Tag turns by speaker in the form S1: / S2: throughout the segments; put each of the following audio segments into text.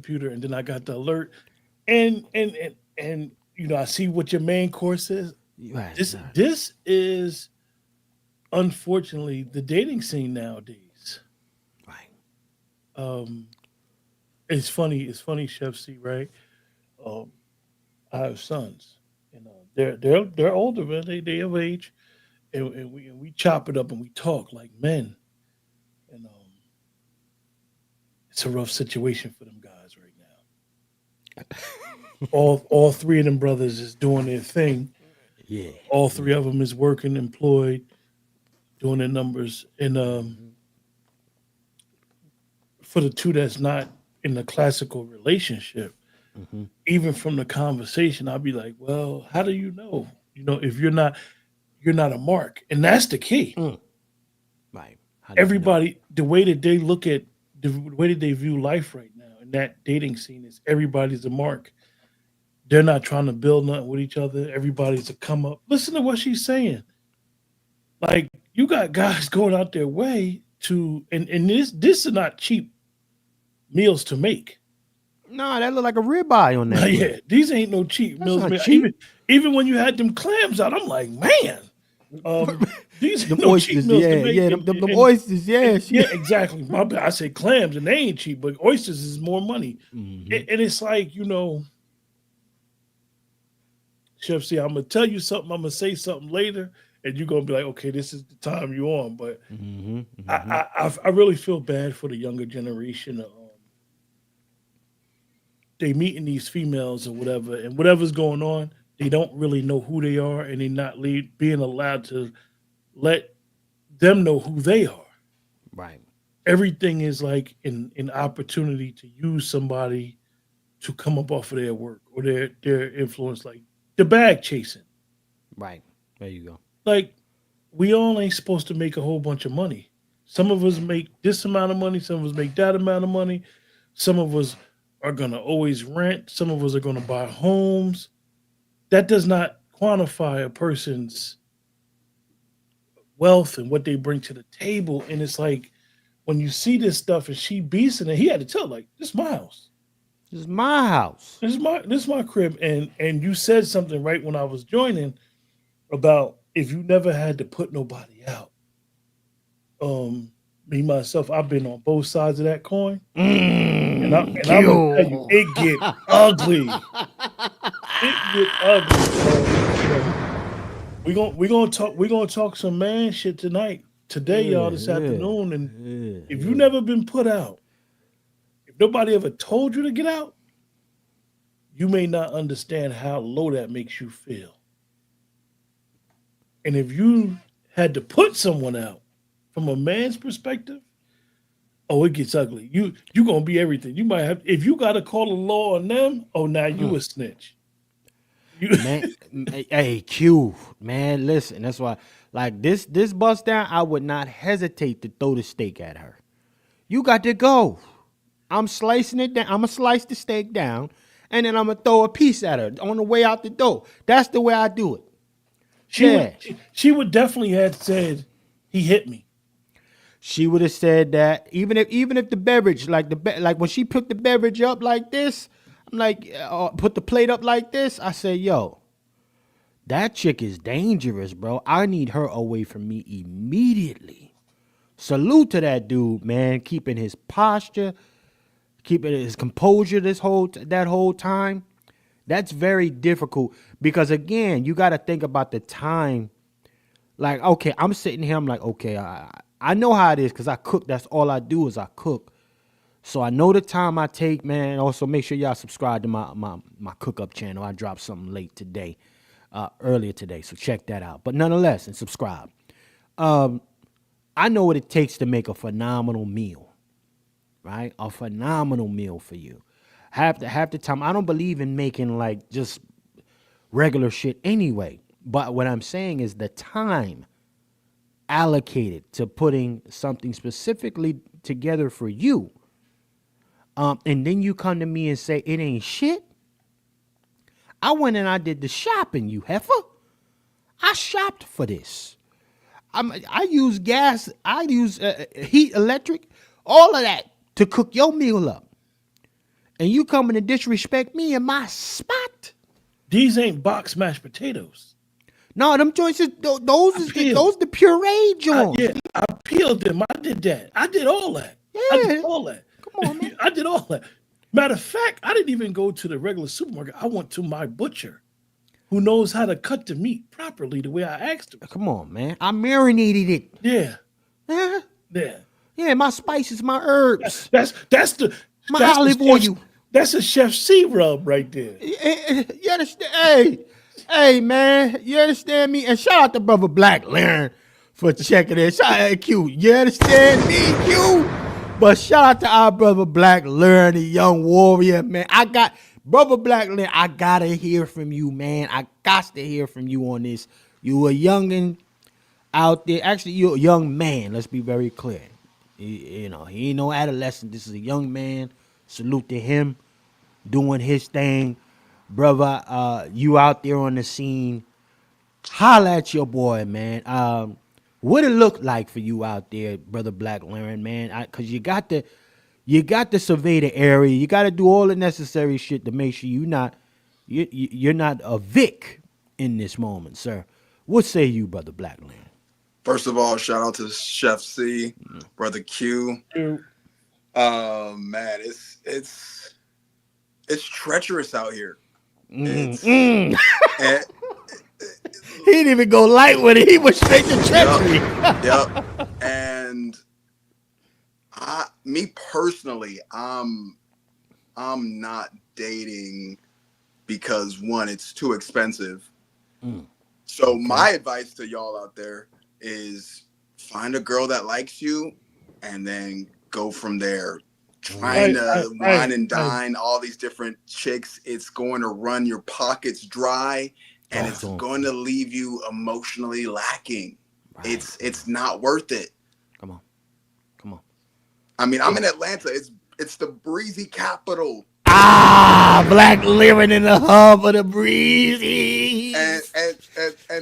S1: computer, and then I got the alert, and I see what your main course is.
S2: Right, right,
S1: This is unfortunately the dating scene nowadays.
S2: right.
S1: Um, it's funny. It's funny, Chef C. Right? Um, I have sons. They're older, man. They of age, and we chop it up and we talk like men. And it's a rough situation for them guys right now. All three of them brothers is doing their thing.
S2: Yeah,
S1: All three
S2: yeah.
S1: of them is working, employed, doing their numbers. And
S2: Hmm.
S1: for the two that's not in a classical relationship,
S2: Hmm.
S1: even from the conversation, I'll be like, "Well, how do you know? If you're not a mark." And that's the key.
S2: Mm. Right. How do you know?
S1: Everybody, the way that they look at the way that they view life right now in that dating scene is everybody's a mark. They're not trying to build nothing with each other. Everybody's a come up. Listen to what she's saying. Like you got guys going out their way to, and this is not cheap meals to make.
S2: No, that look like a ribeye on that
S1: Yeah,
S2: plate.
S1: these ain't no cheap
S2: That's
S1: meals.
S2: not
S1: Man, even
S2: cheap.
S1: even when you had them clams out, I'm like, man, these ain't
S2: Them
S1: no cheap
S2: oysters,
S1: meals to
S2: yeah,
S1: make.
S2: yeah, them oysters, yeah.
S1: And yeah, exactly. My bad. I say clams, and they ain't cheap, but oysters is more money.
S2: Hmm.
S1: And it's like Chef C, I'm gonna tell you something. I'm gonna say something later, and you're gonna be like, okay, this is the time you're on. But
S2: Hmm.
S1: I
S2: Hmm.
S1: I really feel bad for the younger generation. They meeting these females or whatever, and whatever's going on, they don't really know who they are, and they're not being allowed to let them know who they are.
S2: Right.
S1: Everything is like an opportunity to use somebody to come up off of their work or their influence, like the bag chasing.
S2: Right. There you go.
S1: Like we all ain't supposed to make a whole bunch of money. Some of us make this amount of money, some of us make that amount of money. Some of us are gonna always rent, some of us are gonna buy homes. That does not quantify a person's wealth and what they bring to the table. And it's like when you see this stuff and she beasting it, he had to tell like, this is my house.
S2: This is my house.
S1: This is my crib. And you said something right when I was joining about if you never had to put nobody out. Um, me myself, I've been on both sides of that coin, and I'm gonna tell you,
S2: Q.
S1: it get ugly. It get ugly. So we gonna talk some man shit tonight, today, y'all,
S2: Yeah,
S1: this
S2: yeah,
S1: afternoon. And
S2: yeah,
S1: if you
S2: yeah.
S1: never been put out, if nobody ever told you to get out, you may not understand how low that makes you feel. And if you had to put someone out from a man's perspective, oh, it gets ugly. You gonna be everything. You might have if you gotta call the law on them. Oh, now you
S2: Mm.
S1: a snitch. You
S2: Man, hey, Q, man, listen. That's why, like this bust down, I would not hesitate to throw the steak at her. You got to go. I'm slicing it down. I'm gonna slice the steak down, and then I'm gonna throw a piece at her on the way out the door. That's the way I do it.
S1: she would
S2: Yeah.
S1: she would definitely have said he hit me.
S2: She would have said that even if the beverage like when she put the beverage up like this, I'm like put the plate up like this. I say, yo, that chick is dangerous, bro. I need her away from me immediately. Salute to that dude, man, keeping his posture, keeping his composure that whole time. That's very difficult because again, you got to think about the time. Like, okay, I'm sitting here. I'm like, okay, I know how it is because I cook. That's all I do is I cook. So I know the time I take, man. Also, make sure y'all subscribe to my cook up channel. I dropped something late today, earlier today. So check that out. But nonetheless, and subscribe. Um, I know what it takes to make a phenomenal meal, right? A phenomenal meal for you. Half the time, I don't believe in making like just regular shit anyway. But what I'm saying is the time allocated to putting something specifically together for you. And then you come to me and say it ain't shit. I went and I did the shopping, you heifer. I shopped for this. I use gas. I use heat, electric, all of that to cook your meal up. and you coming to disrespect me in my spot.
S1: These ain't box mashed potatoes.
S2: No, them joints is
S1: I peeled.
S2: those the puree joints.
S1: Yeah, I peeled them. I did that. I did all that. I did
S2: Yeah,
S1: all that.
S2: come on, man.
S1: I did all that. Matter of fact, I didn't even go to the regular supermarket. I went to my butcher who knows how to cut the meat properly the way I asked him.
S2: Come on, man. I marinated it.
S1: Yeah,
S2: Yeah,
S1: yeah.
S2: yeah. My spices, my herbs,
S1: That's the
S2: my
S1: that's the
S2: olive
S1: chef's,
S2: oil.
S1: that's a chef C rub right there.
S2: You understand? Hey, man. You understand me? And shout out to brother Black Laren for checking it. Shout out to Q. You understand me, Q? But shout out to our brother Black Laren, the young warrior, man. Brother Black Laren, I gotta hear from you, man. I got to hear from you on this. You a youngin' out there. Actually, you're a young man. Let's be very clear. He ain't no adolescent. This is a young man. Salute to him doing his thing. Brother, you out there on the scene. Holla at your boy, man. What it look like for you out there, brother Black Laren, man? Cause you got to survey the area. You got to do all the necessary shit to make sure you're not a Vic in this moment, sir. What say you, brother Black Laren?
S3: First of all, shout out to Chef C, brother Q. Man, it's treacherous out here. It's, and,
S2: He didn't even go light with it. He was straight to treachery.
S3: Yep. And me personally, I'm not dating because one, it's too expensive. So my advice to y'all out there is find a girl that likes you and then go from there. Trying to wine and dine all these different chicks, it's going to run your pockets dry and it's going to leave you emotionally lacking. Right. It's not worth it.
S2: Come on.
S3: I mean, I'm in Atlanta. It's the breezy capital.
S2: Black living in the hub of the breezy.
S3: And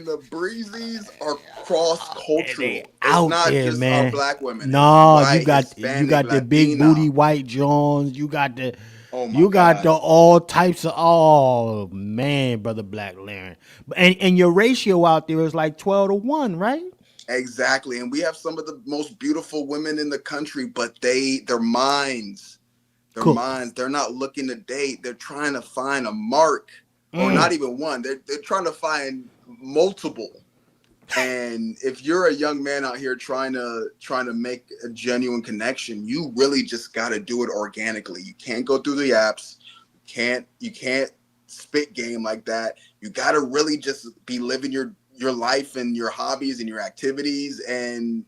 S3: the breezies are cross cultural. It's
S2: out
S3: not
S2: there,
S3: just
S2: man.
S3: our black women.
S2: No,
S3: white,
S2: you got
S3: Hispanic,
S2: the
S3: Latina.
S2: big booty white Jones. You got the
S3: God.
S2: the all types of man, brother Black Laren. And your ratio out there is like 12-1, right?
S3: Exactly. And we have some of the most beautiful women in the country, but their minds, they're not looking to date. They're trying to find a mark, or not even one. They're trying to find multiple. And if you're a young man out here trying to make a genuine connection, you really just got to do it organically. You can't go through the apps. You can't spit game like that. You got to really just be living your life and your hobbies and your activities and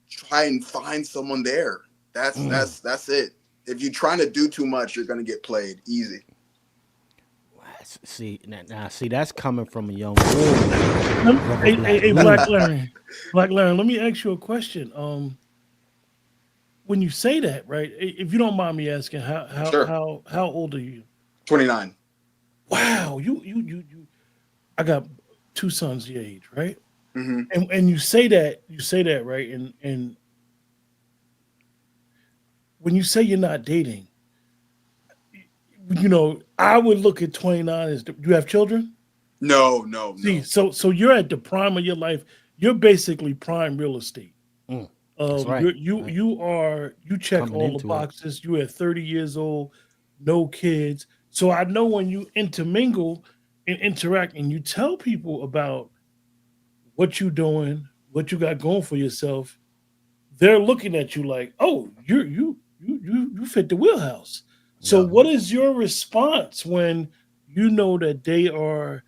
S3: try and find someone there. That's it. If you're trying to do too much, you're going to get played easy.
S2: See, that's coming from a young woman.
S1: Hey, Black Laren, let me ask you a question. When you say that, right? If you don't mind me asking, how old are you?
S3: 29.
S1: Wow, you. I got two sons your age, right?
S3: Mm-hmm.
S1: And you say that, right? And when you say you're not dating, I would look at 29 as, do you have children?
S3: No.
S1: See, so you're at the prime of your life. You're basically prime real estate.
S2: That's right.
S1: You check
S2: Coming
S1: all the boxes. You're at 30 years old, no kids. So I know when you intermingle and interact and you tell people about what you're doing, what you got going for yourself, they're looking at you like, oh, you fit the wheelhouse. So what is your response when you know that they are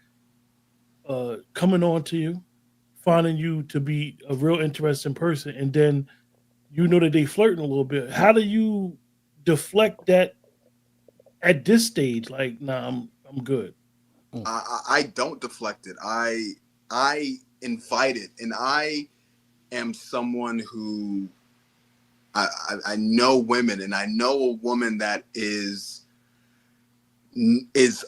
S1: coming on to you, finding you to be a real interesting person, and then you know that they flirting a little bit? How do you deflect that at this stage? Like, nah, I'm good.
S3: I don't deflect it. I invite it, and I am someone who I know women, and I know a woman that is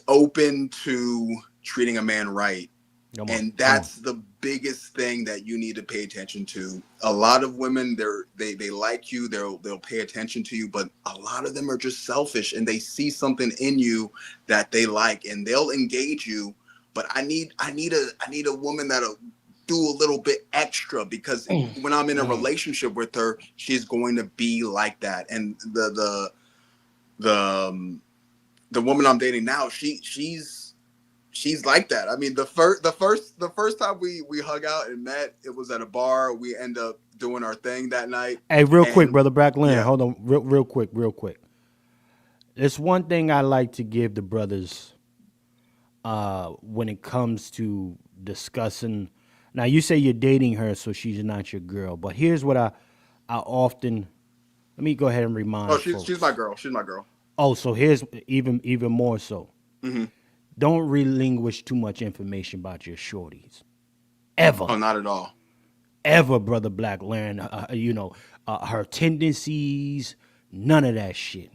S3: open to treating a man right.
S2: Come on.
S3: And
S2: Come on.
S3: that's the biggest thing that you need to pay attention to. A lot of women, they like you, they'll pay attention to you, but a lot of them are just selfish and they see something in you that they like and they'll engage you. But I need a woman that'll do a little bit extra, because when I'm in a relationship with her, she's going to be like that. And the woman I'm dating now, she's like that. I mean, the first time we hung out and met, it was at a bar. We end up doing our thing that night.
S2: Hey, real quick,
S3: And
S2: brother Black Lynn.
S3: yeah.
S2: Hold on, real quick. It's one thing I like to give the brothers when it comes to discussing. Now, you say you're dating her, so she's not your girl. But here's what I often. Let me go ahead and remind.
S3: Oh,
S2: folks.
S3: she's my girl. She's my girl.
S2: Oh, so here's even more so.
S3: Mm-hmm.
S2: Don't relinquish too much information about your shorties. Ever.
S3: Oh, not at all.
S2: Ever, brother Black Lynn. Her tendencies, none of that shit.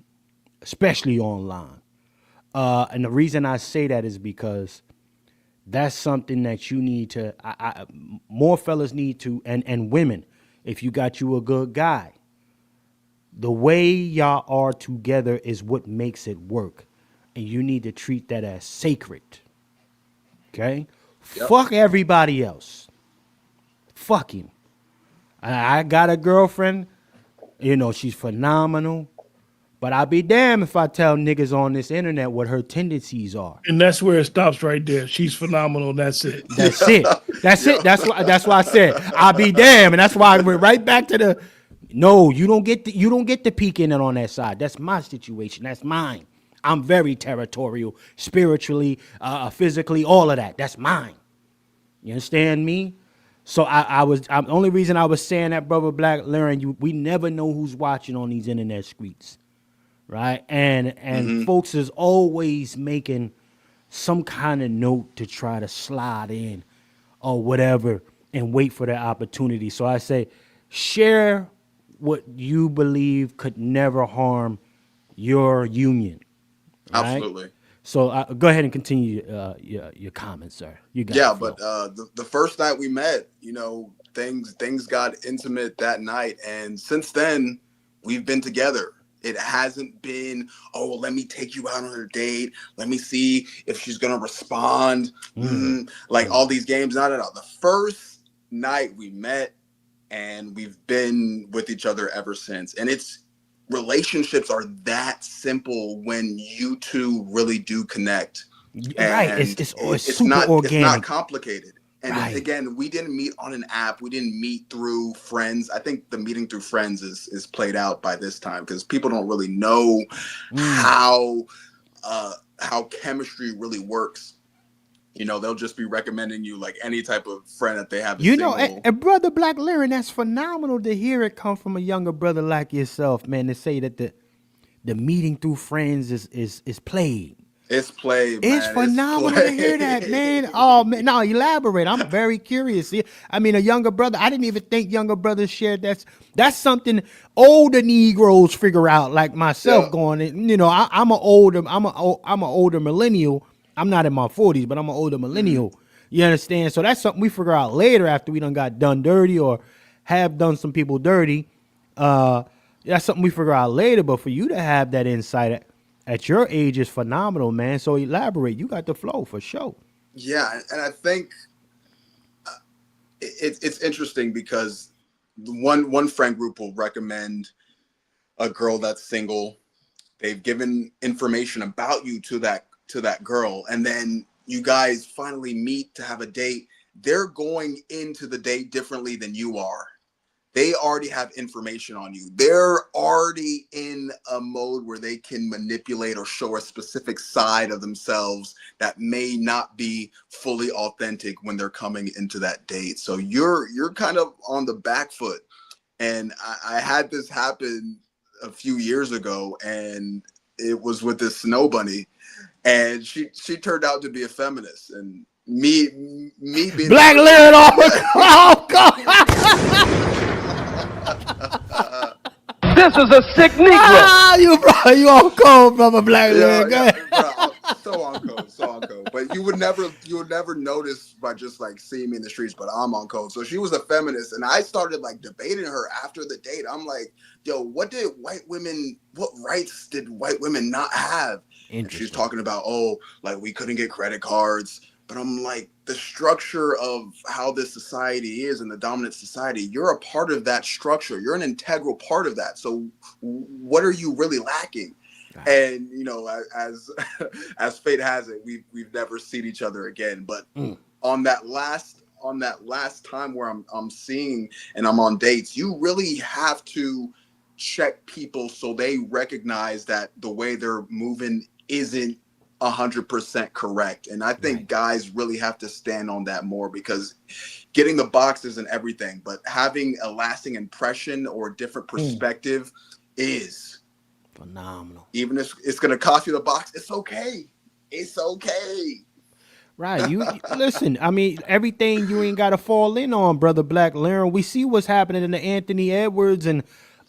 S2: Especially online. And the reason I say that is because that's something that you need to, more fellas need to, and women, if you got you a good guy, the way y'all are together is what makes it work. And you need to treat that as sacred. Okay?
S3: Yep.
S2: Fuck everybody else. Fuck him. I got a girlfriend, she's phenomenal. But I'll be damned if I tell niggas on this internet what her tendencies are.
S1: And that's where it stops right there. She's phenomenal. That's it.
S2: That's it. That's it. That's why I said I'll be damned, and that's why I went right back to the. No, you don't get the peek in it on that side. That's my situation. That's mine. I'm very territorial, spiritually, physically, all of that. That's mine. You understand me? So the only reason I was saying that, brother Black Lynn, we never know who's watching on these internet streets. Right, and folks is always making some kind of note to try to slide in or whatever and wait for their opportunity. So I say, share what you believe could never harm your union. Right?
S3: Absolutely.
S2: So go ahead and continue your comments, sir. You got
S3: Yeah,
S2: it,
S3: but the first night we met, things got intimate that night, and since then we've been together. It hasn't been, oh, well, let me take you out on a date. Let me see if she's going to respond. All these games. No. The first night we met, and we've been with each other ever since. And relationships are that simple when you two really do connect.
S2: Right.
S3: And
S2: It's super organic.
S3: It's not complicated. And
S2: right.
S3: Again, we didn't meet on an app. We didn't meet through friends. I think the meeting through friends is played out by this time, because people don't really know how chemistry really works. They'll just be recommending you like any type of friend that they have.
S2: And brother Black Lynn, that's phenomenal to hear it come from a younger brother like yourself, man, to say that the meeting through friends is played.
S3: It's played, man.
S2: It's phenomenal to hear that, man. Oh, man. Now, elaborate. I'm very curious. I mean, a younger brother, I didn't even think younger brothers shared that. That's something older Negroes figure out, like myself, going, I'm an older millennial. I'm not in my 40s, but I'm an older millennial. You understand? So that's something we figure out later after we got done dirty or have done some people dirty. That's something we figure out later. But for you to have that insight at your age is phenomenal, man. So elaborate. You got the flow for sure.
S3: Yeah, and I think it's interesting because one friend group will recommend a girl that's single. They've given information about you to that girl, and then you guys finally meet to have a date. They're going into the date differently than you are. They already have information on you. They're already in a mode where they can manipulate or show a specific side of themselves that may not be fully authentic when they're coming into that date. So you're kind of on the back foot. And I had this happen a few years ago, and it was with this snow bunny, and she turned out to be a feminist, and me being
S2: Black Lynn, oh God.
S4: This is a sick Negro.
S2: You all cold, brother Black Lynn. Go ahead.
S3: Bro, So on code, so on code. But you would never notice by just like seeing me in the streets. But I'm on code. So she was a feminist, and I started like debating her after the date. I'm like, yo, what rights did white women not have? And she's
S2: Interesting.
S3: talking about, oh, like we couldn't get credit cards. But I'm like, the structure of how this society is and the dominant society, you're a part of that structure. You're an integral part of that. So what are you really lacking?
S2: Right.
S3: And as as fate has it, we've never seen each other again. But
S2: Mm.
S3: on that last time where I'm seeing and I'm on dates, you really have to check people so they recognize that the way they're moving isn't 100% correct. And I think
S2: Right.
S3: guys really have to stand on that more, because getting the boxes and everything, but having a lasting impression or a different
S1: Mm.
S3: perspective is,
S2: Phenomenal.
S3: even if it's going to cost you the box, it's okay. It's okay.
S2: Right. Listen, I mean, everything you ain't gotta fall in on, brother Black Learn. We see what's happening to Anthony Edwards and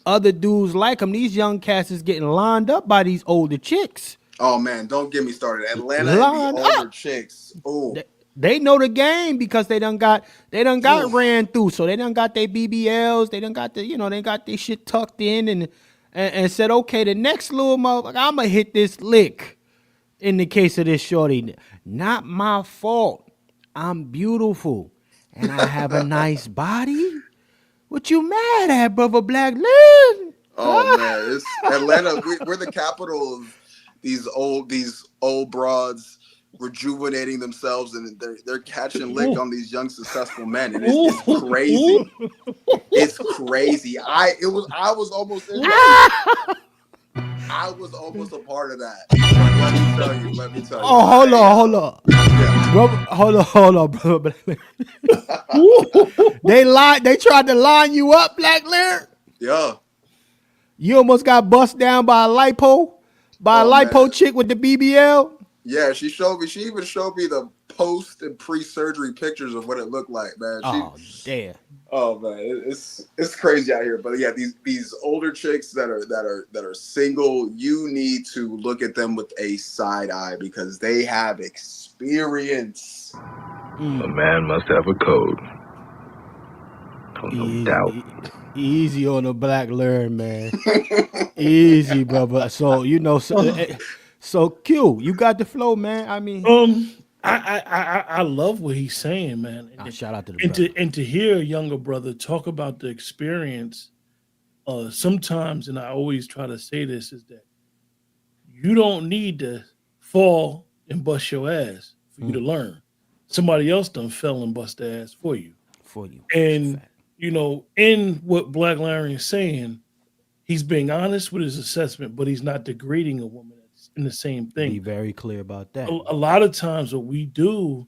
S2: other dudes like him. These young cats is getting lined up by these older chicks.
S3: Oh man, don't get me started. Atlanta and the
S2: Lined
S3: older
S2: up.
S3: chicks. Oh,
S2: They know the game because they done got
S3: ooh.
S2: ran through. So they done got their BBLs. They done got they got their shit tucked in and said, okay, the next little motherfucker, I'ma hit this lick. In the case of this shorty, not my fault. I'm beautiful and I have a nice body. What you mad at, brother Black Lynn?
S3: Oh
S2: Huh?
S3: man, it's Atlanta. We're the capital of these old broads rejuvenating themselves, and they're catching lick
S1: Ooh.
S3: on these young successful men, and it's
S1: Ooh. Ooh.
S3: crazy. It's crazy. I was almost in that.
S1: Ooh.
S3: I was almost a part of that. But let me tell you,
S2: Oh, hold on, hold on.
S3: yeah.
S2: Brother, hold on, brother Black Lynn.
S1: Ooh.
S2: They tried to line you up, Black Lynn.
S3: Yeah.
S2: You almost got bust down by a
S3: Oh man.
S2: lipo chick with the BBL.
S3: Yeah, she showed me. She even showed me the post and pre-surgery pictures of what it looked like, man.
S2: Oh, damn.
S3: Oh man, it's crazy out here. But yeah, these older chicks that are single, you need to look at them with a side eye, because they have experience.
S4: A man must have a code. Oh, no doubt.
S2: Easy on the Black Learn, man. Easy, brother. So so Q, you got the flow, man. I mean,
S1: Um, I love what he's saying, man,
S2: shout out to the
S1: and
S2: brother.
S1: to hear a younger brother talk about the experience. Sometimes, and I always try to say this, is that you don't need to fall and bust your ass for you to learn. Somebody else done fell and bust their ass for you.
S2: For you. That's a
S1: And
S2: fact.
S1: in what Black Larry is saying, he's being honest with his assessment, but he's not degrading a woman. That's in the same
S2: Be
S1: thing.
S2: very clear about that.
S1: A lot of times, what we do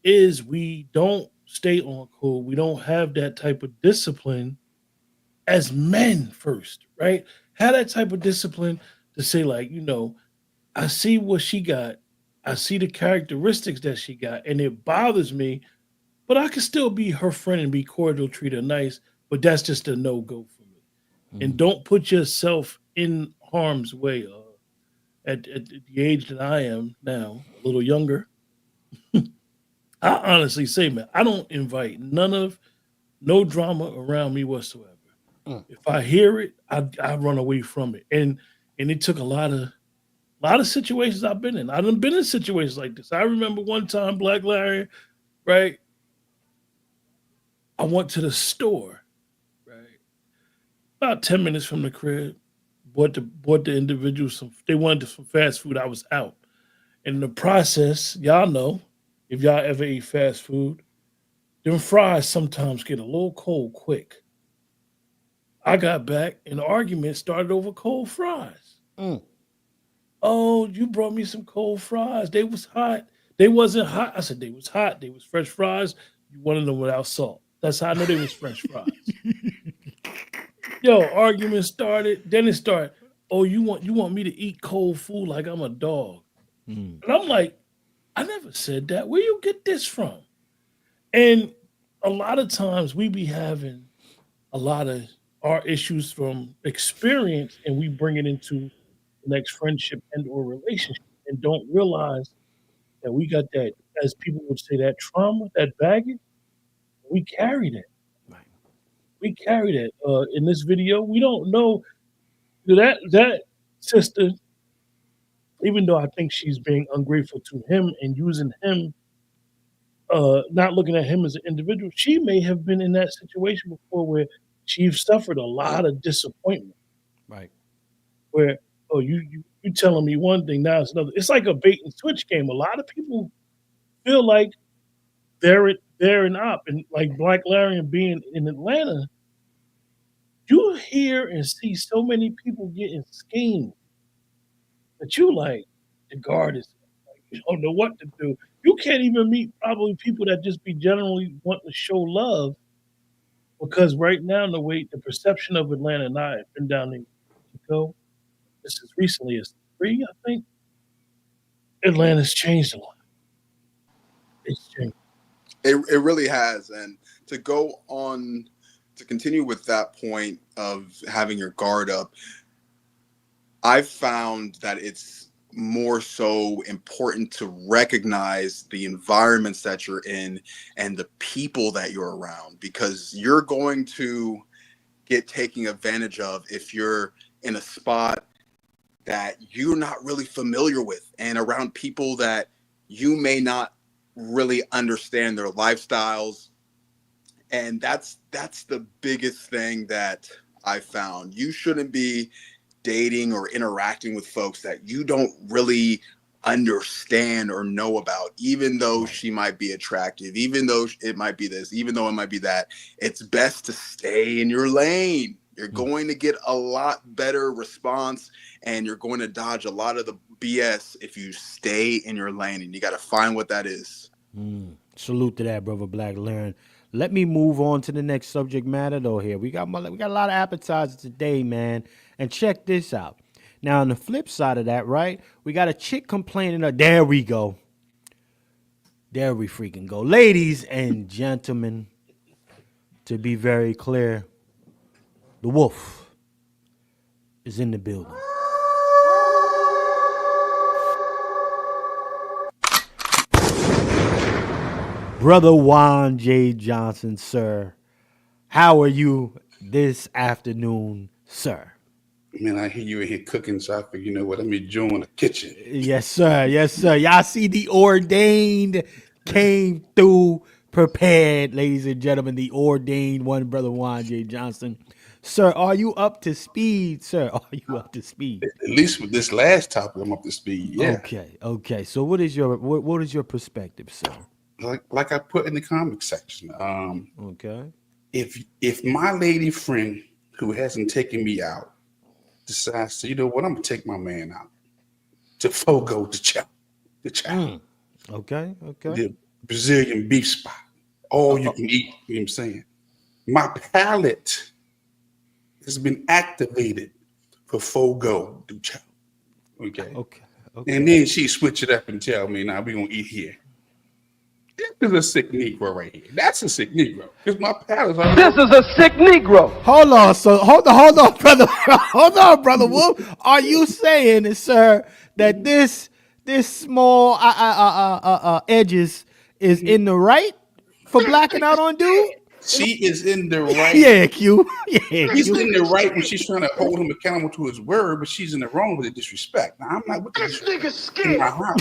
S1: is we don't stay on code. We don't have that type of discipline as men first, right? Have that type of discipline to say, like, I see what she got. I see the characteristics that she got, and it bothers me, but I can still be her friend and be cordial, treat her nice, but that's just a no go for me. And don't put yourself in harm's way. At the age that I am now, a little younger, I honestly say, man, I don't invite no drama around me whatsoever. If I hear it, I run away from it. And it took a lot of situations I've been in. I've been in situations like this. I remember one time, Black Larry, right? I went to the store, right? About 10 minutes from the crib. Bought the individual some. They wanted some fast food. I was out. And in the process, y'all know, if y'all ever eat fast food, them fries sometimes get a little cold quick. I got back and the argument started over cold fries.
S2: Mm.
S1: Oh, you brought me some cold fries. They was hot. They wasn't hot. I said they was hot. They was fresh fries. You wanted them without salt. That's how I know they was fresh fries. Yo, argument started. Then it started. Oh, you want me to eat cold food like I'm a dog? And I'm like, I never said that. Where you get this from? And a lot of times we be having a lot of our issues from experience, and we bring it into the next friendship and or relationship. and don't realize that we got that, as people would say, that trauma, that baggage. We carry that.
S2: Right.
S1: We carry that. In this video, we don't know that sister. Even though I think she's being ungrateful to him and using him, not looking at him as an individual, she may have been in that situation before where she suffered a lot of disappointment.
S2: Right.
S1: Where you telling me one thing, now it's another. It's like a bait and switch game. A lot of people feel like they're an op, and like Black Larry being in Atlanta, you hear and see so many people getting schemed that you like the guard is like, you don't know what to do. You can't even meet probably people that just be generally wanting to show love because right now the perception of Atlanta, and I have been down there ago. This is recently as 3, I think. Atlanta's changed a lot. It's changed.
S3: It really has. And to go on to continue with that point of having your guard up, I've found that it's more so important to recognize the environments that you're in and the people that you're around, because you're going to get taken advantage of if you're in a spot that you're not really familiar with and around people that you may not really understand their lifestyles. And that's the biggest thing that I found. You shouldn't be dating or interacting with folks that you don't really understand or know about, even though she might be attractive, even though it might be this, even though it might be that. It's best to stay in your lane. You're going to get a lot better response, and you're going to dodge a lot of the BS if you stay in your lane, and you got to find what that is.
S2: Salute to that, brother Black Laren. Let me move on to the next subject matter, though. Here we got a lot of appetizers today, man. And check this out. Now, on the flip side of that, right, we got a chick complaining. There we go. There we freaking go, ladies and gentlemen. To be very clear, the wolf is in the building. Brother Juan J. Johnson, sir. How are you this afternoon, sir?
S5: Man, I hear you in here cooking, so I figure, you know what, let me join the kitchen.
S2: Yes, sir. Yes, sir. Y'all see the ordained came through prepared, ladies and gentlemen. The ordained one, Brother Juan J. Johnson. Sir, are you up to speed, sir? Are you up to speed?
S5: At least with this last topic, I'm up to speed. Yeah.
S2: Okay. So what is your perspective, sir?
S5: Like I put in the comic section.
S2: Okay.
S5: If my lady friend who hasn't taken me out decides to, you know what, I'm gonna take my man out to Fogo the chow.
S2: Okay.
S5: The Brazilian beef spot. All you can eat, you know what I'm saying? My palate has been activated for Fogo the chow. Okay. And then she switch it up and tell me, now we're gonna eat here. This is a sick Negro right here. That's a sick Negro. Because my palate's
S6: This is a sick Negro.
S2: Hold on, brother. Hold on, brother Wolf. Are you saying, sir, that this small edges is in the right for blacking out on dude?
S5: She is in the right.
S2: Yeah, Q.
S5: He's in the right when she's trying to hold him accountable to his word, but she's in the wrong with the disrespect. Now, I'm not with
S6: This nigga's
S5: in my
S6: scared.
S5: house.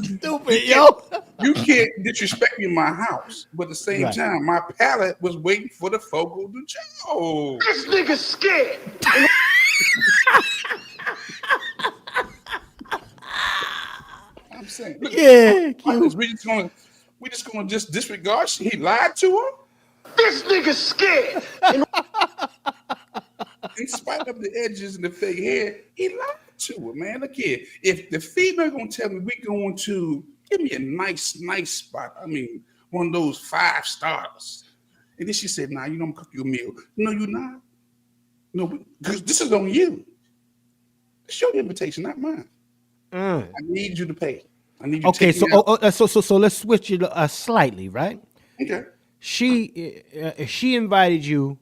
S2: Stupid, yo.
S5: You can't disrespect me in my house, but at the same
S2: Right.
S5: time, my palate was waiting for the Fogo to chow.
S6: This nigga's scared.
S5: I'm saying, look,
S2: Yeah, Q.
S5: we just gonna disregard. He lied to her.
S6: This nigga's scared.
S5: In spite of the edges and the fake hair, he lied to her, man. Look here. If the female gonna tell me we going to give me a nice spot, I mean, one of those 5 stars. And then she said, nah, you know, I'm gonna cook you a meal. No, you're not. No, because this is on you. It's your invitation, not mine. I need you to pay. I need you to
S2: Okay,
S5: take me out.
S2: so let's switch it slightly, right?
S5: Okay.
S2: She invited you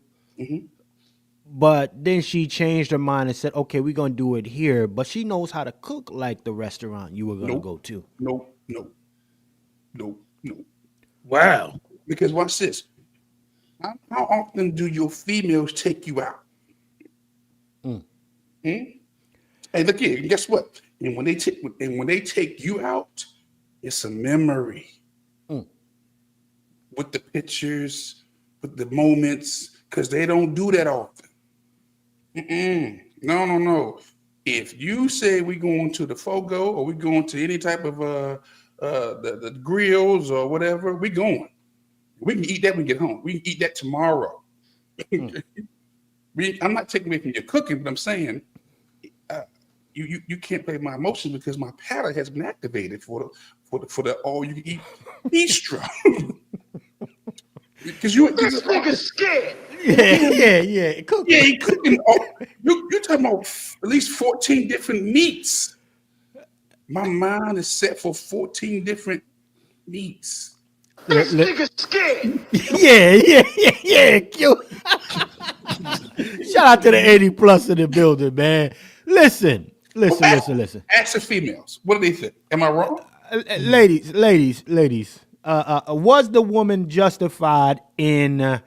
S2: But then she changed her mind and said, "Okay, we're gonna do it here." But she knows how to cook like the restaurant you were gonna
S5: Nope.
S2: go to.
S5: Nope. Nope. Nope. Nope.
S1: Wow.
S5: Because watch this. How often do your females take you out? Hmm? Hey, look here. And guess what? And when they take you out, it's a memory with the pictures, with the moments, because they don't do that often. No, no, no. If you say we going to the Fogo or we going to any type of the grills or whatever, we going. We can eat that when we get home. We can eat that tomorrow. I'm not taking away from your cooking, but I'm saying you can't play my emotions because my palate has been activated for the all you can eat bistro. Because
S6: This nigga scared.
S2: Yeah. Cook.
S5: yeah, he cooking. You're talking about at least 14 different meats. My mind is set for 14 different meats.
S6: This nigga scared.
S2: Yeah. Shout out to the 80 plus in the building, man. Listen.
S5: Ask the females. What do they think? Am I wrong?
S2: Ladies. Was the woman justified in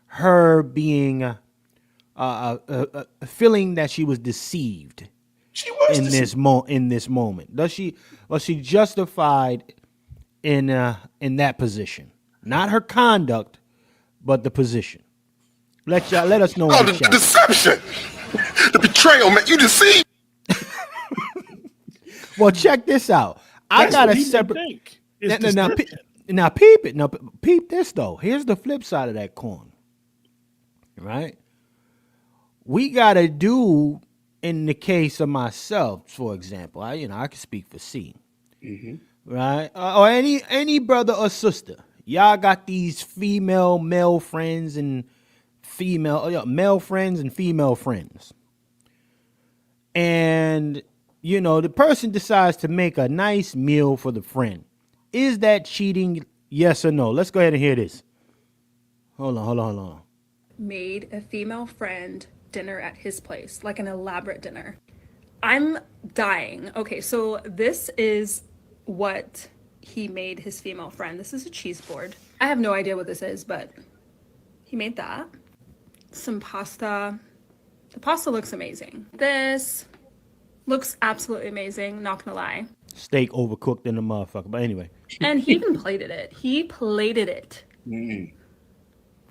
S2: her being feeling that she was deceived
S5: She was
S2: in
S5: deceived.
S2: this moment? Was she justified in that position? Not her conduct, but the position. Let us know in the
S6: The
S2: chat.
S6: deception. The betrayal, man. You deceived.
S2: Well, check this out. I
S1: That's
S2: got
S1: what
S2: a
S1: he may
S2: separate.
S1: think. It's
S2: Now,
S1: deception.
S2: now, peep it. Now, peep this though. Here's the flip side of that coin. Right? We gotta do in the case of myself, for example. I can speak for C. Right? Or any brother or sister. Y'all got these male friends and male friends and female friends. And the person decides to make a nice meal for the friend. Is that cheating? Yes or no? Let's go ahead and hear this. Hold on.
S7: Made a female friend dinner at his place, like an elaborate dinner. I'm dying. Okay, so this is what he made his female friend. This is a cheese board. I have no idea what this is, but he made that. Some pasta. The pasta looks amazing. This looks absolutely amazing, not gonna lie.
S2: Steak overcooked in the motherfucker. But anyway.
S7: And he even plated it. He plated it.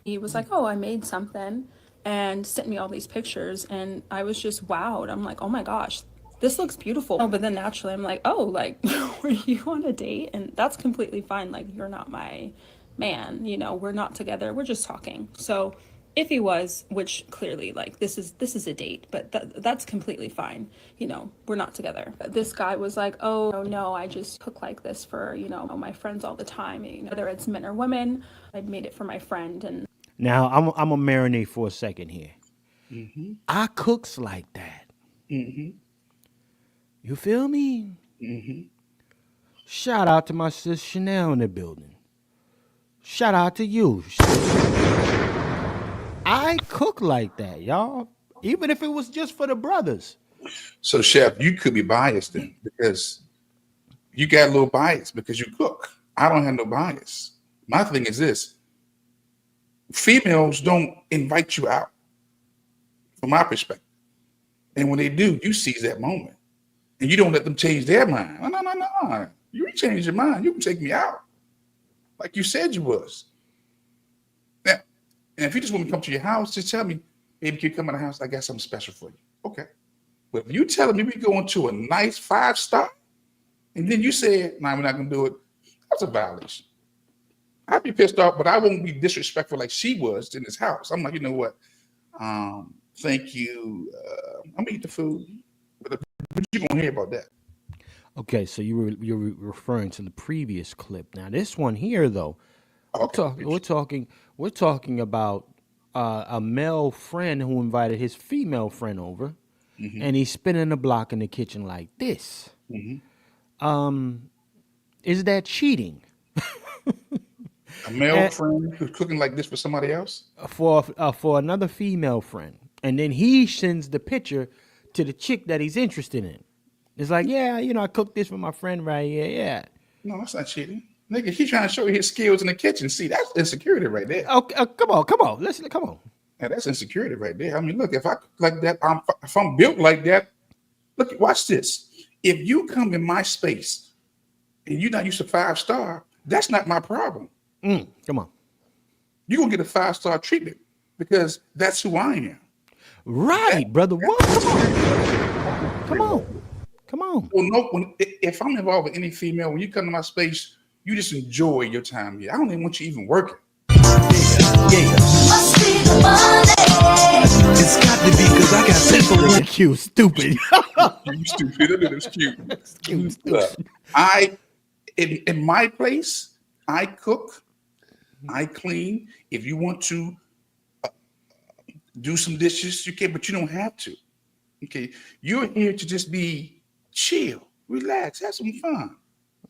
S7: He was like, "Oh, I made something," and sent me all these pictures, and I was just wowed. I'm like, "Oh my gosh, this looks beautiful." Oh, but then naturally, I'm like, "Oh, like, were you on a date?" And that's completely fine. Like, you're not my man. We're not together. We're just talking. So, if he was, which clearly, like, this is a date, but that's completely fine. We're not together. This guy was like, "Oh no, I just cook like this for my friends all the time. Whether it's men or women, I made it for my friend." And
S2: Now I'm a marinate for a second here. I cooks like that. You feel me? Shout out to my sis Chanel in the building. Shout out to you. I cook like that, y'all. Even if it was just for the brothers.
S5: So, Chef, you could be biased then because you got a little bias because you cook. I don't have no bias. My thing is this. Females don't invite you out, from my perspective. And when they do, you seize that moment. And you don't let them change their mind. No. You can change your mind. You can take me out. Like you said you was. Now, and if you just want me to come to your house, just tell me, baby, can you come to the house? I got something special for you. Okay. But if you telling me we going to a nice 5-star, and then you said, nah, we're not going to do it, that's a violation. I'd be pissed off, but I won't be disrespectful like she was in this house. I'm like, you know what? Thank you. I'm gonna eat the food. But you gonna hear about that?
S2: Okay, so you're referring to the previous clip. Now this one here, though, we're talking about a male friend who invited his female friend over, and he's spinning the block in the kitchen like this. Is that cheating?
S5: A male friend who's cooking like this for somebody else?
S2: For another female friend, and then he sends the picture to the chick that he's interested in. It's like, yeah, I cooked this for my friend right here. Yeah.
S5: No, that's not cheating. Nigga, he trying to show you his skills in the kitchen. See, that's insecurity right there.
S2: Okay, come on. Listen, come on.
S5: Now, that's insecurity right there. I mean, look, if I cook like that, if I'm built like that, look, watch this. If you come in my space and you're not used to 5-star, that's not my problem.
S2: Come on.
S5: You're going to get a 5-star treatment because that's who I am.
S2: Right, brother. What? Come on.
S5: Well, no, if I'm involved with any female, when you come to my space, you just enjoy your time here. I don't even want you even working.
S2: Yeah.
S8: It's got to be because I got simple.
S2: Nigga cute, stupid.
S5: You stupid. That's cute.
S2: Stupid.
S5: In my place, I cook, I clean. If you want to do some dishes, you can, but you don't have to. Okay, you're here to just be chill, relax, have some fun.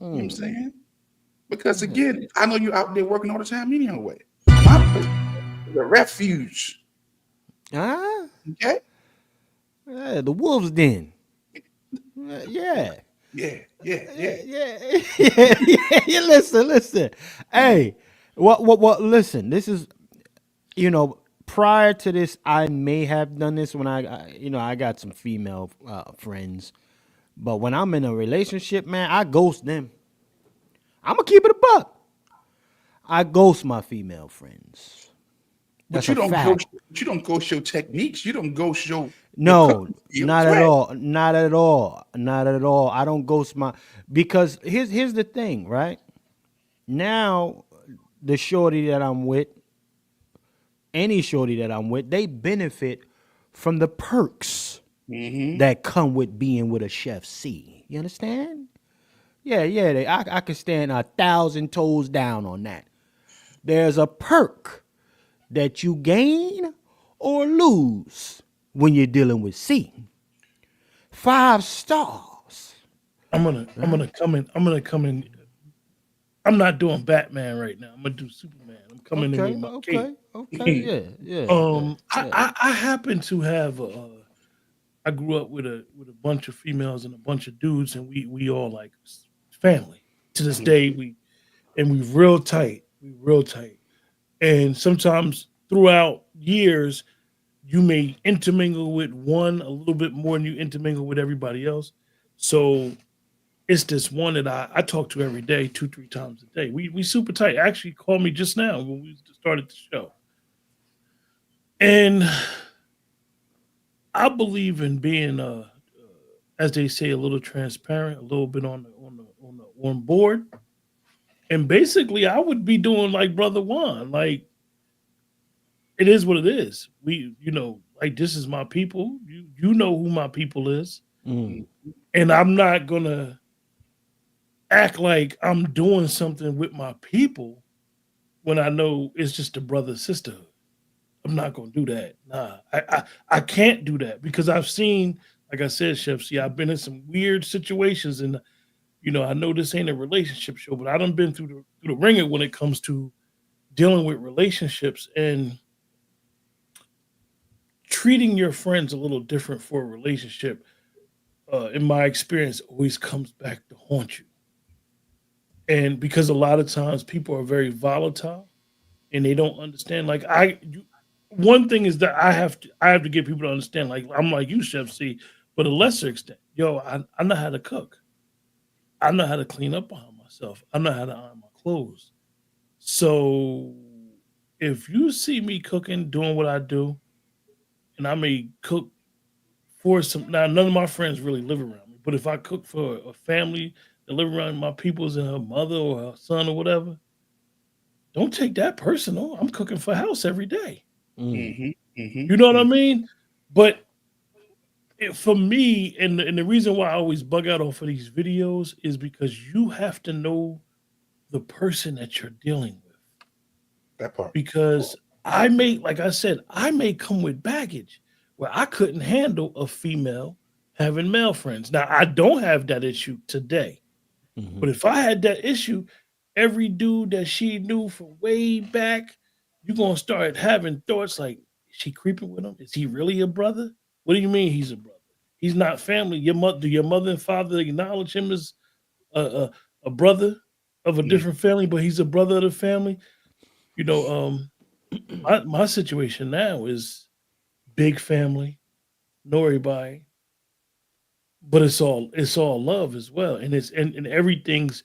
S5: You know what I'm saying? Because again, I know you're out there working all the time anyway. My place is a refuge.
S2: Huh?
S5: Okay?
S2: Yeah, the wolves den. Yeah.
S5: Yeah.
S2: Listen. Hey, what? Listen, this is, prior to this, I may have done this when I got some female friends, but when I'm in a relationship, man, I ghost them. I'm gonna keep it a buck. I ghost my female friends.
S5: But
S2: That's
S5: you
S2: a
S5: don't
S2: fact.
S5: you don't ghost your techniques. You don't ghost your
S2: No,
S5: cooking skills,
S2: not at
S5: right?
S2: all. Not at all. Not at all. I don't ghost my, because here's the thing, right? Now the shorty that I'm with, any shorty that I'm with, they benefit from the perks that come with being with a chef C. You understand? Yeah. I can stand 1,000 toes down on that. There's a perk that you gain or lose when you're dealing with C. 5 stars.
S1: I'm gonna come in. I'm not doing Batman right now. I'm gonna do Superman. I'm coming in with my cape.
S2: Okay. Yeah.
S1: I happen to have I grew up with a bunch of females and a bunch of dudes, and we all like family. To this day, we real tight. We real tight. And sometimes throughout years, you may intermingle with one a little bit more than you intermingle with everybody else. So it's this one that I talk to every day, 2, 3 times a day. We super tight. Actually called me just now when we started the show. And I believe in being as they say, a little transparent, a little bit on board. And basically I would be doing like Brother Juan. Like, it is what it is. Like, this is my people. You know who my people is. And I'm not gonna act like I'm doing something with my people when I know it's just a brother sisterhood. I'm not gonna do that. Nah, I can't do that because I've seen, like I said, Chef C, I've been in some weird situations, and I know this ain't a relationship show, but I done been through the ringer when it comes to dealing with relationships, and treating your friends a little different for a relationship. In my experience, always comes back to haunt you. And because a lot of times people are very volatile and they don't understand. Like, one thing is that I have to get people to understand. Like, I'm like you, Chef C, but a lesser extent. Yo, I know how to cook. I know how to clean up behind myself. I know how to iron my clothes. So if you see me cooking, doing what I do, and I may cook for some, now none of my friends really live around me, but if I cook for a family that live around my peoples and her mother or her son or whatever, don't take that personal. I'm cooking for house every day. You know what I mean? But for me, and the reason why I always bug out off of these videos is because you have to know the person that you're dealing with.
S5: That part.
S1: Because like I said, I may come with baggage where I couldn't handle a female having male friends. Now, I don't have that issue today. But if I had that issue, every dude that she knew from way back, you're gonna start having thoughts like, is she creeping with him? Is he really a brother? What do you mean he's a brother? He's not family. Do your mother and father acknowledge him as a, a brother of a
S5: Mm.
S1: different family, but he's a brother of the family? You know, my situation now is big family, know everybody, but it's all love as well, and and everything's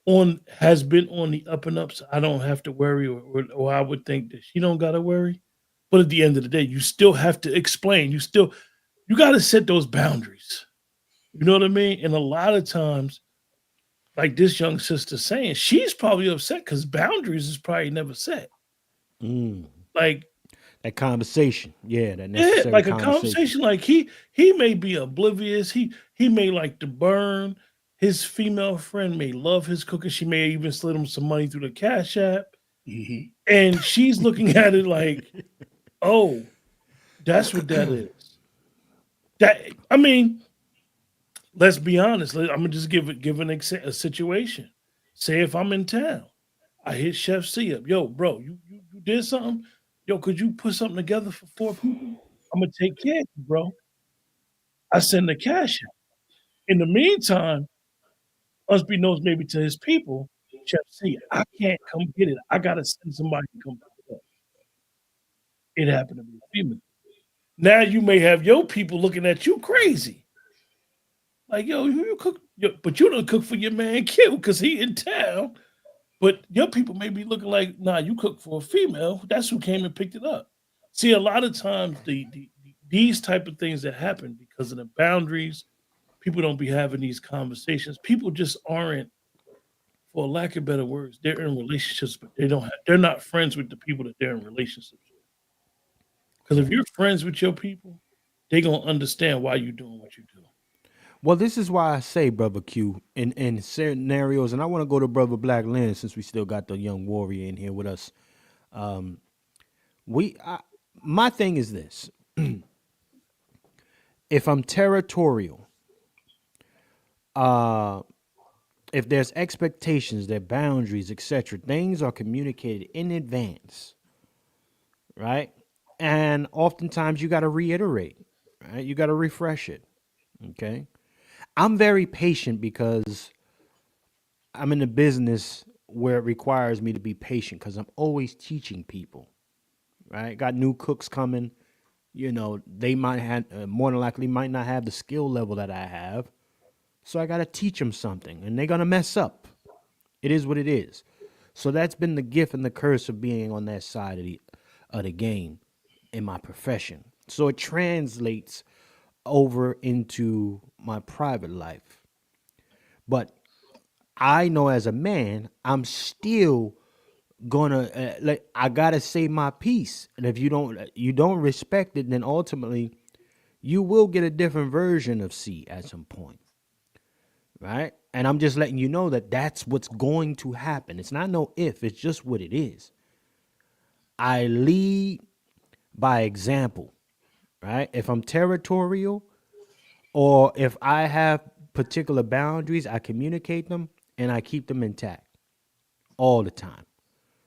S1: on has been on the up and up. So I don't have to worry, or I would think that she don't gotta worry. But at the end of the day, you still have to explain. You got to set those boundaries. You know what I mean? And a lot of times, like this young sister saying, she's probably upset because boundaries is probably never set.
S2: Mm.
S1: Like,
S2: That conversation. Yeah, that
S1: yeah,
S2: necessary
S1: like a
S2: conversation.
S1: conversation. Like he may be oblivious. He may like to burn. His female friend may love his cooking. She may even slid him some money through the cash app.
S5: Hmm.
S1: And she's looking at it like, oh, that's what that is. That I mean, let's be honest. I'm gonna just give a situation. Say if I'm in town, I hit Chef C up. Yo, bro, you did something. Yo, could you put something together for 4 people? I'm gonna take care of you, bro. I send the cash out. In the meantime, unbeknownst maybe to his people, Chef C, I can't come get it. I gotta send somebody to come pick it up. It happened to be a female. Now you may have your people looking at you crazy. Like, yo, you cook, but you don't cook for your man Q because he in town. But your people may be looking like, nah, you cook for a female. That's who came and picked it up. See, a lot of times these type of things that happen because of the boundaries, people don't be having these conversations. People just aren't, for lack of better words, they're in relationships, but they're not friends with the people that they're in relationships with. Because if you're friends with your people, they gonna understand why you're doing what you do.
S2: Well, this is why I say, brother Q, in scenarios, and I want to go to brother Black Lynn since we still got the young warrior in here with us. We, I, my thing is this: if I'm territorial, uh, if there's expectations, there are boundaries, etc., things are communicated in advance, right? And oftentimes you got to reiterate, right? You got to refresh it. Okay. I'm very patient because I'm in a business where it requires me to be patient because I'm always teaching people, right? Got new cooks coming. They might have, more than likely, might not have the skill level that I have. So I got to teach them something and they're going to mess up. It is what it is. So that's been the gift and the curse of being on that side of the game in my profession. So it translates over into my private life. But I know as a man, I'm still gonna I gotta say my piece, and if you don't respect it, then ultimately you will get a different version of C at some point, right? And I'm just letting you know that that's what's going to happen. It's not no if, it's just what it is. I lead by example, right? If I'm territorial or if I have particular boundaries, I communicate them and I keep them intact all the time.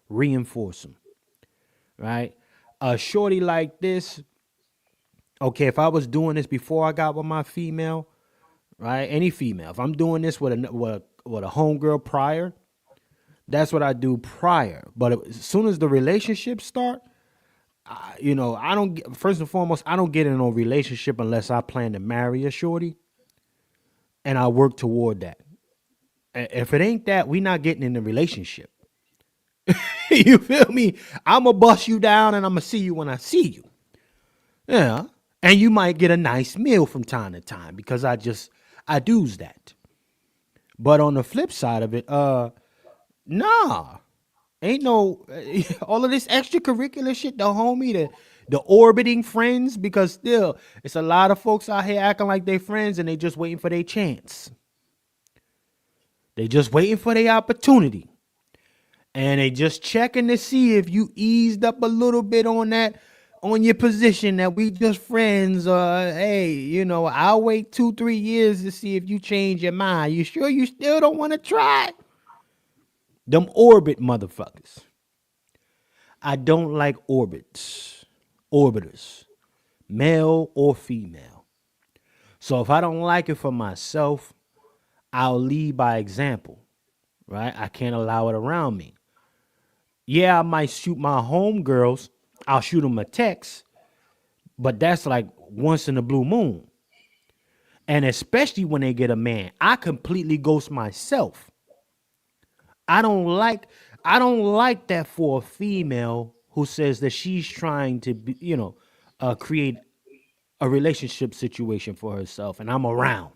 S2: Reinforce them, right? A shorty like this, okay, if I was doing this before I got with my female, right? Any female, if I'm doing this with a homegirl prior, that's what I do prior. But as soon as the relationship start, I don't get, first and foremost, I don't get in a relationship unless I plan to marry a shorty and I work toward that. If it ain't that, we not getting in a relationship. You feel me? I'm gonna bust you down and I'm gonna see you when I see you. Yeah. And you might get a nice meal from time to time because I do's that. But on the flip side of it, nah. Ain't no all of this extracurricular shit, the homie, the orbiting friends, because still it's a lot of folks out here acting like they friends and they just waiting for their chance. They just waiting for their opportunity. And they just checking to see if you eased up a little bit on that, on your position that we just friends. Hey, I'll wait 2-3 years to see if you change your mind. You sure you still don't want to try? Them orbit motherfuckers. I don't like orbits. orbiters, male or female. So if I don't like it for myself, I'll lead by example, right? I can't allow it around me. Yeah, I might shoot my homegirls. I'll shoot them a text, but that's like once in a blue moon. And especially when they get a man, I completely ghost myself. I don't like I don't like that for a female who says that she's trying to be, create a relationship situation for herself and I'm around.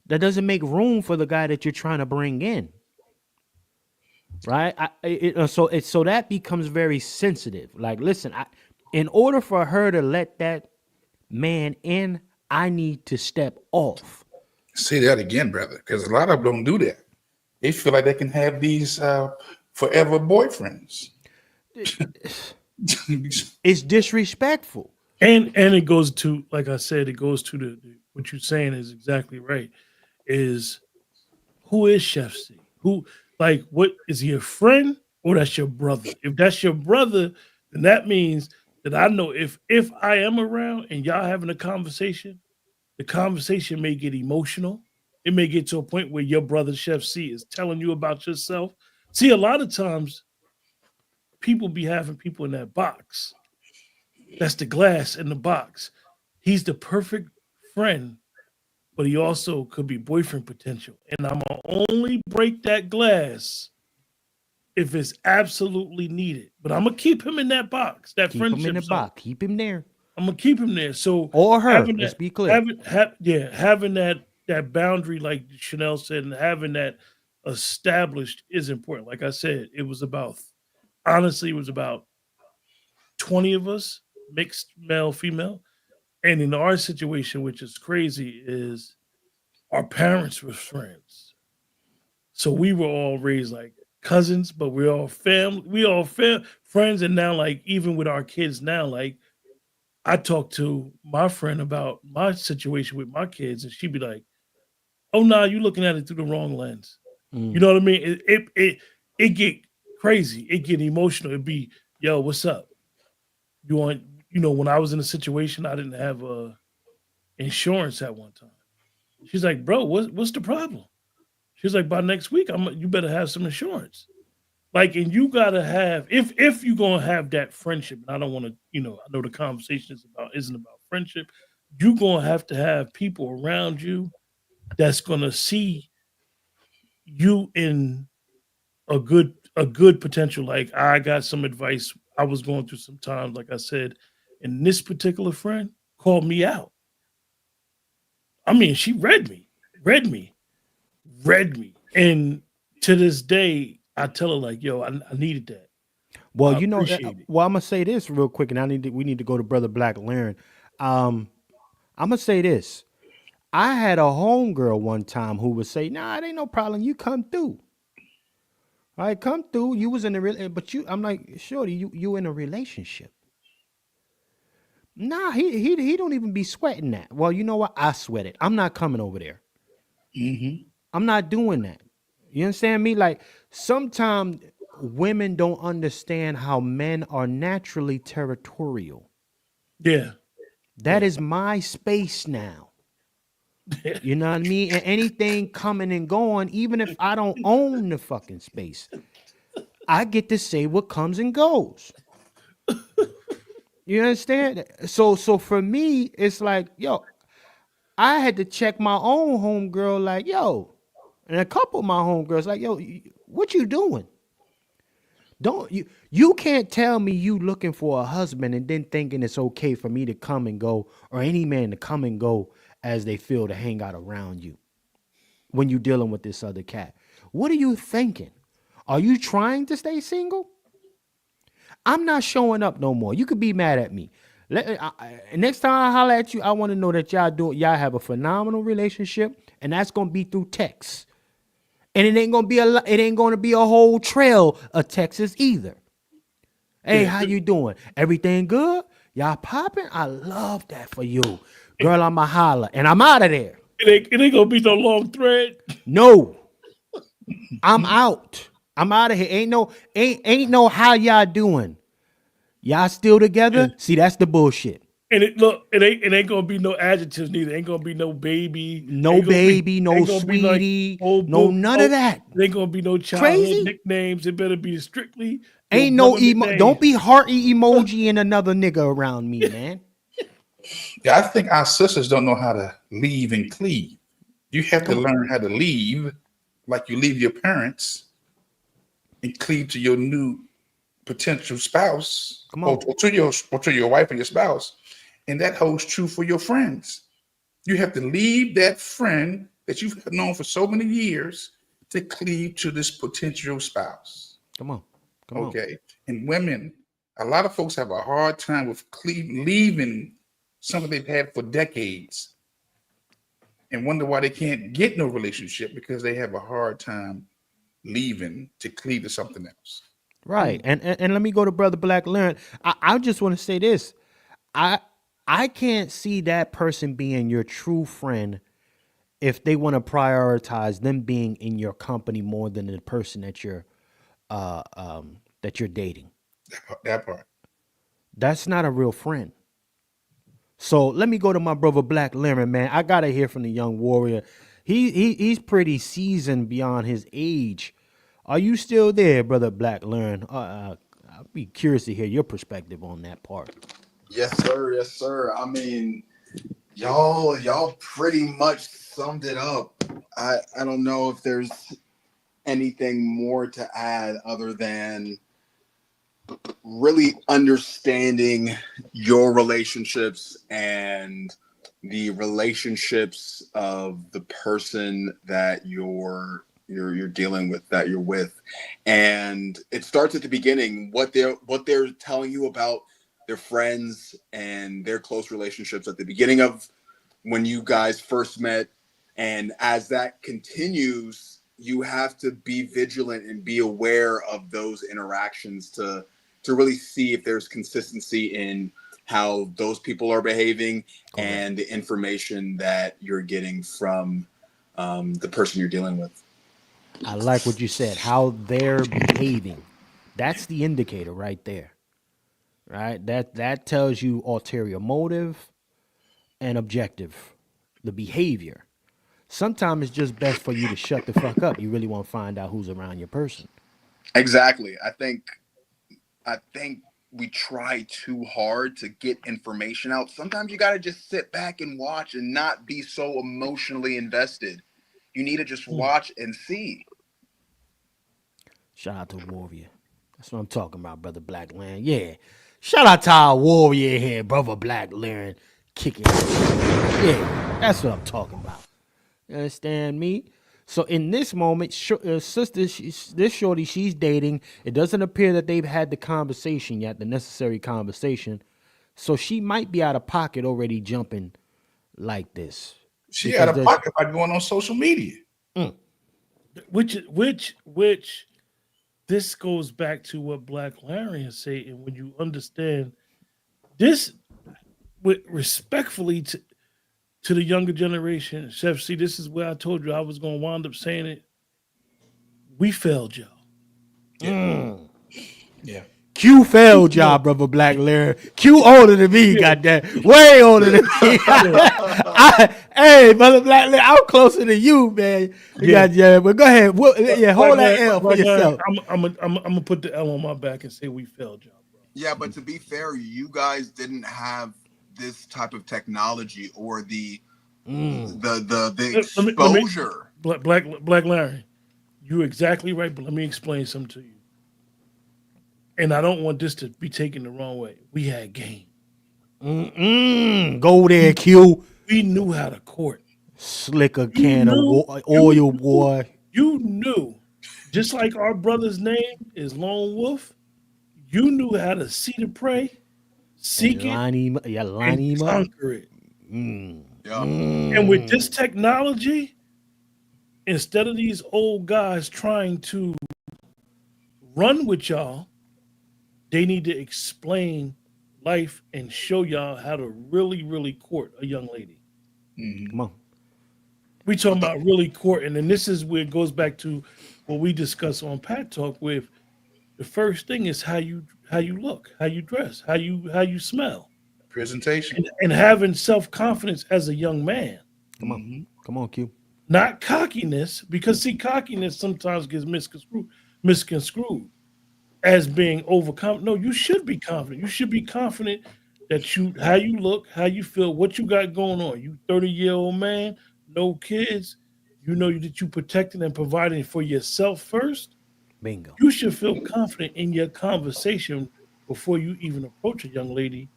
S2: That doesn't make room for the guy that you're trying to bring in. Right? So that becomes very sensitive. Like, listen, in order for her to let that man in, I need to step off.
S5: Say that again, brother, because a lot of them don't do that. They feel like they can have these forever boyfriends.
S2: It's disrespectful.
S1: And it goes to, like I said, it goes to the what you're saying is exactly right. Is who is Chef C? Who, like, what is he, a friend or that's your brother? If that's your brother, then that means that I know if I am around and y'all having a conversation, the conversation may get emotional. It may get to a point where your brother Chef C is telling you about yourself. See, a lot of times people be having people in that box. That's the glass in the box. He's the perfect friend, but he also could be boyfriend potential. And I'm gonna only break that glass if it's absolutely needed. But I'm gonna keep him in that box, that
S2: Keep him in
S1: friendship
S2: the
S1: zone.
S2: box. Keep him there.
S1: I'm gonna keep him there. So
S2: Or her.
S1: having
S2: Let's
S1: that,
S2: be clear.
S1: having that boundary, like Chanel said, and having that established is important. Like I said, it was about 20 of us, mixed male, female. And in our situation, which is crazy, is our parents were friends. So we were all raised like cousins, but we're all family. We all friends. And now, like, even with our kids now, like, I talk to my friend about my situation with my kids, and she'd be like, "Oh, no, you looking at it through the wrong lens." You
S2: Mm.
S1: know what I mean? It get crazy. It get emotional. It'd be, "Yo, what's up? You want?" When I was in a situation, I didn't have insurance at one time. She's like, "Bro, what's the problem?" She's like, "By next week, you better have some insurance." Like, and you gotta have, if you're gonna have that friendship, and I don't want to, I know the conversation isn't about friendship. You're gonna have to have people around you that's gonna see you in a good potential. Like, I got some advice. I was going through some times, like I said, and this particular friend called me out. I mean, she read me, read me. And to this day, I tell her, like, "Yo, I needed that.
S2: Well,
S1: I appreciate it."
S2: well, I'm gonna say this real quick, and we need to go to Brother Black Laren. I'm gonna say this. I had a homegirl one time who would say, "Nah, it ain't no problem. You come through. All right, come through. You was in a but you." I'm like, "Shorty, you in a relationship." Nah, he don't even be sweating that. Well, you know what? I sweat it. I'm not coming over there.
S5: Mm-hmm.
S2: I'm not doing that. You understand me? Like, sometimes women don't understand how men are naturally territorial.
S1: Yeah.
S2: That is my space now. You know what I mean? And anything coming and going, even if I don't own the fucking space, I get to say what comes and goes. You understand? So for me, it's like, yo, I had to check my own homegirl, like, yo, and a couple of my homegirls, like, yo, what you doing? Don't you can't tell me you looking for a husband and then thinking it's okay for me to come and go, or any man to come and go as they feel to hang out around you when you're dealing with this other cat. What are you thinking? Are you trying to stay single? I'm not showing up no more. You could be mad at me. Next time I holler at you, I want to know that y'all have a phenomenal relationship, and that's gonna be through text. And it ain't gonna be a whole trail of Texas either. Hey, how you doing? Everything good? Y'all popping? I love that for you. Girl, I'm a holler. And I'm out of there.
S1: It ain't gonna be no long thread.
S2: No. I'm out. I'm out of here. Ain't no how y'all doing. Y'all still together?
S1: Yeah.
S2: See, that's the bullshit.
S1: And it ain't gonna be no adjectives neither. Ain't gonna be no baby.
S2: No baby, no
S1: Ain't gonna be like
S2: sweetie,
S1: old
S2: no
S1: book.
S2: none of
S1: Oh,
S2: that.
S1: it ain't gonna be no childhood
S2: Crazy?
S1: nicknames. It better be strictly your
S2: Ain't no
S1: government
S2: emo.
S1: name.
S2: Don't be hearty emoji and another nigga around me, man.
S5: Yeah, I think our sisters don't know how to leave and cleave. You have to
S2: Come on.
S5: learn how to leave like you leave your parents and cleave to your new potential spouse
S2: Come on.
S5: or to your wife or your spouse. And that holds true for your friends. You have to leave that friend that you've known for so many years to cleave to this potential spouse.
S2: Come on. Come on.
S5: Okay. And women, a lot of folks have a hard time with leaving something they've had for decades and wonder why they can't get no relationship because they have a hard time leaving to cleave to something else.
S2: Right. And let me go to Brother Black Learn. I just want to say this. I can't see that person being your true friend if they want to prioritize them being in your company more than the person that you're dating.
S5: That part.
S2: That's not a real friend. So let me go to my brother Black Lemon, man. I gotta hear from the young warrior. He's pretty seasoned beyond his age. Are you still there, brother Black Learn? I'll be curious to hear your perspective on that part.
S3: Yes, sir. Yes, sir. I mean, y'all pretty much summed it up. I don't know if there's anything more to add other than really understanding your relationships and the relationships of the person that you're dealing with, that you're with. And it starts at the beginning, what they're telling you about their friends and their close relationships at the beginning of when you guys first met. And as that continues, you have to be vigilant and be aware of those interactions to really see if there's consistency in how those people are behaving. Correct. And the information that you're getting from the person you're dealing with.
S2: I like what you said, how they're behaving. That's the indicator right there. Right? That tells you ulterior motive and objective, the behavior. Sometimes it's just best for you to shut the fuck up. You really want to find out who's around your person.
S3: Exactly. I think we try too hard to get information out. Sometimes you got to just sit back and watch and not be so emotionally invested. You need to just watch and see.
S2: Shout out to Warrior. That's what I'm talking about, brother Black Land. Yeah. Shout out to our Warrior here, brother Black Land. Kicking. Yeah, that's what I'm talking about. You understand me? So in this moment, sister, this shorty, she's dating. It doesn't appear that they've had the conversation yet, the necessary conversation. So she might be out of pocket already jumping like this.
S5: She out of pocket by going on social media.
S1: Which this goes back to what Black Larry is saying. And when you understand this, with respectfully to the younger generation, Chef C, this is where I told you I was going to wind up saying it. We failed y'all.
S5: Yeah.
S2: Q failed y'all, brother Black Larry. Q older than me, goddamn. Way older than me. Hey, brother Black Larry, I'm closer to you, man. But go ahead. Hold that L for yourself.
S1: I'm gonna put the L on my back and say we failed y'all, bro.
S3: Yeah, but to be fair, you guys didn't have this type of technology or the exposure.
S1: Black Larry, you're exactly right, but let me explain something to you. And I don't want this to be taken the wrong way. We had game.
S2: Go there, Q.
S1: We knew how to court.
S2: Slicker can of oil, boy.
S1: You knew, just like our brother's name is Lone Wolf, you knew how to see the prey, seek it, and conquer it. And with this technology, instead of these old guys trying to run with y'all, they need to explain life and show y'all how to really, really court a young lady.
S2: Come on.
S1: We talking about really courting, and this is where it goes back to what we discuss on Pat Talk with. The first thing is how you how you look, how you dress, how you smell,
S5: Presentation.
S1: and having self confidence as a young man.
S2: Come on, Q.
S1: Not cockiness, because see, cockiness sometimes gets misconstrued as being overcome. No, you should be confident. You should be confident that you how you look, how you feel, what you got going on. You 30-year-old man, no kids. You know that you protecting and providing for yourself first.
S2: Bingo.
S1: You should feel confident in your conversation before you even approach a young lady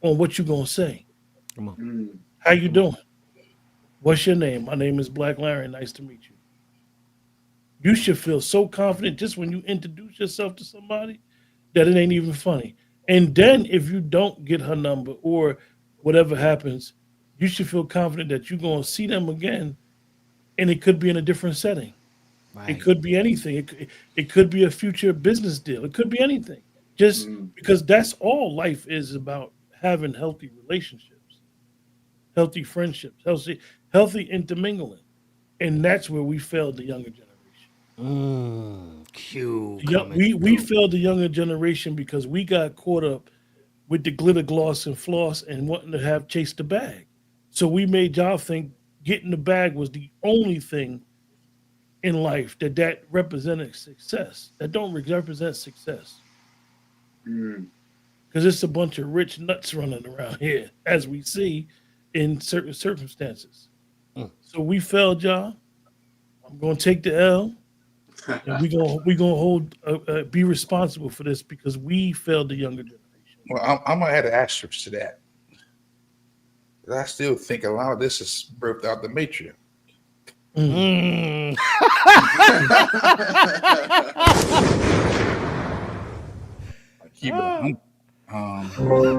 S1: on what you're gonna say.
S2: Come on.
S3: Mm.
S1: How you doing? What's your name? My name is Black Larry. Nice to meet you. You should feel so confident just when you introduce yourself to somebody that it ain't even funny. And then if you don't get her number or whatever happens, you should feel confident that you're going to see them again, and it could be in a different setting. It
S2: Right.
S1: could be anything. It could be a future business deal. It could be anything. Just because that's all life is about, having healthy relationships, healthy friendships, healthy intermingling. And that's where we failed the younger generation.
S2: Q
S1: Yeah,
S2: coming
S1: we
S2: through.
S1: failed the younger generation because we got caught up with the glitter gloss and floss and wanting to have chase the bag. So we made y'all think getting the bag was the only thing in life that represented success. That don't represent success
S3: Mm.
S1: because it's a bunch of rich nuts running around here, as we see in certain circumstances. So we failed y'all. I'm gonna take the L. And we gonna hold be responsible for this because we failed the younger generation.
S5: Well, I'm gonna add an asterisk to that. 'Cause I still think a lot of this is birthed out the matriarch.
S2: Mm.
S5: I keep it humble.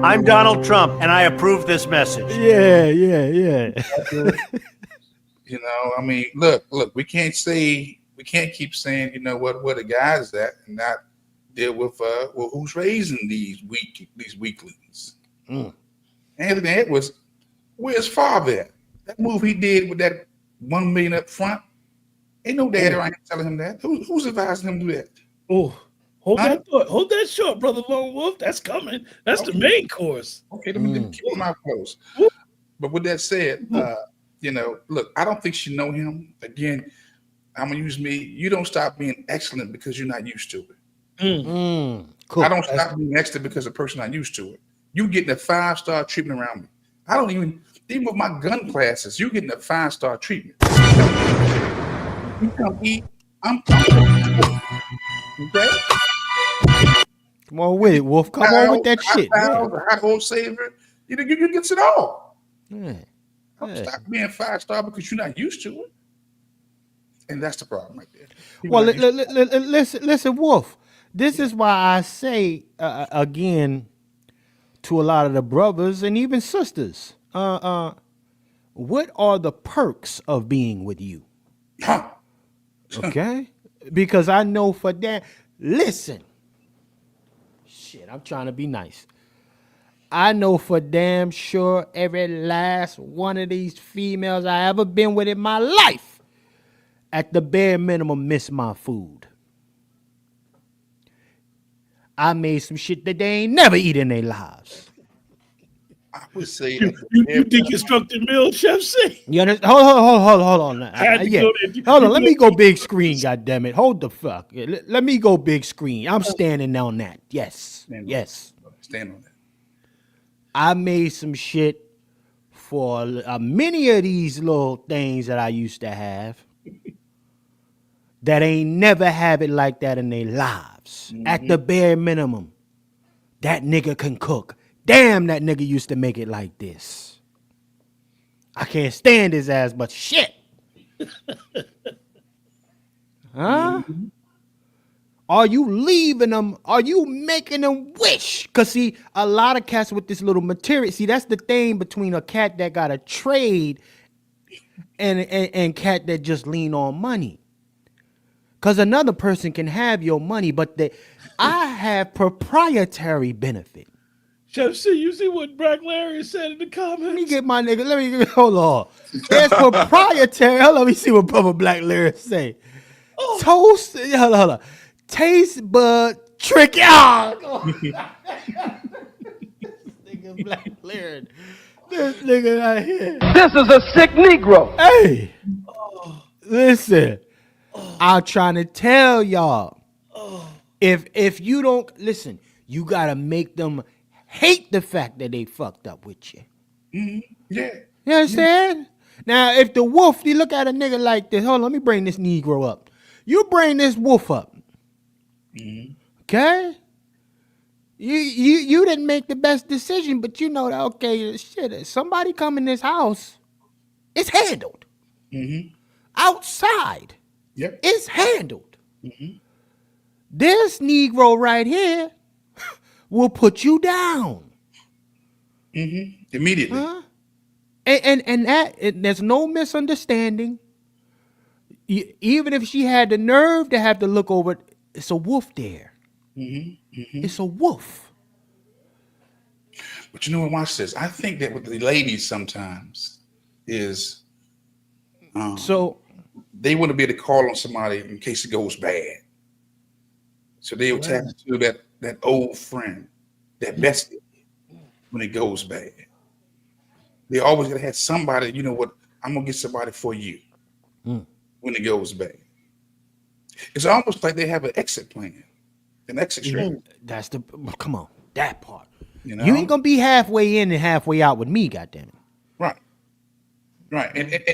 S9: I'm Donald Trump, and I approve this message.
S2: Yeah.
S5: You know, I mean, look, we can't keep saying, you know what, where the guys at, and not deal with well, who's raising these weaklings. Anthony Edwards, where's father at? That move he did with that $1 million up front, ain't no dad around here telling him that. Who's advising him to do that?
S1: Oh, hold
S5: Huh?
S1: that thought. Hold that short, brother Lone Wolf. That's coming. That's the main course.
S5: Okay, let me keep my mouth closed.
S1: Woo.
S5: But with that said, you know, look, I don't think she know him. Again, I'm gonna use me. You don't stop being excellent because you're not used to it.
S2: Cool.
S5: I don't stop being excellent because the person not used to it. You getting a 5-star treatment around me. I don't even with my gun classes, you getting a 5-star treatment. You come eat, I'm okay.
S2: Come on with it, Wolf. Come on with that shit.
S5: Hot old saver. You get it all.
S2: Yeah.
S5: Don't stop being 5-star because you're not used to it. And that's the problem right there.
S2: Well, listen, Wolf. This is why I say again to a lot of the brothers and even sisters, what are the perks of being with you?
S5: Huh.
S2: Okay, because I know for that. Listen, shit, I'm trying to be nice. I know for damn sure every last one of these females I ever been with in my life, at the bare minimum, miss my food. I made some shit that they ain't never eat in their lives.
S5: I would say
S1: You deconstructed meal, Chef C.
S2: You understand? Hold on.
S1: had to
S2: Yeah.
S1: go there.
S2: Hold on. Let me go big screen. God damn it. Hold the fuck. Let me go big screen. I'm standing on that. Yes. Yes.
S5: Stand on that.
S2: I made some shit for many of these little things that I used to have that ain't never have it like that in their lives. At the bare minimum, that nigga can cook. Damn, that nigga used to make it like this. I can't stand his ass, but shit. Huh? Are you leaving them? Are you making them wish? Because, see, a lot of cats with this little material. See, that's the thing between a cat that got a trade and cat that just lean on money. Because another person can have your money, but I have proprietary benefit.
S1: Chef C, you see what Black Larry said in the comments?
S2: Let me get my nigga. Hold on. There's proprietary. Hold on, let me see what Brother Black Larry say. Toast. Hold on. Taste bud Tricky. Oh, nigga Black Lyric. This nigga right here.
S6: This is a sick Negro.
S2: Hey, listen. I'm trying to tell y'all. If you don't listen, you gotta make them hate the fact that they fucked up with you.
S5: Yeah.
S2: You understand? Now, if the wolf, you look at a nigga like this. Hold on, let me bring this Negro up. You bring this wolf up. Okay? You didn't make the best decision, but you know that, okay, shit, if somebody come in this house, it's handled. Outside,
S5: Yep.
S2: it's handled. This Negro right here will put you down.
S5: Immediately.
S2: Huh? And there's no misunderstanding. Even if she had the nerve to have to look over, it's a wolf there. It's a wolf.
S5: But you know what? Watch this. I think that with the ladies sometimes is
S2: So
S5: they want to be able to call on somebody in case it goes bad. So they'll tap into that old friend, that bestie, when it goes bad. They always gotta have somebody, you know what, I'm gonna get somebody for you when it goes bad. It's almost like they have an exit plan, an exit strategy.
S2: that's the come on, that part.
S5: You know?
S2: You ain't gonna be halfway in and halfway out with me, goddamn it.
S5: Right.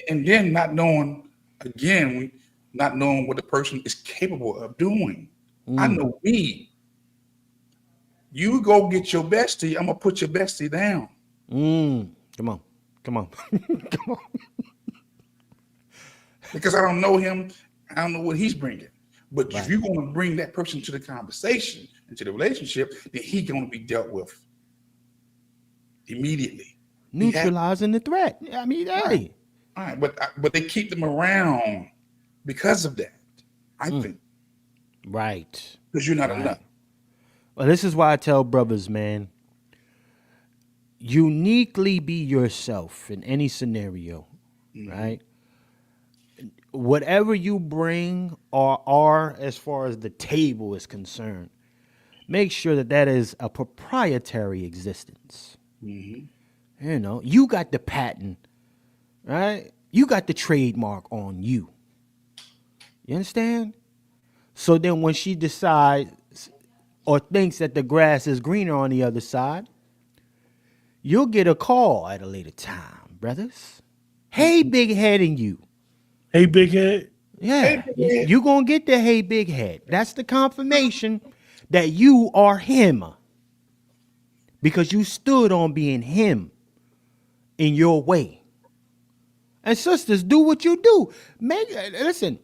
S5: And then not knowing what the person is capable of doing. I know me. You go get your bestie, I'm gonna put your bestie down.
S2: Come on. Come on.
S5: Because I don't know him, I don't know what he's bringing. But if you're gonna bring that person to the conversation, into the relationship, then he's gonna be dealt with immediately.
S2: Neutralizing the threat. I mean, hey.
S5: All right, but they keep them around because of that. I think
S2: Right.
S5: because you're not enough.
S2: Well, this is why I tell brothers, man, uniquely be yourself in any scenario, right? Whatever you bring or are as far as the table is concerned, make sure that that is a proprietary existence. You know, you got the patent, right? You got the trademark on you. You understand? So then when she decides or thinks that the grass is greener on the other side, you'll get a call at a later time, brothers. Hey, big head and you.
S1: Hey, big head.
S2: Yeah, you going to get the hey, big head. That's the confirmation that you are him. Because you stood on being him in your way. And sisters, do what you do. Listen,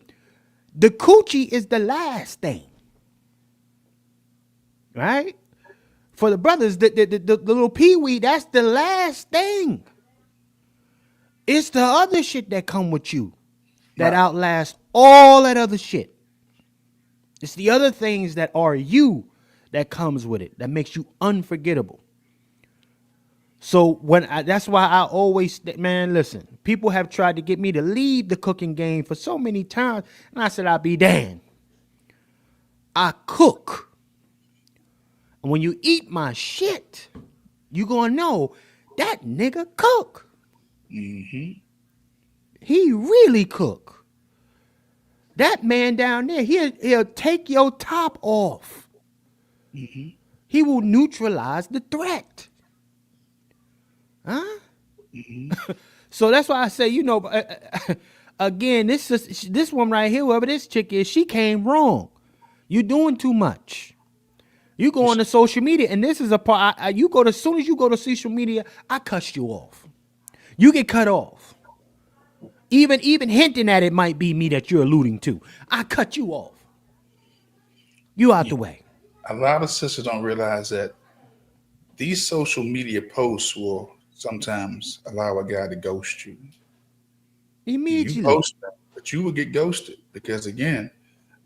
S2: the coochie is the last thing. Right? For the brothers, the little peewee, that's the last thing. It's the other shit that come with you that outlasts all that other shit. It's the other things that are you that comes with it, that makes you unforgettable. So that's why I always, man, listen, people have tried to get me to leave the cooking game for so many times, and I said, I'll be damned. I cook. And when you eat my shit, you gonna know that nigga cook. He really cook. That man down there, he'll take your top off. He will neutralize the threat. Huh? So that's why I say, you know, again, this one right here, whoever this chick is, she came wrong. You doing too much. You go on to social media, and this is a part. As soon as you go to social media, I cut you off. You get cut off. Even hinting at it might be me that you're alluding to. I cut you off. You out the way.
S5: A lot of sisters don't realize that these social media posts will sometimes allow a guy to ghost you.
S2: Immediately.
S5: You post them, but you will get ghosted because, again,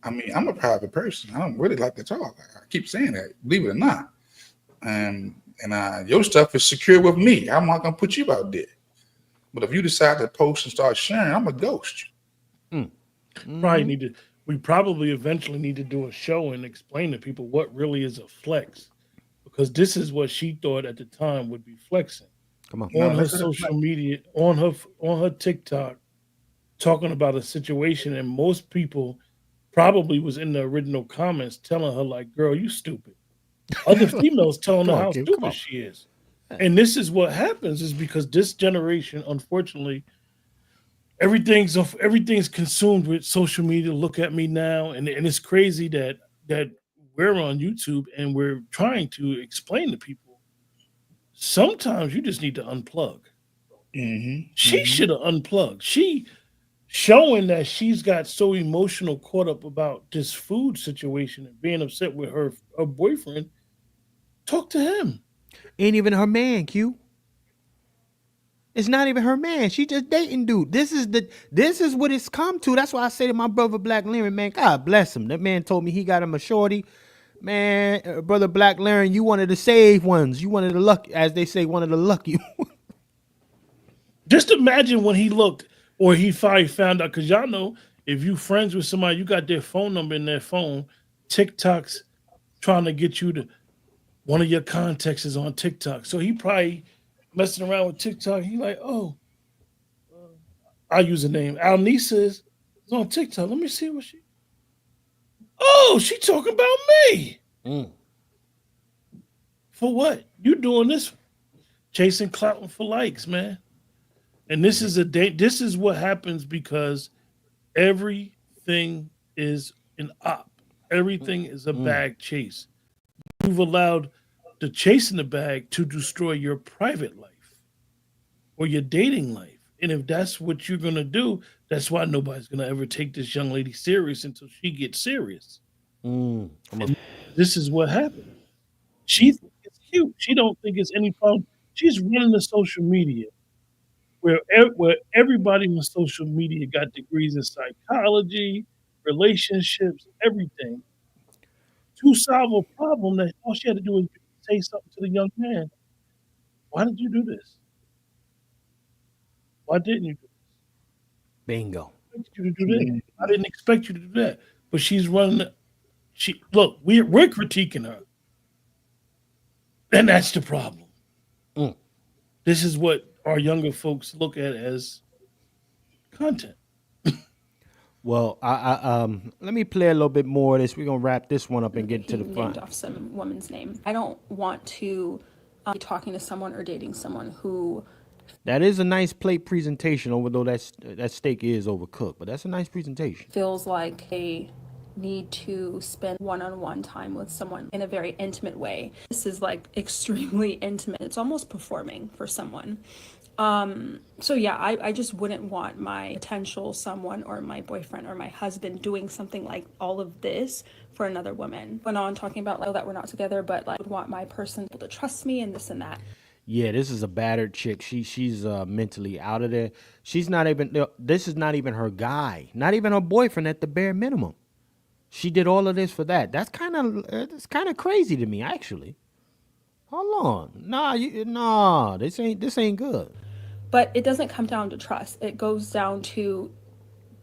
S5: I mean, I'm a private person. I don't really like to talk. I keep saying that, believe it or not. And your stuff is secure with me. I'm not gonna put you out there. But if you decide to post and start sharing, I'm a ghost you.
S1: Probably need to we probably eventually need to do a show and explain to people what really is a flex, because this is what she thought at the time would be flexing
S2: Come on.
S1: on
S5: No,
S1: her
S5: that's not
S1: social media, on her TikTok, talking about a situation, and most people probably was in the original comments telling her like, "Girl, you stupid." Other females telling
S2: Come
S1: her
S2: on,
S1: how
S2: Kim. Come
S1: stupid
S2: on.
S1: she is. And this is what happens is because this generation, unfortunately, everything's consumed with social media. Look at me now, and it's crazy that we're on YouTube and we're trying to explain to people. Sometimes you just need to unplug. She should have unplugged. She showing that she's got so emotional caught up about this food situation and being upset with her boyfriend. Talk to him.
S2: Ain't even her man, Q. It's not even her man. She just dating dude. This is what it's come to. That's why I say to my brother Black Lyric, man, God bless him. That man told me he got him a shorty. Man, brother Black Lyric, you one of the saved ones. You one of the lucky, as they say, one of the lucky.
S1: Just imagine when he looked or he finally found out, because y'all know if you friends with somebody, you got their phone number in their phone. TikTok's trying to get you to one of your contacts is on TikTok. So he probably messing around with TikTok. He like, oh, I'll use a name. Alnisa is on TikTok. Let me see what she. Oh, she talking about me. For what? You doing this? Chasing clout for likes, man. And this is this is what happens because everything is an op. Everything is a bag chase. You've allowed the chasing the bag to destroy your private life or your dating life. And if that's what you're gonna do, that's why nobody's gonna ever take this young lady serious until she gets serious. And this is what happened. She thinks it's cute. She don't think it's any problem. She's running the social media where everybody on social media got degrees in psychology, relationships, everything. To solve a problem that all she had to do was say something to the young man. Why did you do this? Why didn't you do this?
S2: Bingo.
S1: I expected you to do this. I didn't expect you to do that. But she's running. She look. We're critiquing her, and that's the problem. This is what our younger folks look at as content.
S2: Well, let me play a little bit more of this. We're gonna wrap this one up and get to
S7: He
S2: the
S7: named
S2: front.
S7: off some woman's name. I don't want to be talking to someone or dating someone who
S2: That is a nice plate presentation, although that steak is overcooked, but that's a nice presentation.
S7: feels like they need to spend one-on-one time with someone in a very intimate way. This is like extremely intimate. It's almost performing for someone. So yeah, I just wouldn't want my potential someone or my boyfriend or my husband doing something like all of this for another woman. Went on talking about like that we're not together, but like would want my person to trust me and this and that.
S2: Yeah, this is a battered chick. She's mentally out of there. She's not even. This is not even her guy. Not even her boyfriend at the bare minimum. She did all of this for that. That's kind of crazy to me, actually. Hold on, nah, this ain't good.
S7: But it doesn't come down to trust. It goes down to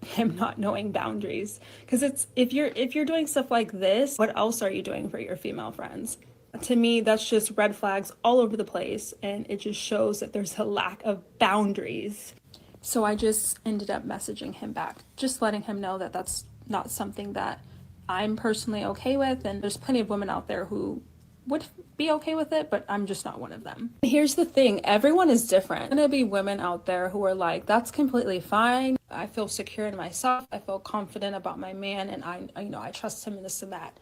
S7: him not knowing boundaries. Because it's if you're doing stuff like this, what else are you doing for your female friends? To me, that's just red flags all over the place, and it just shows that there's a lack of boundaries. So I just ended up messaging him back, just letting him know that that's not something that I'm personally okay with, and there's plenty of women out there who would be okay with it, but I'm just not one of them. Here's the thing, everyone is different. There's gonna be women out there who are like, that's completely fine. I feel secure in myself. I feel confident about my man, and I trust him in this and that.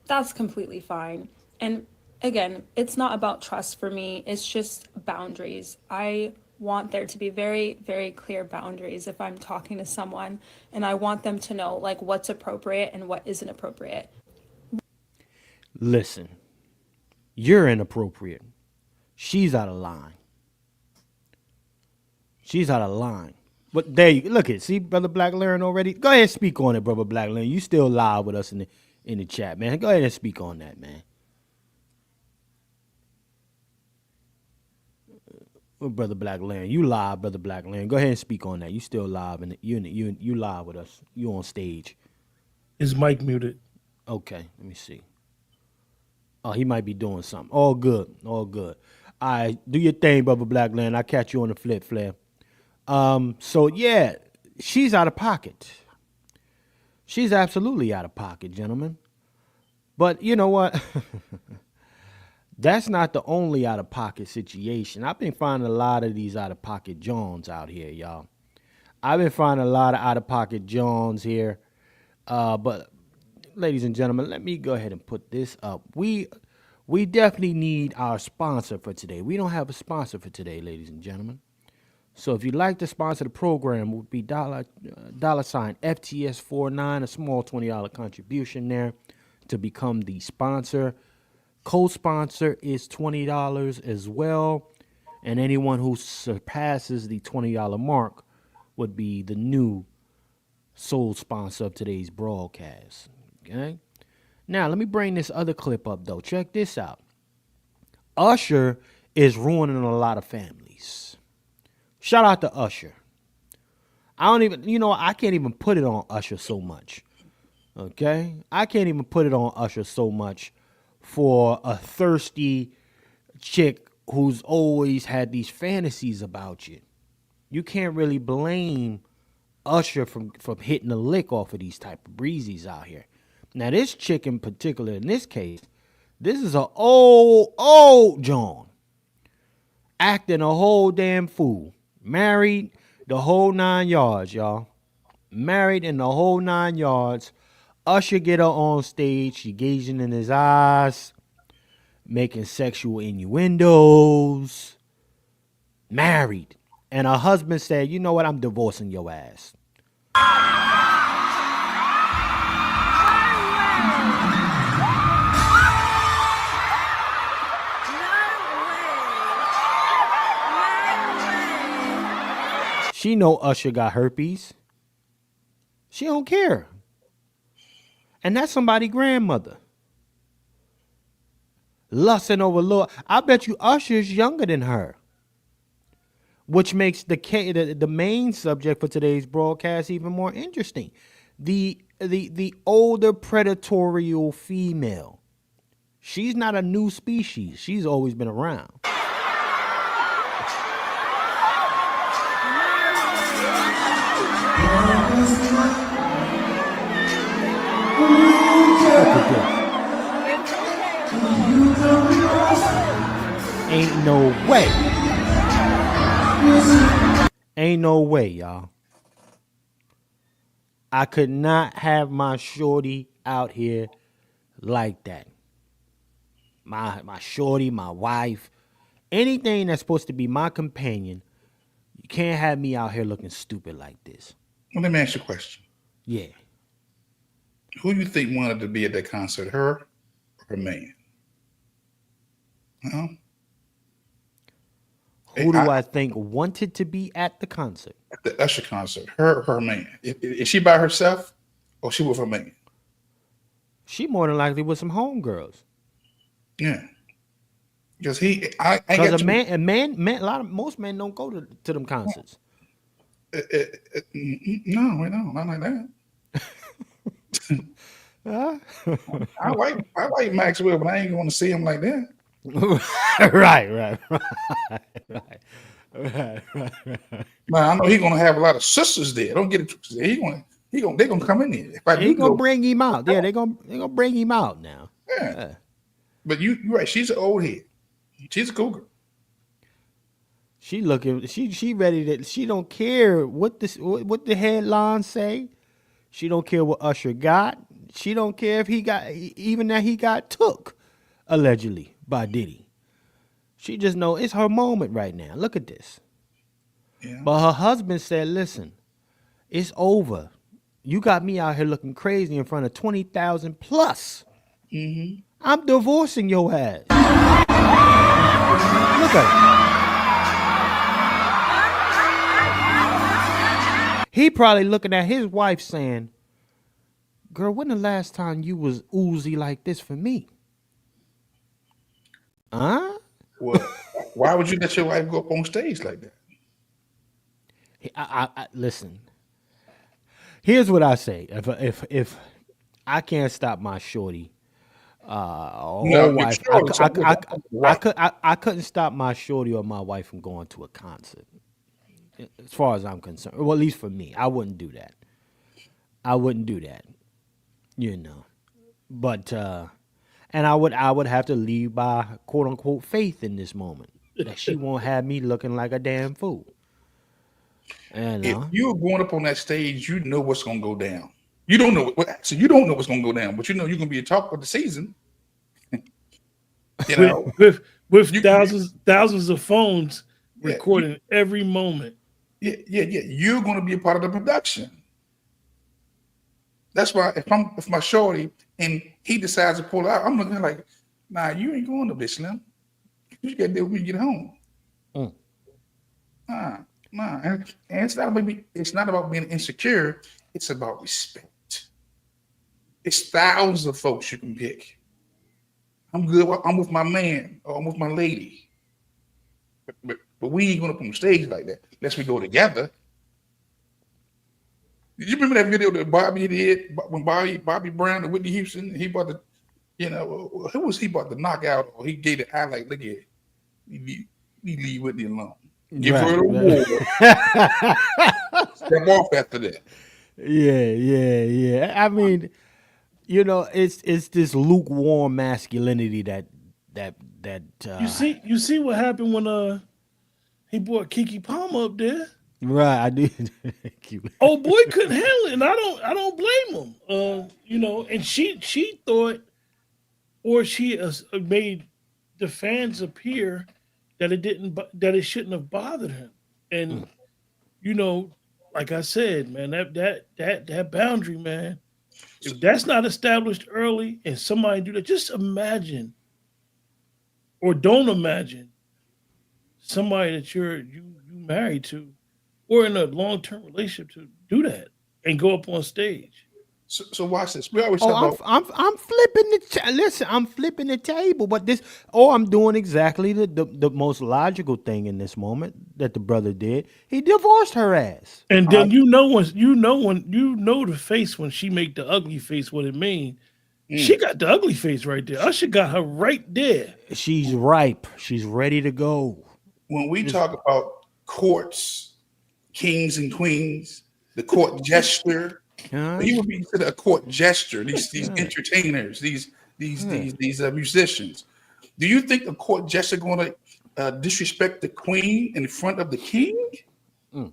S7: That's completely fine. And again, it's not about trust for me. It's just boundaries. I want there to be very, very clear boundaries if I'm talking to someone, and I want them to know like what's appropriate and what isn't appropriate.
S2: Listen, you're inappropriate. She's out of line. She's out of line. But there you look at see brother Black Laren already. Go ahead and speak on it, brother Black Laren. You still live with us in the chat, man. Go ahead and speak on that, man. Brother Black Laren, you live, brother Black Laren. Go ahead and speak on that. You still live, and you live with us. You on stage.
S1: His mic muted.
S2: Okay, let me see. Oh, he might be doing something. All good. All good. All right, do your thing, brother Blackland. I'll catch you on the flip, Flair. So yeah, she's out of pocket. She's absolutely out of pocket, gentlemen. But you know what? That's not the only out of pocket situation. I've been finding a lot of these out of pocket Jones out here, y'all. I've been finding a lot of out of pocket Jones here. But ladies and gentlemen, let me go ahead and put this up. We definitely need our sponsor for today. We don't have a sponsor for today, ladies and gentlemen. So if you'd like to sponsor the program, it would be dollar sign FTS49, a small $20 contribution there to become the sponsor. Co-sponsor is $20 as well. And anyone who surpasses the $20 mark would be the new sole sponsor of today's broadcast. Okay? Now, let me bring this other clip up, though. Check this out. Usher is ruining a lot of families. Shout out to Usher. I can't even put it on Usher so much. Okay? I can't even put it on Usher so much for a thirsty chick who's always had these fantasies about you. You can't really blame Usher from hitting a lick off of these type of breezies out here. Now, this chick in particular, in this case, this is a old John. Acting a whole damn fool. Married the whole 9 yards, y'all. Married in the whole 9 yards. Usher get her on stage. She gazing in his eyes. Making sexual innuendos. Married. And her husband said, you know what? I'm divorcing your ass. She know Usher got herpes. She don't care. And that's somebody's grandmother. Lusting over Lord. I bet you Usher's younger than her. Which makes the main subject for today's broadcast even more interesting. The older predatorial female. She's not a new species. She's always been around. Ain't no way. Ain't no way, y'all. I could not have my shorty out here like that. My shorty, my wife, anything that's supposed to be my companion, you can't have me out here looking stupid like this.
S5: Well, let me ask you a question.
S2: Yeah.
S5: Who do you think wanted to be at that concert, her or her man? Huh?
S2: Who do I think wanted to be at the concert?
S5: At the Usher concert, her or her man? Is she by herself or she with her man?
S2: She more than likely with some homegirls.
S5: Yeah. Because
S2: most men don't go to them concerts.
S5: No, not like that. I like Maxwell, but I ain't going to see him like that.
S2: Right.
S5: Now, I know he's gonna have a lot of sisters there. Don't get it twisted. They're gonna come in there.
S2: He gonna bring him out. Yeah, they're gonna bring him out now.
S5: Yeah. But you're right. She's an old head. She's a cougar.
S2: She looking. She ready to. She don't care what the headlines say. She don't care what Usher got. She don't care if he got took allegedly by Diddy. She just know it's her moment right now. Look at this. Yeah. But her husband said, listen, it's over. You got me out here looking crazy in front of 20,000 plus. Mm-hmm. I'm divorcing your ass. Look at him. He probably looking at his wife saying, girl, when the last time you was oozy like this for me? Huh?
S5: Well, why would you let your wife go up on stage like that?
S2: I listen. Here's what I say: if I can't stop my shorty or
S5: No, you're
S2: wife.
S5: sure. So,
S2: I couldn't stop my shorty or my wife from going to a concert. As far as I'm concerned, well, at least for me, I wouldn't do that. I wouldn't do that, you know. But and I would have to leave by quote unquote faith in this moment that she won't have me looking like a damn fool. You
S5: if
S2: know.
S5: you're going up on that stage, you know what's going to go down. You don't know what. Actually, you don't know what's going to go down, but you know you're going to be a talk of the season. You know,
S1: with
S5: you,
S1: thousands of phones
S5: yeah,
S1: recording every moment.
S5: yeah. You're going to be a part of the production. That's why if my shorty and he decides to pull out, I'm looking like, nah, you ain't going to bitch Slim. You got to do it when you get home.
S2: Mm.
S5: Nah, and it's not about being insecure. It's about respect. It's thousands of folks you can pick. I'm good. I'm with my man or I'm with my lady. But we ain't going to put on stage like that unless we go together. Did you remember that video that Bobby did when Bobby Brown and Whitney Houston? He bought the, who was he about to knock out? Or he gave the eye like, look at it. You leave Whitney alone. Give her the award. Step off after that.
S2: Yeah. I mean, it's this lukewarm masculinity that
S1: You see what happened when he brought Kiki Palmer up there.
S2: right. I do.
S1: Oh boy couldn't handle it, and I don't blame him. And she thought, or she made the fans appear that it shouldn't have bothered him, and like I said, man, that boundary, man, if that's not established early, and somebody do that, just imagine, or don't imagine, somebody that you married to, or in a long-term relationship to do that and go up on stage.
S5: So watch this. We always talk about.
S2: I'm flipping listen. I'm flipping the table, but I'm doing exactly the most logical thing in this moment that the brother did. He divorced her ass,
S1: And then the face when she make the ugly face, what it mean. She got the ugly face right there. Usher got her right there.
S2: She's ripe. She's ready to go.
S5: When we talk about courts, kings and queens, the court gesture, he would be considered a court gesture. These entertainers, these musicians. Do you think the court gesture going to disrespect the queen in front of the king? Huh?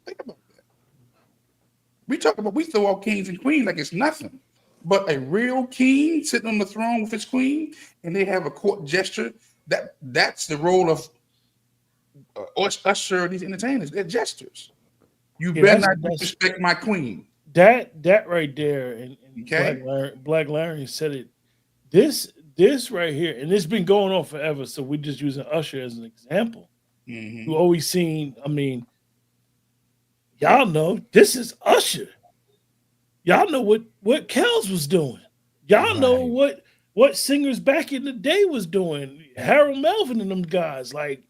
S5: Think about that. We throw out kings and queens like it's nothing. But a real king sitting on the throne with his queen, and they have a court gesture. That's the role of Usher. These entertainers, they're gestures. You better not disrespect my queen.
S1: That right there, and
S5: Okay.
S1: Black Larry said it. This right here, and it's been going on forever. So we're just using Usher as an example.
S5: Mm-hmm.
S1: You always seen. I mean, y'all know this is Usher. Y'all know what Kells was doing. Y'all know what singers back in the day was doing. Harold Melvin and them guys, like,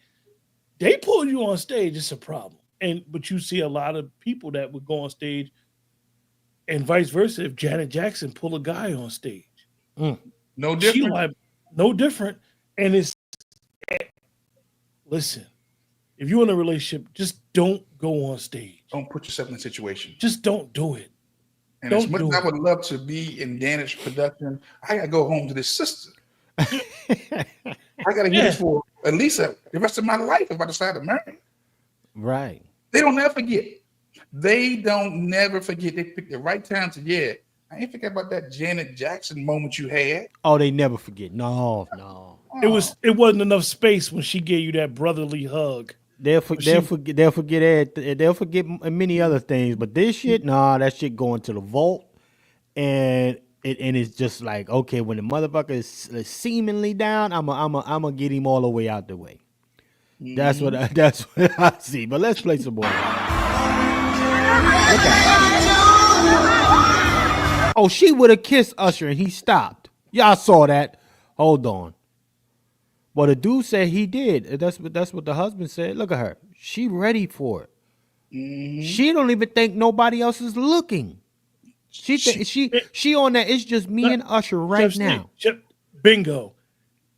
S1: they pull you on stage, it's a problem. But you see a lot of people that would go on stage, and vice versa. If Janet Jackson pull a guy on stage,
S5: no different.
S1: No different. And listen, if you're in a relationship, just don't go on stage.
S5: Don't put yourself in a situation.
S1: Just don't do it.
S5: And as much as I would love to be in Danish production, I gotta go home to this sister. I gotta hear this for at least the rest of my life if I decide to marry.
S2: Right.
S5: They don't never forget. They don't never forget. They pick the right time to I ain't forget about that Janet Jackson moment you had.
S2: Oh, they never forget. No.
S1: It wasn't enough space when she gave you that brotherly hug.
S2: They'll forget many other things, but this shit, that shit going to the vault, and it's just like, okay, when the motherfucker is seemingly down, I'm gonna get him all the way out the way. Mm-hmm. That's what I see. But let's play some more. Oh, she would have kissed Usher and he stopped. Y'all saw that. Hold on. Well, the dude said he did. That's what the husband said. Look at her. She ready for it. Mm-hmm. She don't even think nobody else is looking. She on that. It's just me and Usher right
S1: Chef
S2: now.
S1: Steve, bingo.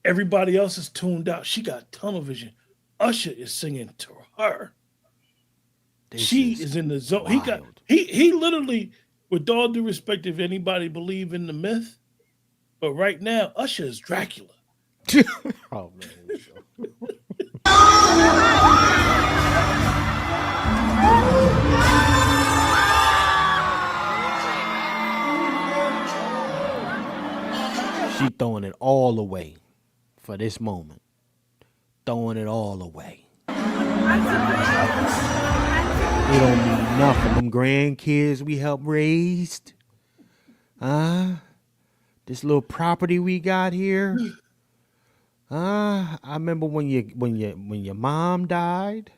S1: Everybody else is tuned out. She got tunnel vision. Usher is singing to her. She is in the zone.
S2: Wild.
S1: He literally, with all due respect, if anybody believe in the myth, but right now Usher is Dracula.
S2: Oh man. She throwing it all away for this moment. Throwing it all away. It don't mean nothing. Them grandkids we helped raise. This little property we got here. I remember when your mom died.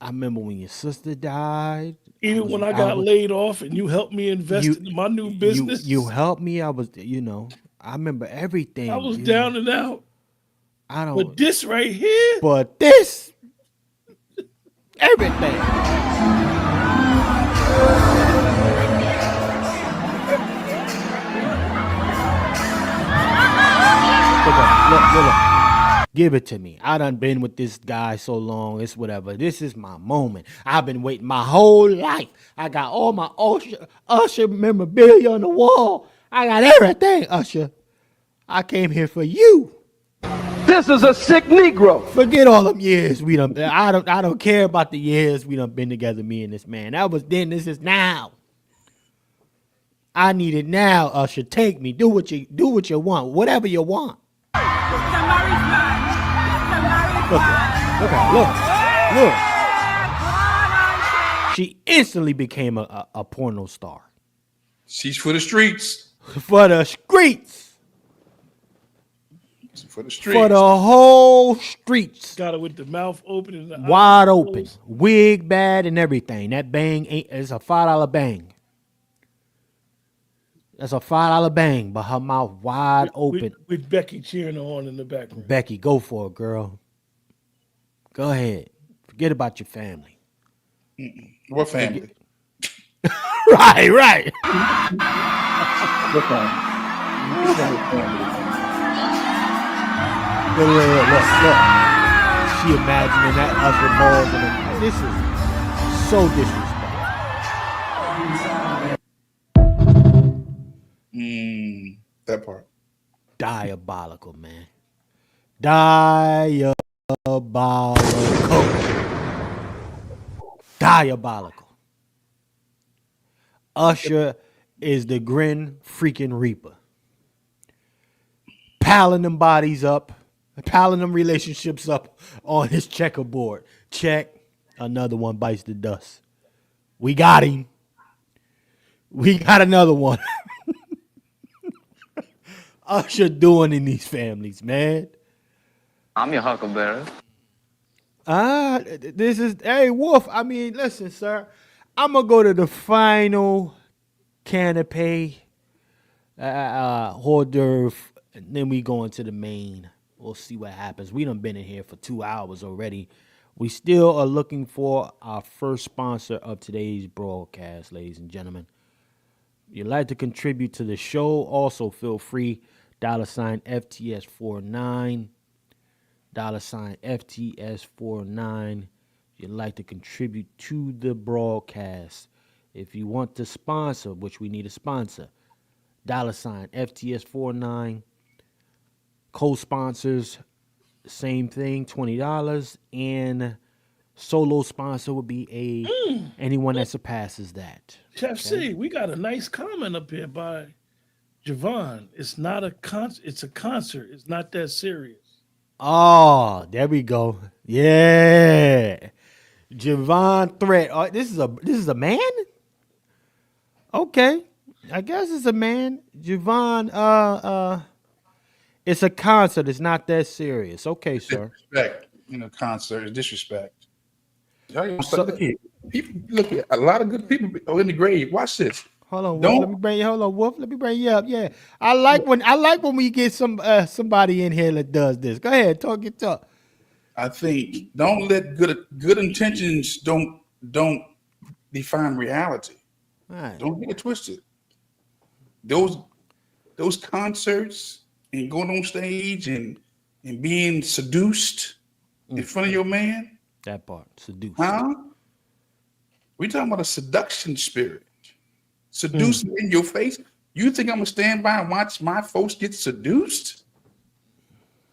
S2: I remember when your sister died.
S1: Even when I got laid off and you helped me invest in my new business.
S2: You helped me. I was, I remember everything.
S1: I was down and out.
S2: I don't.
S1: But this right here.
S2: But this, everything. Look. Give it to me. I done been with this guy so long. It's whatever. This is my moment. I've been waiting my whole life. I got all my Usher memorabilia on the wall. I got everything, Usher. I came here for you.
S6: This is a sick Negro.
S2: Forget all them years we done. I don't care about the years we done been together, me and this man. That was then. This is now. I need it now, Usher. Take me. Do what you want. Whatever you want. Look. She instantly became a porno star.
S5: She's for the streets.
S2: For the streets.
S5: For the streets.
S2: For the whole streets.
S1: Got her with the mouth open and the
S2: wide open. Wig bad and everything. That bang is a $5 bang. That's a $5 bang, but her mouth wide open.
S1: With Becky cheering her on in the background.
S2: Becky, go for it, girl. Go ahead. Forget about your family.
S5: What family?
S2: Right.
S5: What family?
S2: Look. She imagining that Usher balls in her. This is so disrespectful.
S5: That part.
S2: Diabolical, man. Diabolical. Usher is the grin freaking reaper. Piling them bodies up, piling them relationships up on his checkerboard. Check. Another one bites the dust. We got him. We got another one. Usher doing in these families, man.
S10: I'm your huckleberry.
S2: This is, hey, Wolf, I mean, listen, sir. I'm going to go to the final canapé, hors d'oeuvre, and then we go into the main. We'll see what happens. We done been in here for 2 hours already. We still are looking for our first sponsor of today's broadcast, ladies and gentlemen. If you'd like to contribute to the show, also feel free, $ FTS49. $FTS49. If you'd like to contribute to the broadcast. If you want to sponsor, which we need a sponsor, $ FTS49. Co-sponsors, same thing, $20. And solo sponsor would be anyone that surpasses that.
S1: Chef C, we got a nice comment up here by Javon. It's not a concert. It's a concert. It's not that serious.
S2: Oh, there we go. Yeah. Javon Threat. Oh, this is a man? Okay. I guess it's a man. Javon, it's a concert. It's not that serious. Okay, sir.
S5: Disrespect in a concert is disrespect. Look at a lot of good people are in the grave. Watch this.
S2: Hold on, Wolf. Let me bring you up. Yeah. I like when we get somebody in here that does this. Go ahead, talk your talk.
S5: I think don't let good intentions don't define reality.
S2: Right.
S5: Don't get it twisted. Those concerts and going on stage and being seduced in front of your man,
S2: That part. Seduced.
S5: huh? We talking about a seduction spirit.
S1: Mm.
S5: Seducing in your face. You think I'm gonna stand by and watch my folks get seduced?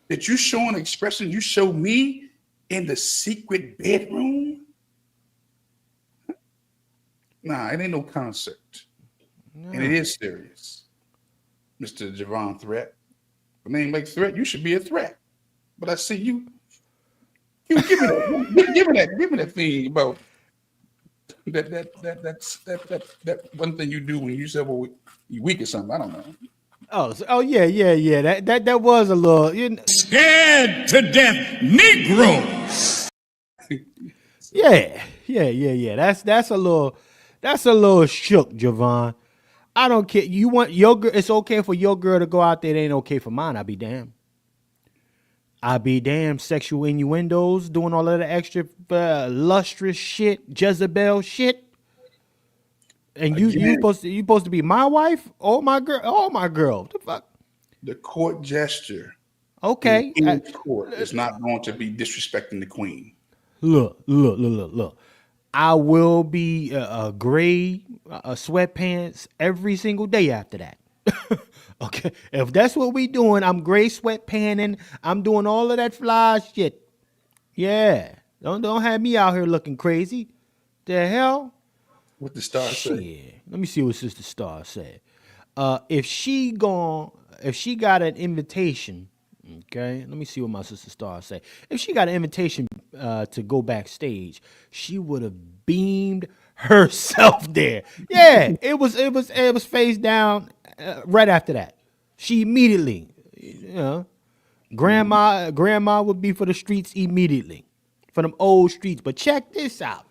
S5: That you showing expression you show me in the secret bedroom? Nah, it ain't no concert. And it is serious. Mr. Javon Threat. The name like Threat, you should be a threat. But I see you. You give me that, give me that thing about that one thing you do when you say, well, you weak or something. I don't know.
S2: Oh yeah. That was a little,
S8: Scared to death, Negro.
S2: Yeah. That's a little shook, Javon. I don't care. You want your girl? It's okay for your girl to go out there. It ain't okay for mine. I'll be damned. I'll be damned. Sexual innuendos, doing all of the extra lustrous shit, Jezebel shit. And you
S5: Again,
S2: supposed to be my wife? Oh my girl. Oh my girl. What the fuck?
S5: the court gesture
S2: Okay.
S5: in the court is not going to be disrespecting the queen.
S2: Look. I will be gray sweatpants every single day after that. Okay, if that's what we doing, I'm gray sweatpanting. I'm doing all of that fly shit. Yeah, don't have me out here looking crazy. The hell?
S5: What the star say?
S2: Shit. Let me see what Sister Star said. If she got an invitation, okay, let me see what my Sister Star say. If she got an invitation to go backstage, she would have beamed herself there. Yeah, it was face down right after that. She immediately, grandma would be for the streets immediately, for them old streets. But check this out.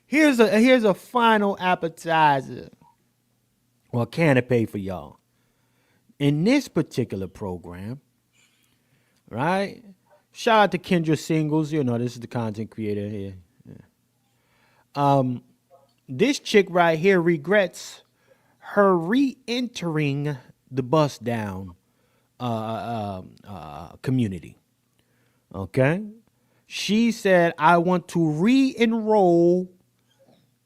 S2: Here's a final appetizer or canapé for y'all. In this particular program, right? Shout out to Kendra Singles. This is the content creator here. Yeah. This chick right here regrets her re-entering the bust down community. Okay? She said, I want to re-enroll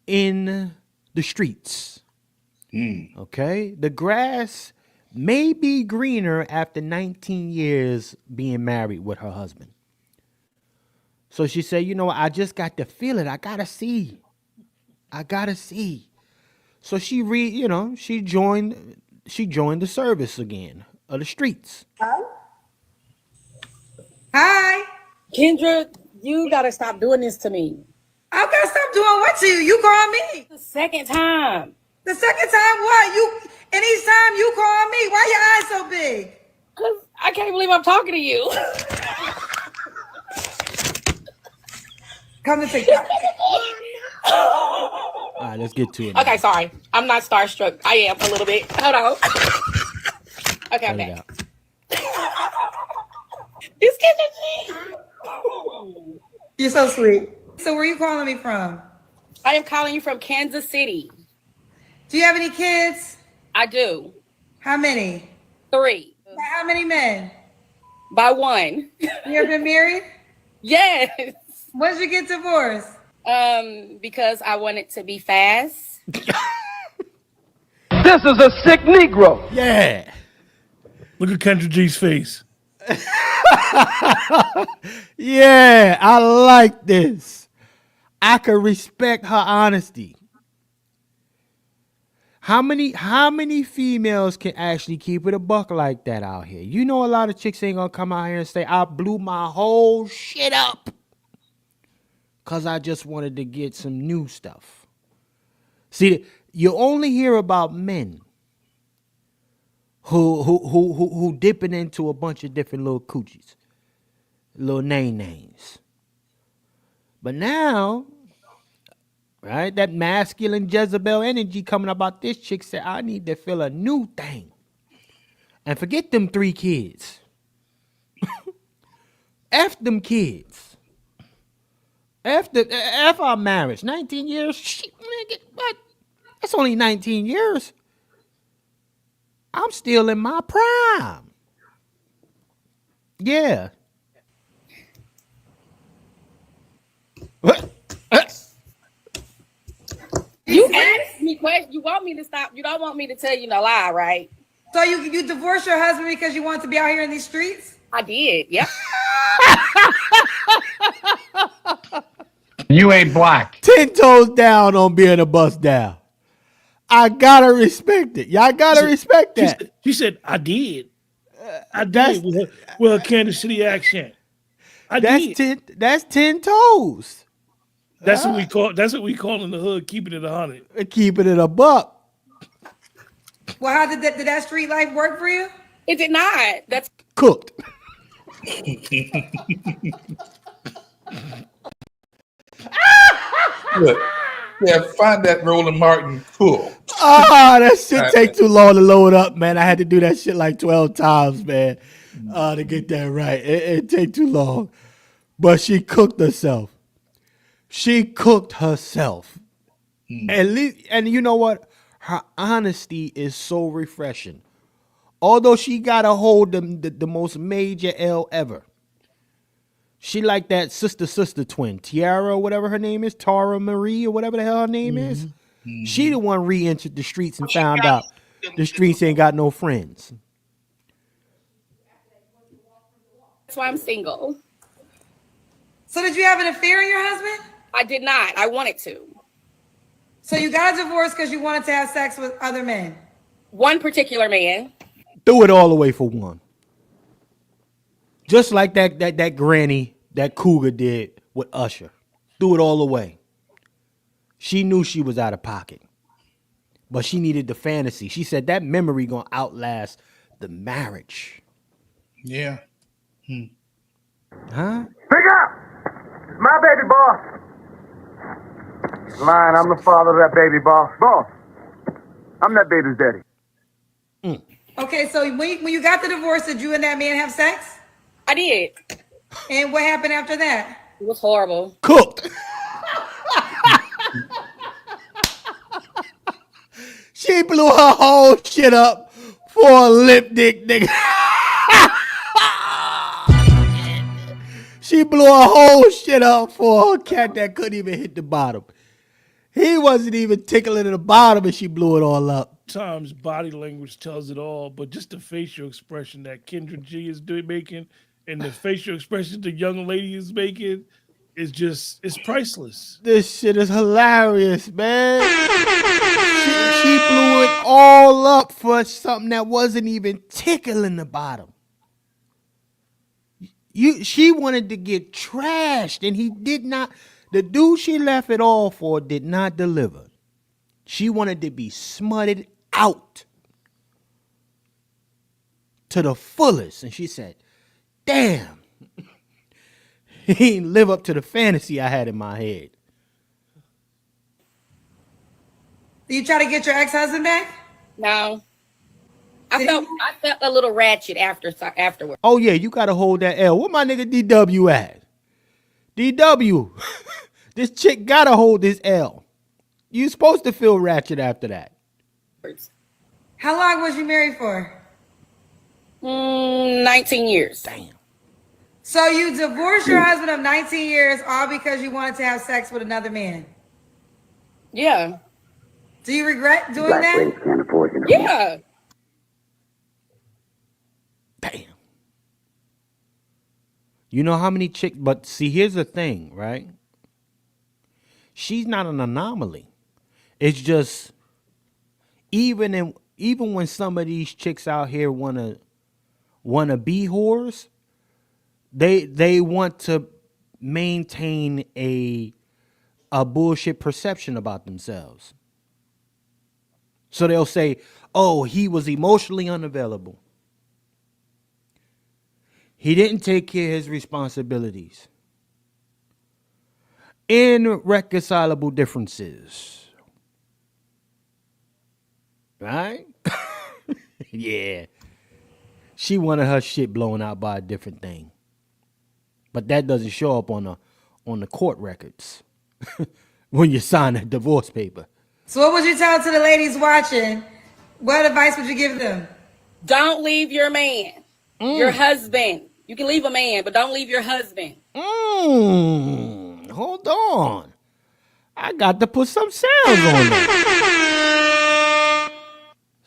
S2: in the streets. Okay? The grass may be greener after 19 years being married with her husband. So she said, I just got to feel it. I gotta see. So she joined the service again of the streets.
S11: Hi.
S12: Kendra, you gotta stop doing this to me.
S11: I gotta stop doing what to you? You call me.
S12: The second time.
S11: The second time what? And each time you call me. Why your eyes so big?
S12: Cause I can't believe I'm talking to you.
S11: Come to TikTok.
S2: All right, let's get to it.
S12: Okay, sorry. I'm not starstruck. I am a little bit. Hold on. Okay, I'm back. It's Kendra.
S11: You're so sweet. So where are you calling me from?
S12: I am calling you from Kansas City.
S11: Do you have any kids?
S12: I do.
S11: How many?
S12: 3.
S11: By how many men?
S12: By 1.
S11: You ever been married?
S12: Yes.
S11: When did you get divorced?
S12: Because I want it to be fast.
S6: This is a sick Negro.
S2: Yeah.
S1: Look at Kendra G's face.
S2: Yeah, I like this. I can respect her honesty. How many females can actually keep it a buck like that out here? A lot of chicks ain't gonna come out here and say, I blew my whole shit up because I just wanted to get some new stuff. See, you only hear about men who dipping into a bunch of different little coochies, little names. But now, right, that masculine Jezebel energy coming about this chick said, I need to feel a new thing. And forget them 3 kids. F them kids. F our marriage. 19 years, shit, nigga, what? That's only 19 years. I'm still in my prime. Yeah.
S12: You asked me questions. You want me to stop. You don't want me to tell you no lie, right?
S11: So you divorced your husband because you wanted to be out here in these streets?
S12: I did. Yep.
S8: You ain't black.
S2: 10 toes down on being a bust down. I gotta respect it. Y'all gotta respect that.
S1: She said, I did. I did with her Kansas City accent.
S2: That's 10 toes.
S1: That's what we call in the hood keeping it 100.
S2: Keeping it a buck.
S11: Well, how did that street life work for you?
S12: It did not. That's
S2: cooked.
S5: Look, yeah, find that Roland Martin cool.
S2: That shit take too long to load up, man. I had to do that shit like 12 times, man, to get that right. It take too long. But she cooked herself. At least, and you know what? Her honesty is so refreshing. Although she got to hold the most major L ever. She like that sister twin, Tiara, or whatever her name is, Tara Marie, or whatever the hell her name is. She the one re-entered the streets and found out the streets ain't got no friends.
S12: That's why I'm single.
S11: So did you have an affair on your husband?
S12: I did not. I wanted to.
S11: So you got a divorce because you wanted to have sex with other men?
S12: One particular man.
S2: Threw it all away for one. Just like that granny, that cougar did with Usher. Threw it all away. She knew she was out of pocket. But she needed the fantasy. She said that memory gonna outlast the marriage.
S5: Yeah.
S2: Huh?
S6: Pick up! It's my baby boss. Lying, I'm the father of that baby boss. Boss, I'm that baby's daddy.
S11: Okay, so when you got the divorce, did you and that man have sex?
S12: I did.
S11: And what happened after that?
S12: It was horrible.
S2: Cooked. She blew her whole shit up for a lip dick nigga. She blew her whole shit up for a cat that couldn't even hit the bottom. He wasn't even tickling at the bottom and she blew it all up.
S1: Sometimes body language tells it all, but just the facial expression that Kendra G is making and the facial expression the young lady is making is just, it's priceless.
S2: This shit is hilarious, man. She blew it all up for something that wasn't even tickling the bottom. She wanted to get trashed, and he did not. The dude she left it all for did not deliver. She wanted to be smutted out to the fullest, and she said, "Damn, he didn't live up to the fantasy I had in my head."
S11: Did you try to get your ex-husband back?
S12: No. I felt a little ratchet afterward.
S2: Oh yeah, you gotta hold that L. Where my nigga DW at? DW, this chick gotta hold this L. You supposed to feel ratchet after that.
S11: How long was you married for?
S12: 19 years.
S2: Damn.
S11: So you divorced your husband of 19 years all because you wanted to have sex with another man?
S12: Yeah.
S11: Do you regret doing that?
S12: Yeah.
S2: Damn. You know how many chicks, but see, here's the thing, right? She's not an anomaly. It's just even when some of these chicks out here wanna be whores, they want to maintain a bullshit perception about themselves. So they'll say, "Oh, he was emotionally unavailable. He didn't take care of his responsibilities. Irreconcilable differences." Right? Yeah. She wanted her shit blown out by a different thing. But that doesn't show up on the court records when you sign a divorce paper.
S11: So what would you tell to the ladies watching? What advice would you give them?
S12: Don't leave your man, your husband. You can leave a man, but don't leave your husband.
S2: Hold on. I got to put some sounds on that.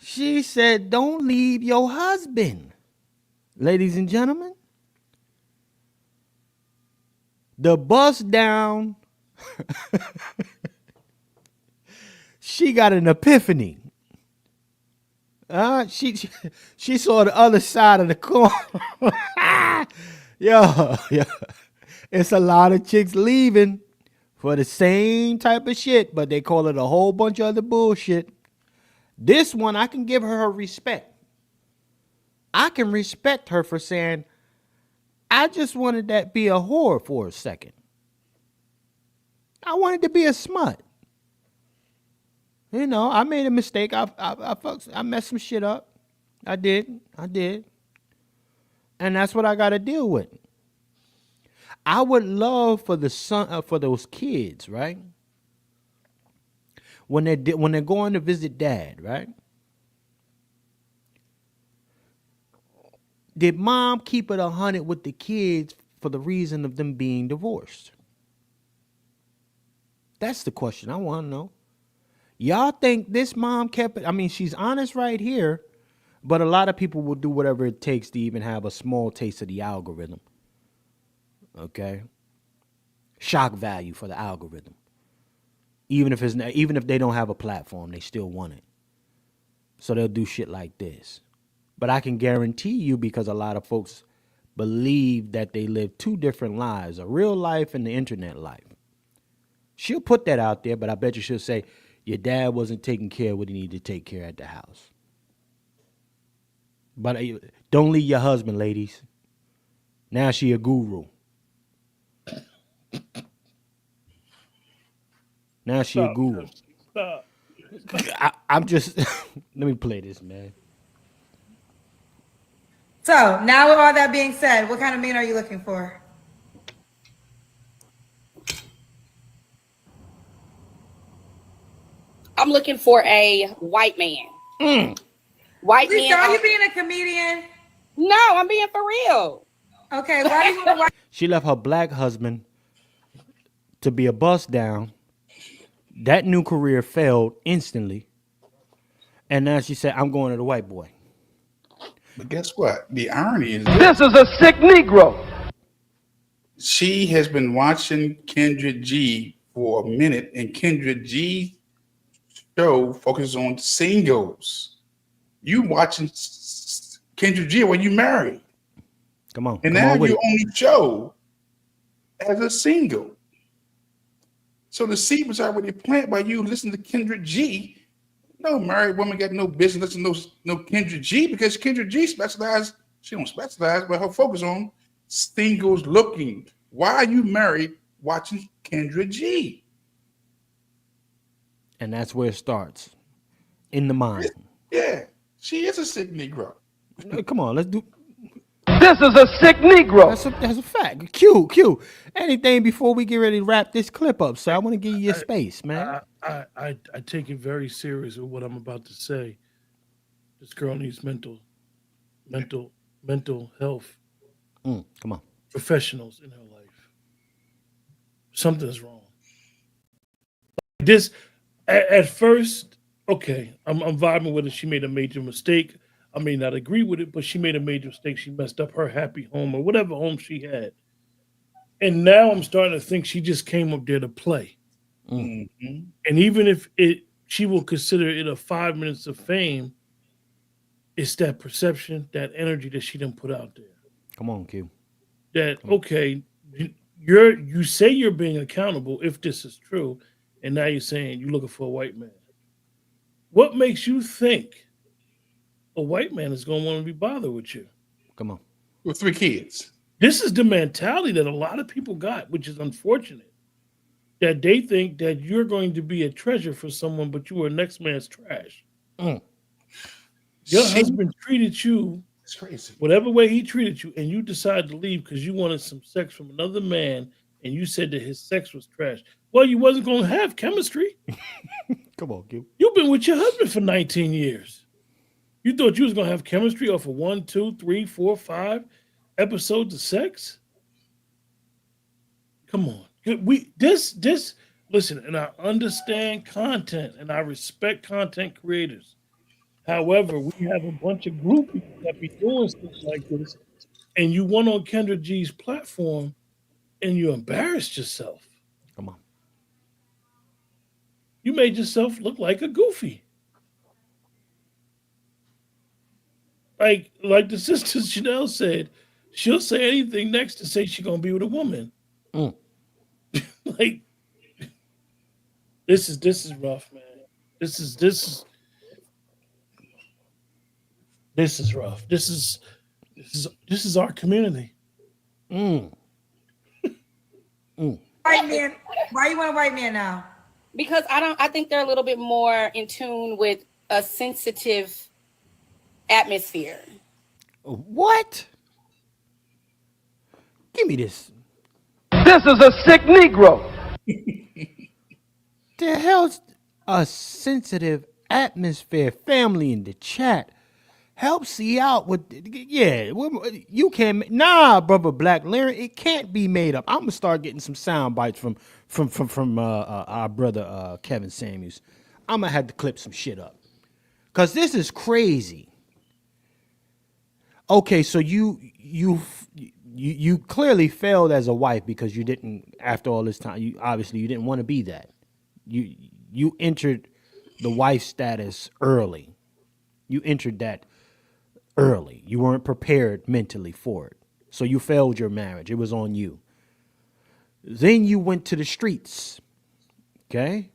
S2: She said, don't leave your husband. Ladies and gentlemen, the bust down, she got an epiphany. She saw the other side of the coin. Yo, it's a lot of chicks leaving for the same type of shit, but they call it a whole bunch of other bullshit. This one, I can give her respect. I can respect her for saying, I just wanted that be a whore for a second. I wanted to be a smut. You know, I made a mistake. I messed some shit up. I did. And that's what I got to deal with. I would love for the son, for those kids, right? When they're going to visit dad, right? Did mom keep it 100 with the kids for the reason of them being divorced? That's the question I want to know. Y'all think this mom kept it? I mean, she's honest right here, but a lot of people will do whatever it takes to even have a small taste of the algorithm. Okay? Shock value for the algorithm. Even if they don't have a platform, they still want it. So they'll do shit like this. But I can guarantee you, because a lot of folks believe that they live two different lives, a real life and the internet life. She'll put that out there, but I bet you she'll say, your dad wasn't taking care of what he needed to take care of at the house. But don't leave your husband, ladies. Now she a guru. Now she a guru.
S1: Stop.
S2: I'm just, let me play this, man.
S11: So now with all that being said, what kind of man are you looking for?
S12: I'm looking for a white man. White
S11: Lisa,
S12: man.
S11: are you being a comedian?
S12: No, I'm being for real.
S11: Okay, why do you want a white?
S2: She left her black husband to be a bust down. That new career failed instantly. And now she said, I'm going to the white boy.
S5: But guess what? The irony is
S6: This is a sick Negro.
S5: she has been watching Kendra G for a minute, and Kendra G show focuses on singles. You watching Kendra G when you married,
S2: Come on.
S5: and
S2: come
S5: now
S2: on with
S5: you
S2: it.
S5: only show as a single. So the seed was already planted by you listening to Kendra G. No married woman got no business listening to no Kendra G, because Kendra G specializes. She don't specialize, but her focus on singles looking. Why are you married watching Kendra G?
S2: And that's where it starts. In the mind.
S5: Yeah, she is a sick Negro.
S2: Come on, let's do.
S6: This is a sick Negro.
S2: That's a fact. Q. Anything before we get ready to wrap this clip up, sir? I want to give you your space, man.
S1: I take it very serious with what I'm about to say. This girl needs mental health
S2: Come on.
S1: professionals in her life. Something's wrong. This at first, okay, I'm vibing with it. She made a major mistake. I may not agree with it, but she made a major mistake. She messed up her happy home or whatever home she had. And now I'm starting to think she just came up there to play.
S5: Mm-hmm.
S1: And even if she will consider it a 5 minutes of fame, it's that perception, that energy that she didn't put out there.
S2: Come on, Q.
S1: That, okay, you say you're being accountable if this is true, and now you're saying you're looking for a white man. What makes you think a white man is going to want to be bothered with you?
S2: Come on.
S5: With 3 kids.
S1: This is the mentality that a lot of people got, which is unfortunate. That they think that you're going to be a treasure for someone, but you are next man's trash. Your husband treated you
S5: It's crazy.
S1: whatever way he treated you, and you decided to leave because you wanted some sex from another man, and you said that his sex was trash. Well, you wasn't going to have chemistry.
S2: Come on, Q.
S1: You've been with your husband for 19 years. You thought you was gonna have chemistry off of one, two, three, four, 5 episodes of sex? Come on. We this listen, and I understand content and I respect content creators. However, we have a bunch of groupies that be doing stuff like this, and you went on Kendra G's platform and you embarrassed yourself.
S2: Come on.
S1: You made yourself look like a goofy. Like the sister Chanel said, she'll say anything next to say she's gonna be with a woman.
S2: Mm.
S1: Like this is rough, man. This is rough. This is our community.
S2: Mm. Mm.
S11: White man. Why you want a white man now?
S12: Because I think they're a little bit more in tune with a sensitive atmosphere.
S2: What? Give me this.
S9: This is a sick Negro.
S2: The hell's a sensitive atmosphere? Family in the chat. Help see out with, yeah, you can't, nah, brother Black Lyric, it can't be made up. I'm gonna start getting some sound bites from our brother Kevin Samuels. I'm gonna have to clip some shit up, cause this is crazy. Okay, so you clearly failed as a wife because you didn't, after all this time, you didn't want to be that. You entered the wife status early. You entered that early. You weren't prepared mentally for it. So you failed your marriage. It was on you. Then you went to the streets. Okay?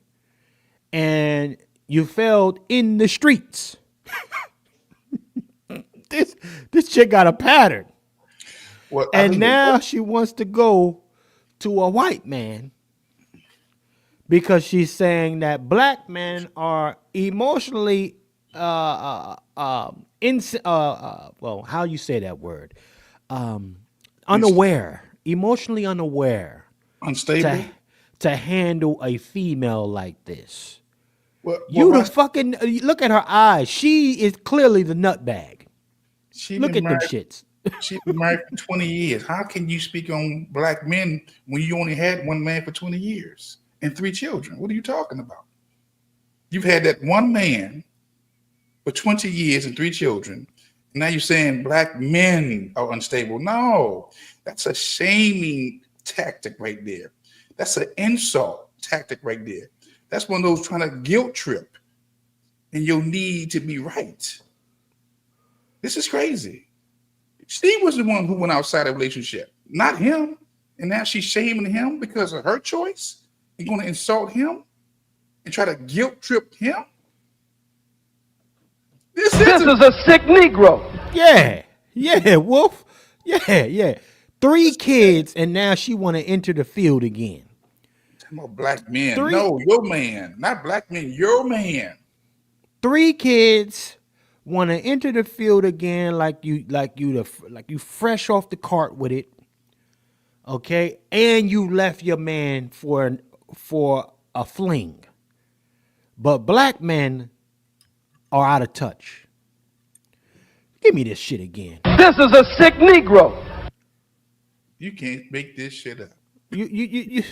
S2: And you failed in the streets. This chick got a pattern.
S5: Well,
S2: and now she wants to go to a white man because she's saying that black men are emotionally well, how you say that word? Unaware, emotionally unaware,
S5: unstable
S2: to handle a female like this.
S5: Well,
S2: the fucking look at her eyes. She is clearly the nutbag. Look at them shits.
S5: She's been married for 20 years. How can you speak on black men when you only had one man for 20 years and 3 children? What are you talking about? You've had that one man for 20 years and 3 children. And now you're saying black men are unstable. No, that's a shaming tactic right there. That's an insult tactic right there. That's one of those trying to guilt trip and your need to be right. This is crazy. Steve was the one who went outside the relationship, not him. And now she's shaming him because of her choice and going to insult him and try to guilt trip him. This is
S9: a sick Negro.
S2: Yeah, Wolf. Yeah. 3 kids, and now she want to enter the field again.
S5: Talking about black men. No, your man, not black men. Your man.
S2: 3 kids. Want to enter the field again like you fresh off the cart with it, okay? And you left your man for a fling. But black men are out of touch. Give me this shit again.
S9: This is a sick Negro.
S5: You can't make this shit up.
S2: You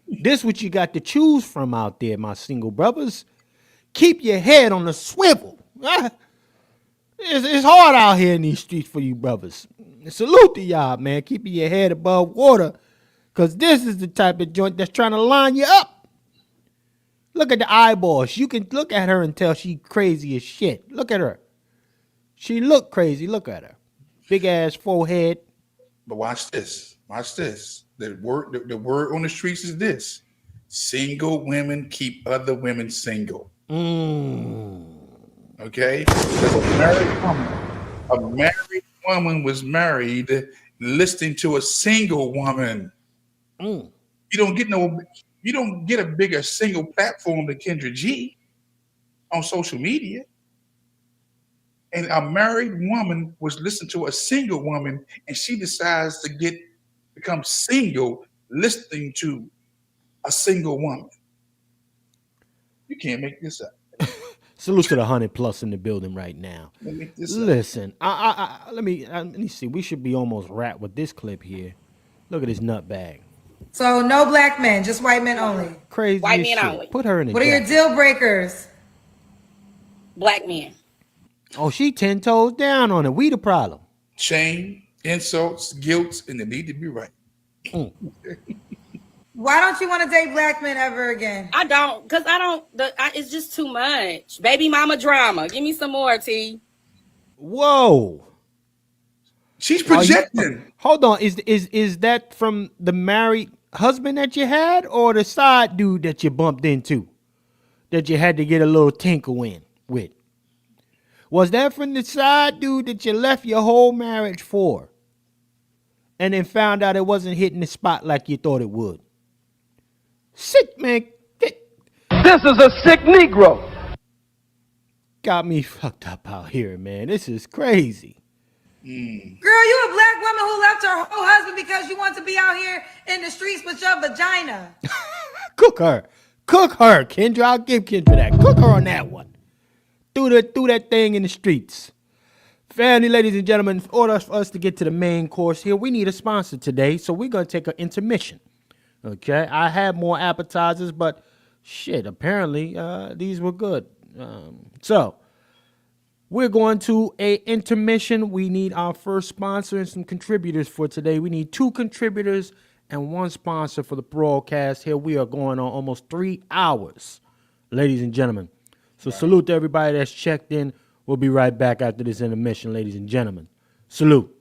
S2: this what you got to choose from out there, my single brothers. Keep your head on the swivel. It's hard out here in these streets for you brothers. Salute to y'all, man. Keeping your head above water. Because this is the type of joint that's trying to line you up. Look at the eyeballs. You can look at her and tell she crazy as shit. Look at her. She look crazy. Look at her. Big ass forehead.
S5: But watch this. Watch this. The word on the streets is this. Single women keep other women single. Okay? Because a married woman was married listening to a single woman. You don't get a bigger single platform than Kendra G on social media. And a married woman was listening to a single woman, and she decides to become single listening to a single woman. You can't make this up.
S2: Salute to the 100+ in the building right now.
S5: Make this up.
S2: Listen, let me see. We should be almost wrapped with this clip here. Look at this nut bag.
S11: So no black men, just white men only.
S2: Crazy
S12: White
S2: as
S12: men
S2: shit.
S12: only.
S2: Put her in the
S11: What are your
S2: jacket.
S11: deal breakers?
S12: Black men.
S2: Oh, she 10 toes down on it. We the problem.
S5: Shame, insults, guilt, and they need to be right.
S11: Why don't you want to date black men ever again?
S12: I don't, because it's just too much. Baby mama drama. Give me some more, T.
S2: Whoa.
S5: She's projecting.
S2: Hold on. Is that from the married husband that you had, or the side dude that you bumped into that you had to get a little tinkle in with? Was that from the side dude that you left your whole marriage for and then found out it wasn't hitting the spot like you thought it would? Sick, man.
S13: This is a sick Negro.
S2: Got me fucked up out here, man. This is crazy.
S11: Girl, you a black woman who left her whole husband because you want to be out here in the streets with your vagina.
S2: Cook her, Kendra. I'll give Kendra that. Cook her on that one. Do that thing in the streets. Family, ladies and gentlemen, in order for us to get to the main course here, we need a sponsor today, so we're going to take an intermission. Okay? I had more appetizers, but shit, apparently these were good. So we're going to a intermission. We need our first sponsor and some contributors for today. We need 2 contributors and 1 sponsor for the broadcast. Here we are going on almost 3 hours, ladies and gentlemen. So salute to everybody that's checked in. We'll be right back after this intermission, ladies and gentlemen. Salute.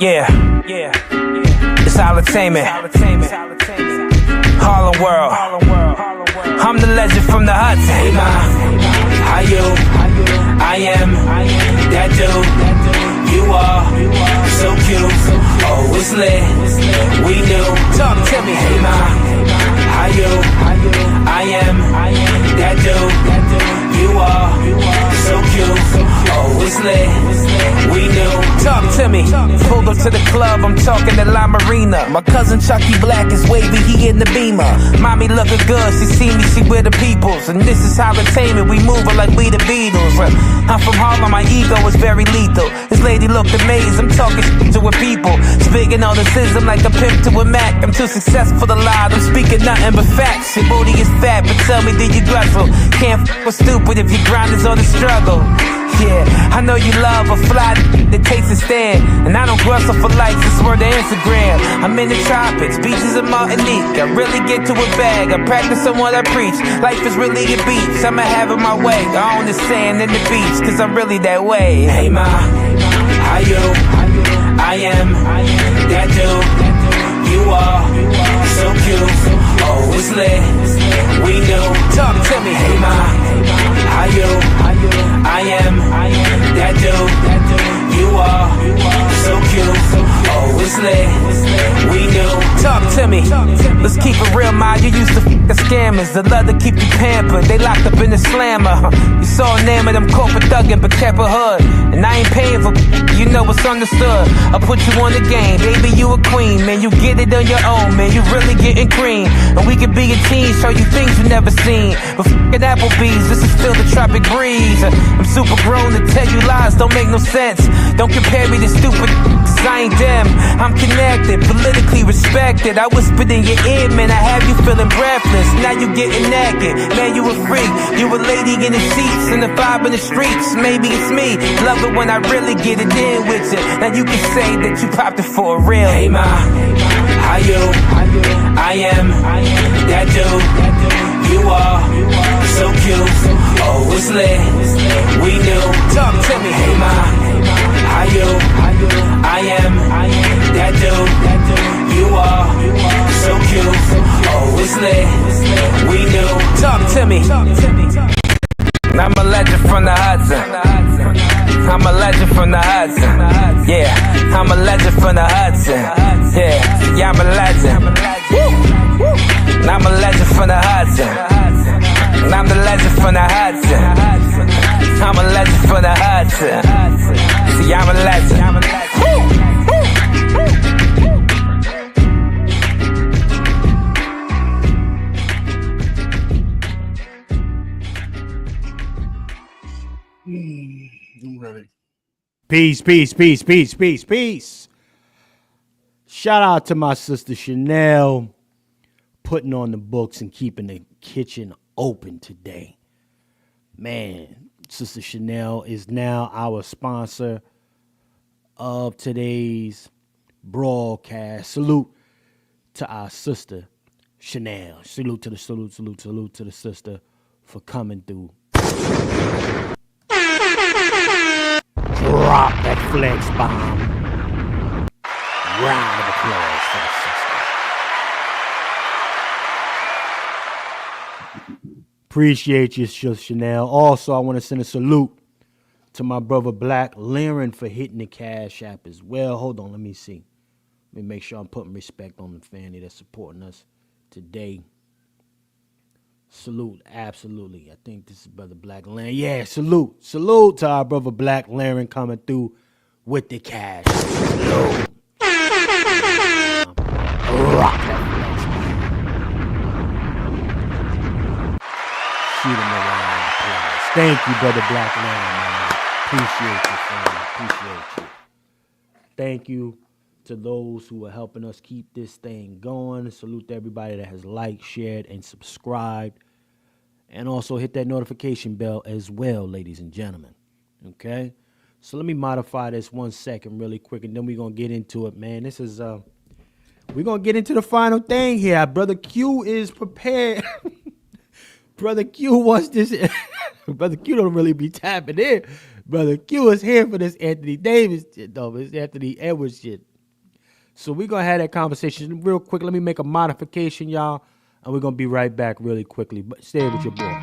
S14: Yeah. It's entertainment. Harlem World. I'm the legend from the Hudson. Hey, ma, how you? I am that dude. You are so cute. Oh, it's lit. We knew. Talk to me. Hey, ma, how you? I am that dude. You are so cute. Oh, it's lit. We knew. Talk to me. Pulled up to the club, I'm talking to La Marina. My cousin Chucky Black is wavy, he in the Beamer. Mommy looking good, she see me, she with the peoples. And this is how entertainment, we moving like we the Beatles. I'm from Harlem, my ego is very lethal. This lady looked amazed, I'm talking shit to her people. Speaking all the sism like a pimp to a Mac. I'm too successful to lie, I'm speaking nothing but facts. Your booty is fat, but tell me, did you guzzle? Can't f with stupid if your grind is on the struggle. Yeah, I know you love a fly that takes a stand. And I don't grustle for likes, it's word to Instagram. I'm in the tropics, beaches of Martinique. I really get to a bag, I practice on what I preach. Life is really a beach, I'ma have it my way. I own the sand and the beach, cause I'm really that way. Hey ma, how you? I am that dude. You are so cute. Oh, it's lit. We knew. Talk to me. Hey ma, how you? I am that dude. You are so cute. Oh, it's it's lit. We knew. Talk to me. Let's keep it real, ma. You used to the scammers, the love to keep you pampered. They locked up in the slammer. You saw a name of them corporate thuggin', but kept a hood. And I ain't paying for, you know what's understood. I put you on the game, baby, you a queen. Man, you get it on your own, man, you really getting cream. And we could be a team, show you things you never seen. But f***ing Applebee's, this is still the tropic breeze. I'm super grown to tell you lies, don't make no sense. Don't compare me to stupid, cause I ain't them. I'm connected, politically respected. I whispered in your ear, man, I have you feeling breathless. Now you getting naked, man, you a freak. You a lady in the sheets and the vibe in the streets. Maybe it's me, love it when I really get it in with you. Now you can say that you popped it for real. Hey ma, how you? I am that dude. You are so cute. Oh, it's lit. We knew. Talk to me. Hey ma, how you? I am that dude. You are so cute. Oh, it's lit. We knew. Talk to me. I'm a legend from the Hudson. I'm a legend from the Hudson. Yeah, I'm a legend from the Hudson. Yeah, I'm a legend. I'm a legend from the Hudson. I'm the legend from the Hudson. I'm a legend from the Hudson. See, I'm a legend.
S5: I'm ready.
S2: Peace, peace, peace, peace, peace, peace. Shout out to my sister Chanel, putting on the books and keeping the kitchen open today. Man, Sister Chanel is now our sponsor of today's broadcast. Salute to our sister Chanel. Salute to the sister for coming through. Drop that flex bomb. Round of applause for the sister. Appreciate you, Chanel. Also, I want to send a salute to my brother Black Laren for hitting the Cash App as well. Hold on, let me see. Let me make sure I'm putting respect on the family that's supporting us today. Salute, absolutely. I think this is Brother Black Laren. Yeah, salute. Salute to our brother Black Laren coming through with the cash. Salute. Rock that flex. Shoot him around the place. Thank you, Brother Black Laren, man. Appreciate you, fam. Appreciate you. Thank you to those who are helping us keep this thing going. Salute to everybody that has liked, shared, and subscribed. And also hit that notification bell as well, ladies and gentlemen. Okay? So let me modify this 1 second really quick, and then we're going to get into it, man. This is, we're going to get into the final thing here. Brother Q is prepared. Brother Q wants this. Brother Q don't really be tapping in. Brother Q is here for this Anthony Davis shit, though. It's Anthony Edwards shit. So we're going to have that conversation real quick. Let me make a modification, y'all, and we're going to be right back really quickly. But stay with your boy.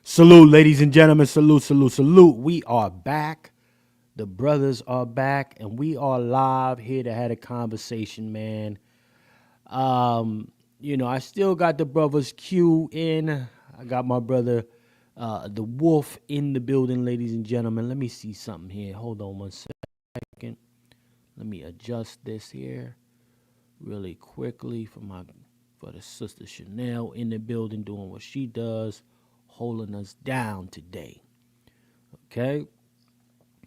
S2: Salute, ladies and gentlemen. Salute, salute, salute. We are back. The brothers are back, and we are live here to have a conversation, man. I still got the brothers Q in. I got my brother, the Wolf, in the building, ladies and gentlemen. Let me see something here. Hold on 1 second. Let me adjust this here really quickly for the sister Chanel in the building doing what she does, holding us down today. Okay.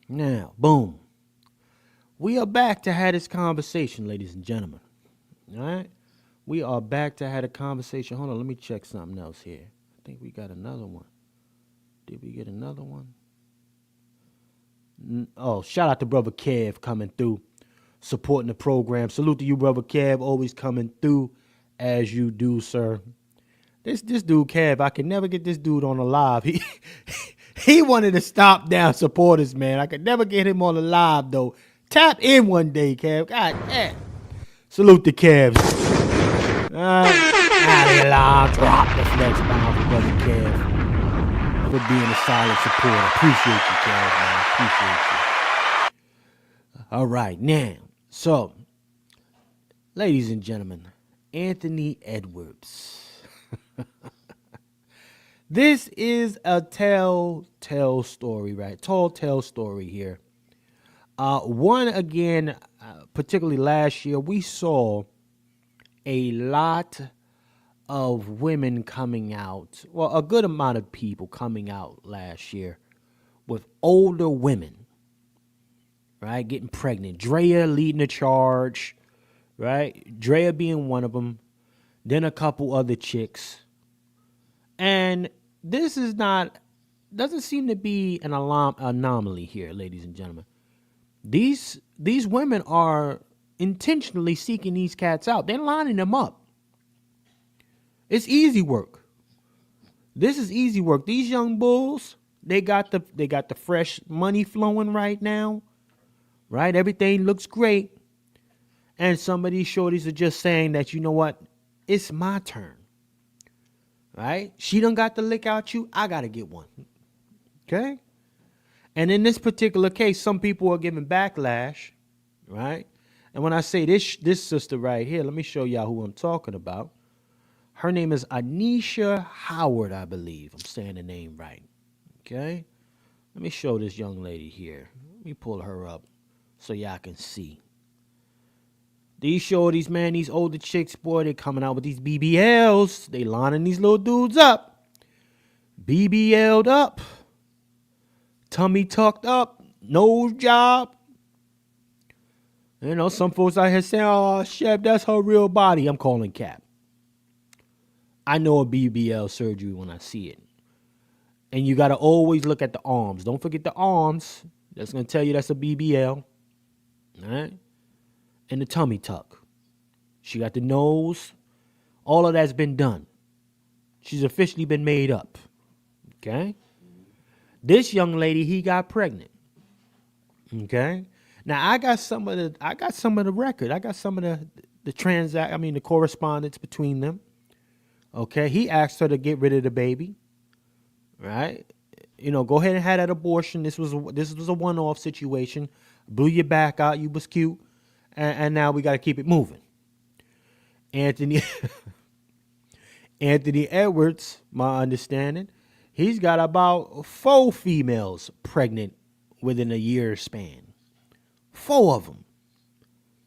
S2: Now, boom. We are back to have this conversation, ladies and gentlemen. All right. We are back to have a conversation. Hold on, let me check something else here. I think we got another one. Did we get another one? Oh, shout out to brother Kev coming through, supporting the program. Salute to you, brother Kev, always coming through as you do, sir. This dude Kev, I can never get this dude on a live. He wanted to stop down supporters, man. I could never get him on the live though. Tap in one day, Kev. God damn. Salute the Cavs. Drop the flex bomb for brother Kev for being a solid supporter. Appreciate you, Kev, man. Appreciate you. All right, now, so, ladies and gentlemen, Anthony Edwards. This is a telltale story, right? Telltale story here. One, again, particularly last year, we saw a lot of women coming out, well, a good amount of people coming out last year with older women, right, getting pregnant. Drea leading the charge, right? Drea being one of them, then a couple other chicks. And this doesn't seem to be an anomaly here, ladies and gentlemen. These women are intentionally seeking these cats out. They're lining them up. It's easy work. This is easy work. These young bulls, they got the fresh money flowing right now, right? Everything looks great. And some of these shorties are just saying that, you know what? It's my turn. Right? She done got the lick out you. I got to get one. Okay? And in this particular case, some people are giving backlash, right? And when I say this sister right here, let me show y'all who I'm talking about. Her name is Anisha Howard, I believe. I'm saying the name right. Okay? Let me show this young lady here. Let me pull her up so y'all can see. These shorties, man, these older chicks, boy, they coming out with these BBLs. They lining these little dudes up. BBL'd up. Tummy tucked up. Nose job. You know, some folks out here saying, oh, Shep, that's her real body. I'm calling cap. I know a BBL surgery when I see it. And you got to always look at the arms. Don't forget the arms. That's going to tell you that's a BBL. All right? And the tummy tuck. She got the nose. All of that's been done. She's officially been made up. Okay? This young lady, he got pregnant. Okay? Now I got some of the record. I got some of the correspondence between them. Okay? He asked her to get rid of the baby. Right? You know, go ahead and have that abortion. This was a one-off situation. Blew your back out. You was cute. And now we got to keep it moving. Anthony Edwards, my understanding, he's got about 4 females pregnant within a year span. 4 of them.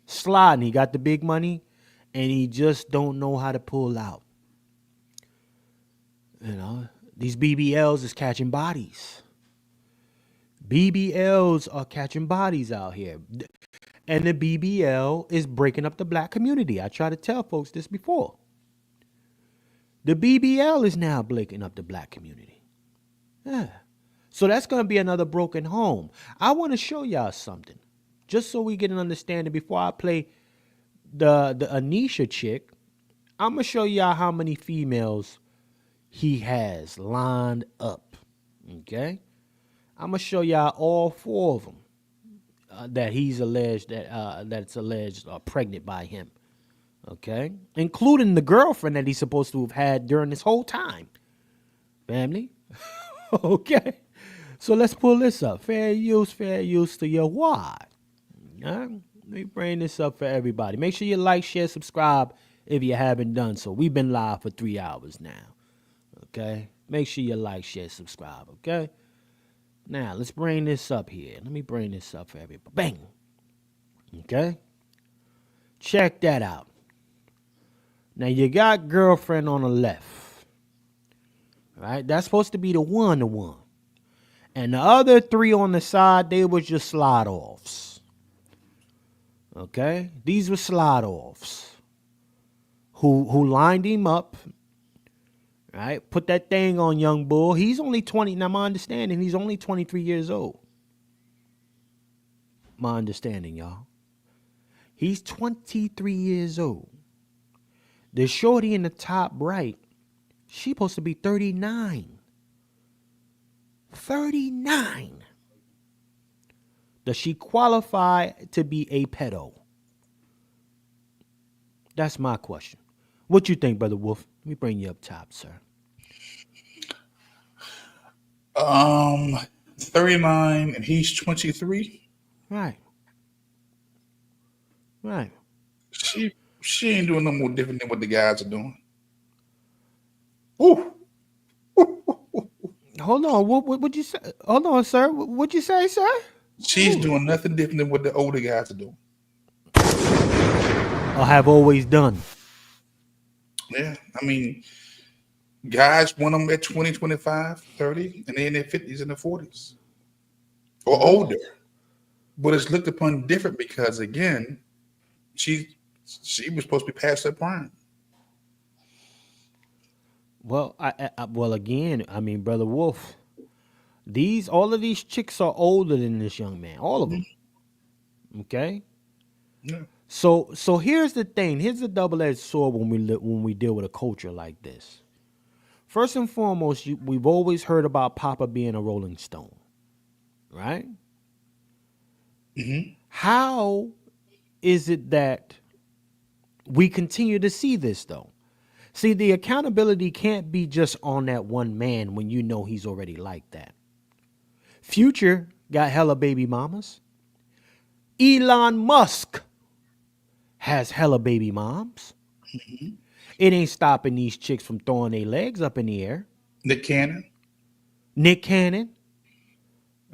S2: Sliding. He got the big money, and he just don't know how to pull out. You know, these BBLs is catching bodies. BBLs are catching bodies out here. And the BBL is breaking up the black community. I try to tell folks this before. The BBL is now breaking up the black community. Yeah. So that's going to be another broken home. I want to show y'all something. Just so we get an understanding before I play the Anisha chick. I'm going to show y'all how many females he has lined up. Okay? I'm going to show y'all all 4 of them. That he's alleged that's alleged are pregnant by him, okay, including the girlfriend that he's supposed to have had during this whole time. Family, okay. So let's pull this up. Fair use to your why. All right? Let me bring this up for everybody. Make sure you like, share, subscribe, if you haven't done so. We've been live for 3 hours now. Okay? Make sure you like, share, subscribe. Okay? Now, let's bring this up here. Let me bring this up for everybody. Bang! Okay? Check that out. Now, you got girlfriend on the left. Right? That's supposed to be the one. And the other 3 on the side, they was just slide offs. Okay? These were slide offs. Who lined him up. Right? Put that thing on young bull. He's only 20. Now, my understanding, he's only 23 years old. My understanding, y'all. He's 23 years old. The shorty in the top right, she's supposed to be 39. 39. Does she qualify to be a pedo? That's my question. What you think, Brother Wolf? Let me bring you up top, sir.
S5: 39 and he's 23.
S2: Right.
S5: She ain't doing no more different than what the guys are doing. Ooh.
S2: Hold on. What would you say? Hold on, sir. What'd you say, sir?
S5: She's doing nothing different than what the older guys are doing.
S2: Or have always done.
S5: Yeah. I mean, guys want them at 20, 25, 30, and they're in their 50s and their 40s. Or older. But it's looked upon different because, again, she was supposed to be past her prime.
S2: Well, again, I mean, Brother Wolf, all of these chicks are older than this young man. All of them. Okay?
S5: Yeah.
S2: So here's the thing. Here's the double-edged sword when we deal with a culture like this. First and foremost, we've always heard about Papa being a Rolling Stone, right?
S5: Mm-hmm.
S2: How is it that we continue to see this, though? See, the accountability can't be just on that one man when you know he's already like that. Future got hella baby mamas. Elon Musk has hella baby moms.
S5: Mm-hmm.
S2: It ain't stopping these chicks from throwing their legs up in the air.
S5: Nick Cannon.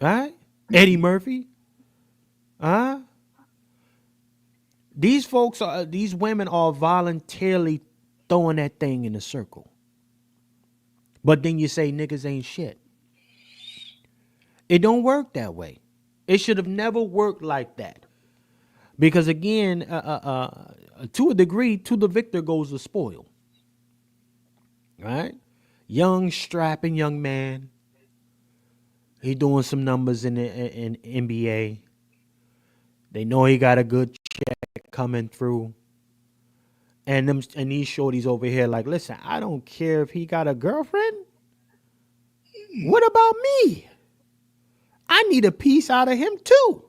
S2: Right? Eddie Murphy. These women are voluntarily throwing that thing in a circle. But then you say niggas ain't shit. It don't work that way. It should have never worked like that. Because again, to a degree, to the victor goes the spoil. Right? Young, strapping young man. He doing some numbers in NBA. They know he got a good check coming through. And these shorties over here like, listen, I don't care if he got a girlfriend. What about me? I need a piece out of him too.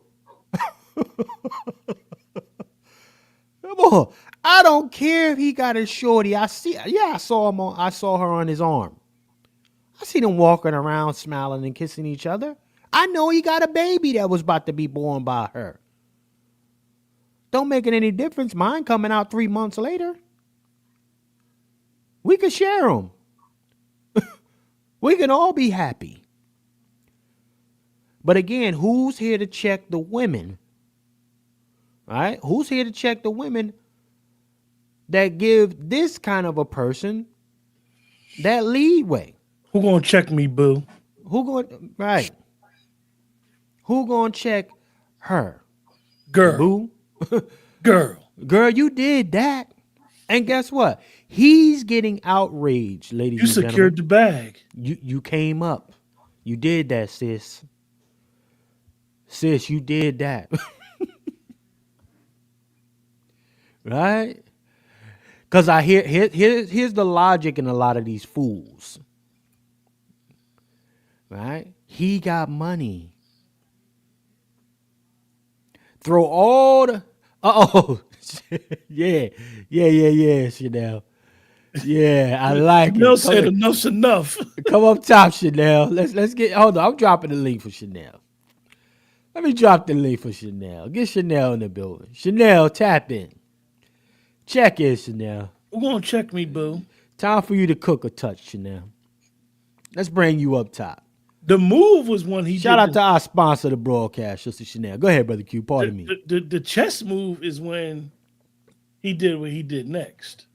S2: Come on. I don't care if he got a shorty. I saw her on his arm. I see them walking around smiling and kissing each other. I know he got a baby that was about to be born by her. Don't make it any difference. Mine coming out 3 months later. We could share them. We can all be happy. But again, who's here to check the women? Right? Who's here to check the women that give this kind of a person that leeway?
S1: Who gonna check me, boo?
S2: Who gonna check her?
S1: Girl.
S2: Boo?
S1: Girl,
S2: you did that. And guess what? He's getting outraged, ladies and gentlemen.
S1: You secured the bag.
S2: You came up. You did that, sis. Sis, you did that. Right? Because here's the logic in a lot of these fools. Right? He got money. Throw all the yeah, Chanel. Yeah, I like
S1: Chanel
S2: it.
S1: said enough's enough.
S2: Come up top, Chanel. Let's get. Hold on, I'm dropping the link for Chanel. Let me drop the link for Chanel. Get Chanel in the building. Chanel, tap in. Check in, Chanel.
S1: Who gonna check me, boo?
S2: Time for you to cook a touch, Chanel. Let's bring you up top.
S1: The move was when he
S2: Shout
S1: did
S2: out to our sponsor, the broadcast, Sister Chanel. Go ahead, Brother Q. Pardon me.
S1: the chess move is when he did what he did next.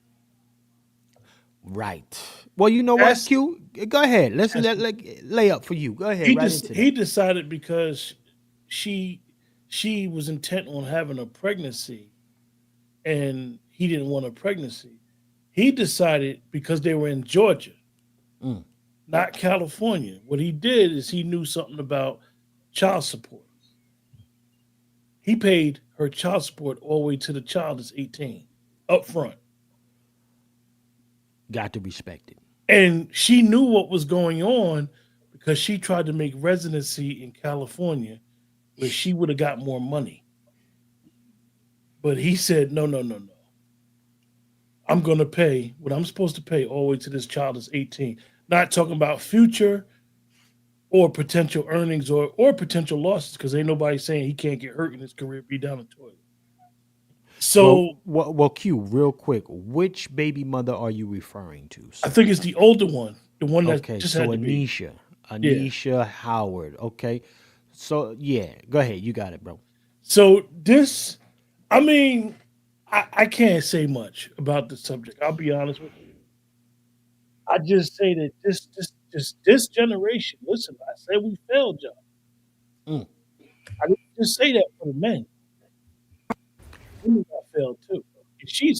S2: Right. Well, you know what, Q? Go ahead. Let's lay up for you. Go ahead.
S1: He decided because she was intent on having a pregnancy, and he didn't want a pregnancy. He decided because they were in Georgia, not California. What he did is he knew something about child support. He paid her child support all the way to the child is 18 up front.
S2: Got to respect it.
S1: And she knew what was going on because she tried to make residency in California where she would have got more money. But he said, no. I'm going to pay what I'm supposed to pay all the way to this child is 18. Not talking about future or potential earnings or potential losses, because ain't nobody saying he can't get hurt in his career, be down the toilet. So,
S2: well, Q, real quick, which baby mother are you referring to?
S1: I think it's the older one, the one that just had the baby.
S2: Anisha Howard. Okay, so yeah, go ahead, you got it, bro.
S1: So this, I mean, I can't say much about the subject. I'll be honest with you. I just say that this generation. Listen, I said we failed, y'all. I didn't just say that for the men. Women got failed too. And she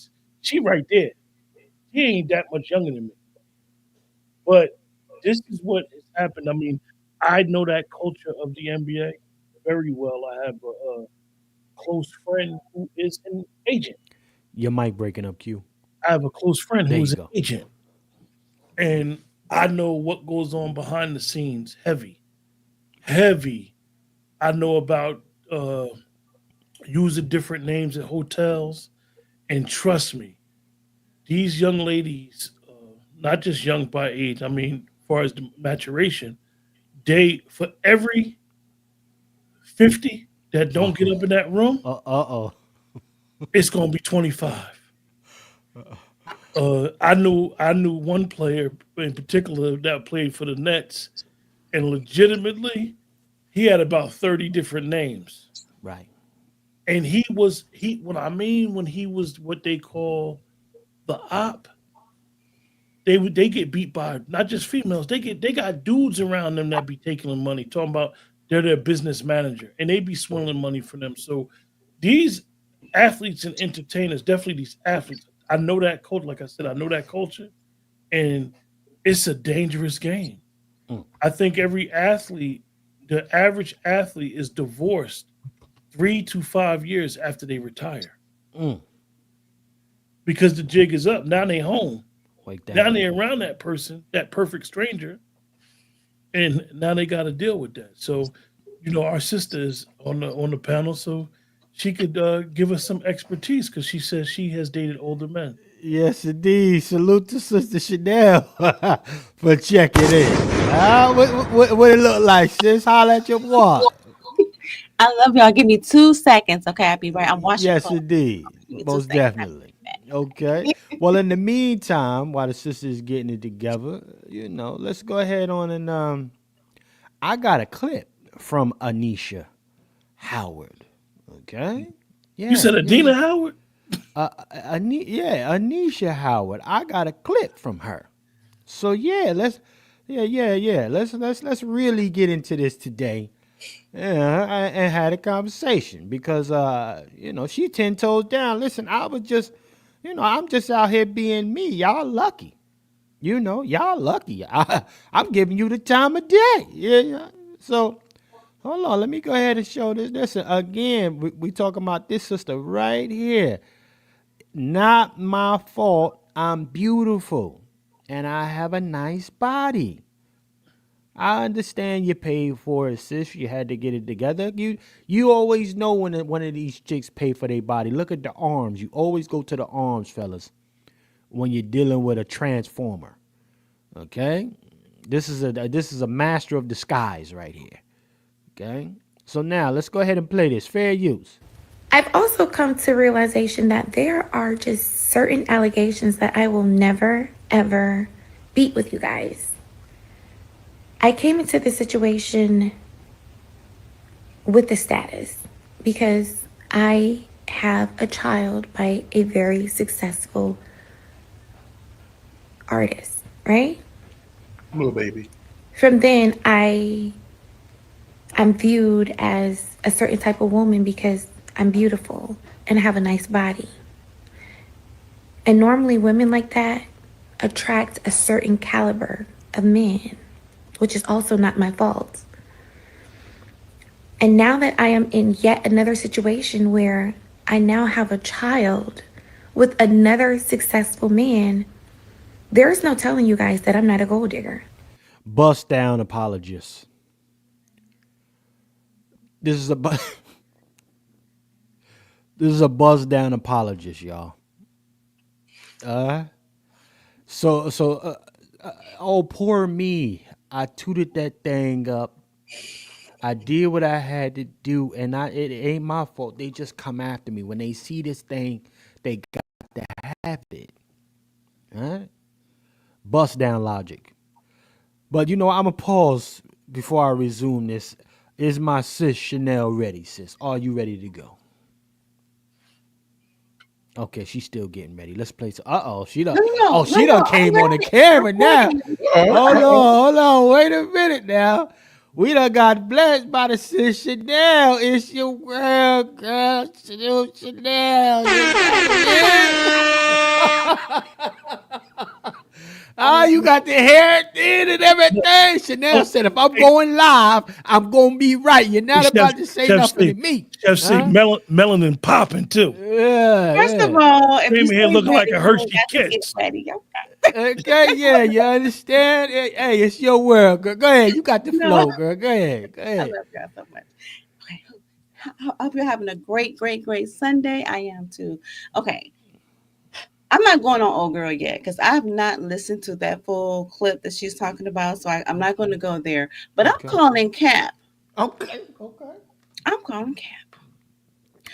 S1: right there. She ain't that much younger than me. But this is what has happened. I mean, I know that culture of the NBA very well. I have a close friend who is an agent.
S2: Your mic breaking up, Q.
S1: I have a close friend who's an agent. And I know what goes on behind the scenes. Heavy. I know about using different names at hotels. And trust me, these young ladies, not just young by age, I mean, as far as the maturation, for every 50 that don't get up in that room, it's going to be 25. I knew one player in particular that played for the Nets, and legitimately, he had about 30 different names.
S2: Right.
S1: And when he was what they call the op, they get beat by not just females. They got dudes around them that be taking them money, talking about they're their business manager, and they be swindling money for them. So these athletes and entertainers, definitely these athletes, I know that culture. Like I said, I know that culture, and it's a dangerous game. I think the average athlete is divorced 3 to 5 years after they retire. Because the jig is up. Now they home. Now they're around that person, that perfect stranger, and now they got to deal with that. So, our sister is on the panel, so she could give us some expertise because she says she has dated older men.
S2: Yes, indeed. Salute to Sister Chanel for checking in. What it look like, sis? Holla at your boy.
S15: I love y'all. Give me 2 seconds, okay? I'll be right. I'm washing.
S2: Yes, indeed. Most definitely. Okay. Well, in the meantime, while the sister is getting it together, let's go ahead on and I got a clip from Anisha Howard. Okay.
S1: Yeah. You said Adina Howard?
S2: Anisha Howard. I got a clip from her. So let's really get into this today. And had a conversation because she 10 toes down. Listen, I'm just out here being me. Y'all lucky. Y'all lucky. I'm giving you the time of day. Yeah. So hold on, let me go ahead and show this. Listen, again, we talking about this sister right here. Not my fault. I'm beautiful and I have a nice body. I understand you paid for it, sis. You had to get it together. You always know when one of these chicks pay for their body. Look at the arms. You always go to the arms, fellas, when you're dealing with a transformer. Okay? This is a master of disguise right here. Okay? So now let's go ahead and play this. Fair use.
S16: I've also come to realization that there are just certain allegations that I will never, ever beat with you guys. I came into this situation with the status because I have a child by a very successful artist, right?
S5: Little baby.
S16: From then, I'm viewed as a certain type of woman because I'm beautiful and I have a nice body. And normally women like that attract a certain caliber of men, which is also not my fault. And now that I am in yet another situation where I now have a child with another successful man, there's no telling you guys that I'm not a gold digger.
S2: Bust down apologist. This is a this is a bust down apologist, y'all. Oh, poor me. I tooted that thing up. I did what I had to do, and it ain't my fault. They just come after me when they see this thing. They got to have it. All right, bust down logic. But I'm gonna pause before I resume this. Is my sis Chanel ready, sis? Are you ready to go? Okay, she's still getting ready. Let's play. She done.
S15: No,
S2: She done
S15: I'm
S2: came on the
S15: ready.
S2: camera
S15: I'm
S2: now.
S15: ready.
S2: Hold on. Wait a minute now. We done got blessed by the sis Chanel. It's your girl, Chanel. You got it in. You got the hair in and everything. Chanel said, if I'm going live, I'm going to be right. You're not about to say nothing to me.
S1: Chef C, melanin popping too.
S15: First of all, if you
S1: Came
S15: say
S1: here looking like
S15: ready,
S1: a
S15: you
S1: Hershey
S15: got to get
S1: Kiss.
S15: ready.
S2: Okay, yeah, you understand? Hey, it's your world, girl. Go ahead. You got the
S15: No,
S2: flow, girl. Go ahead.
S15: I love y'all so much. Okay. I hope you're having a great Sunday. I am too. Okay. I'm not going on old girl yet because I have not listened to that full clip that she's talking about. So I'm not going to go there. But I'm calling Cap.
S2: Okay.
S15: I'm calling Cap.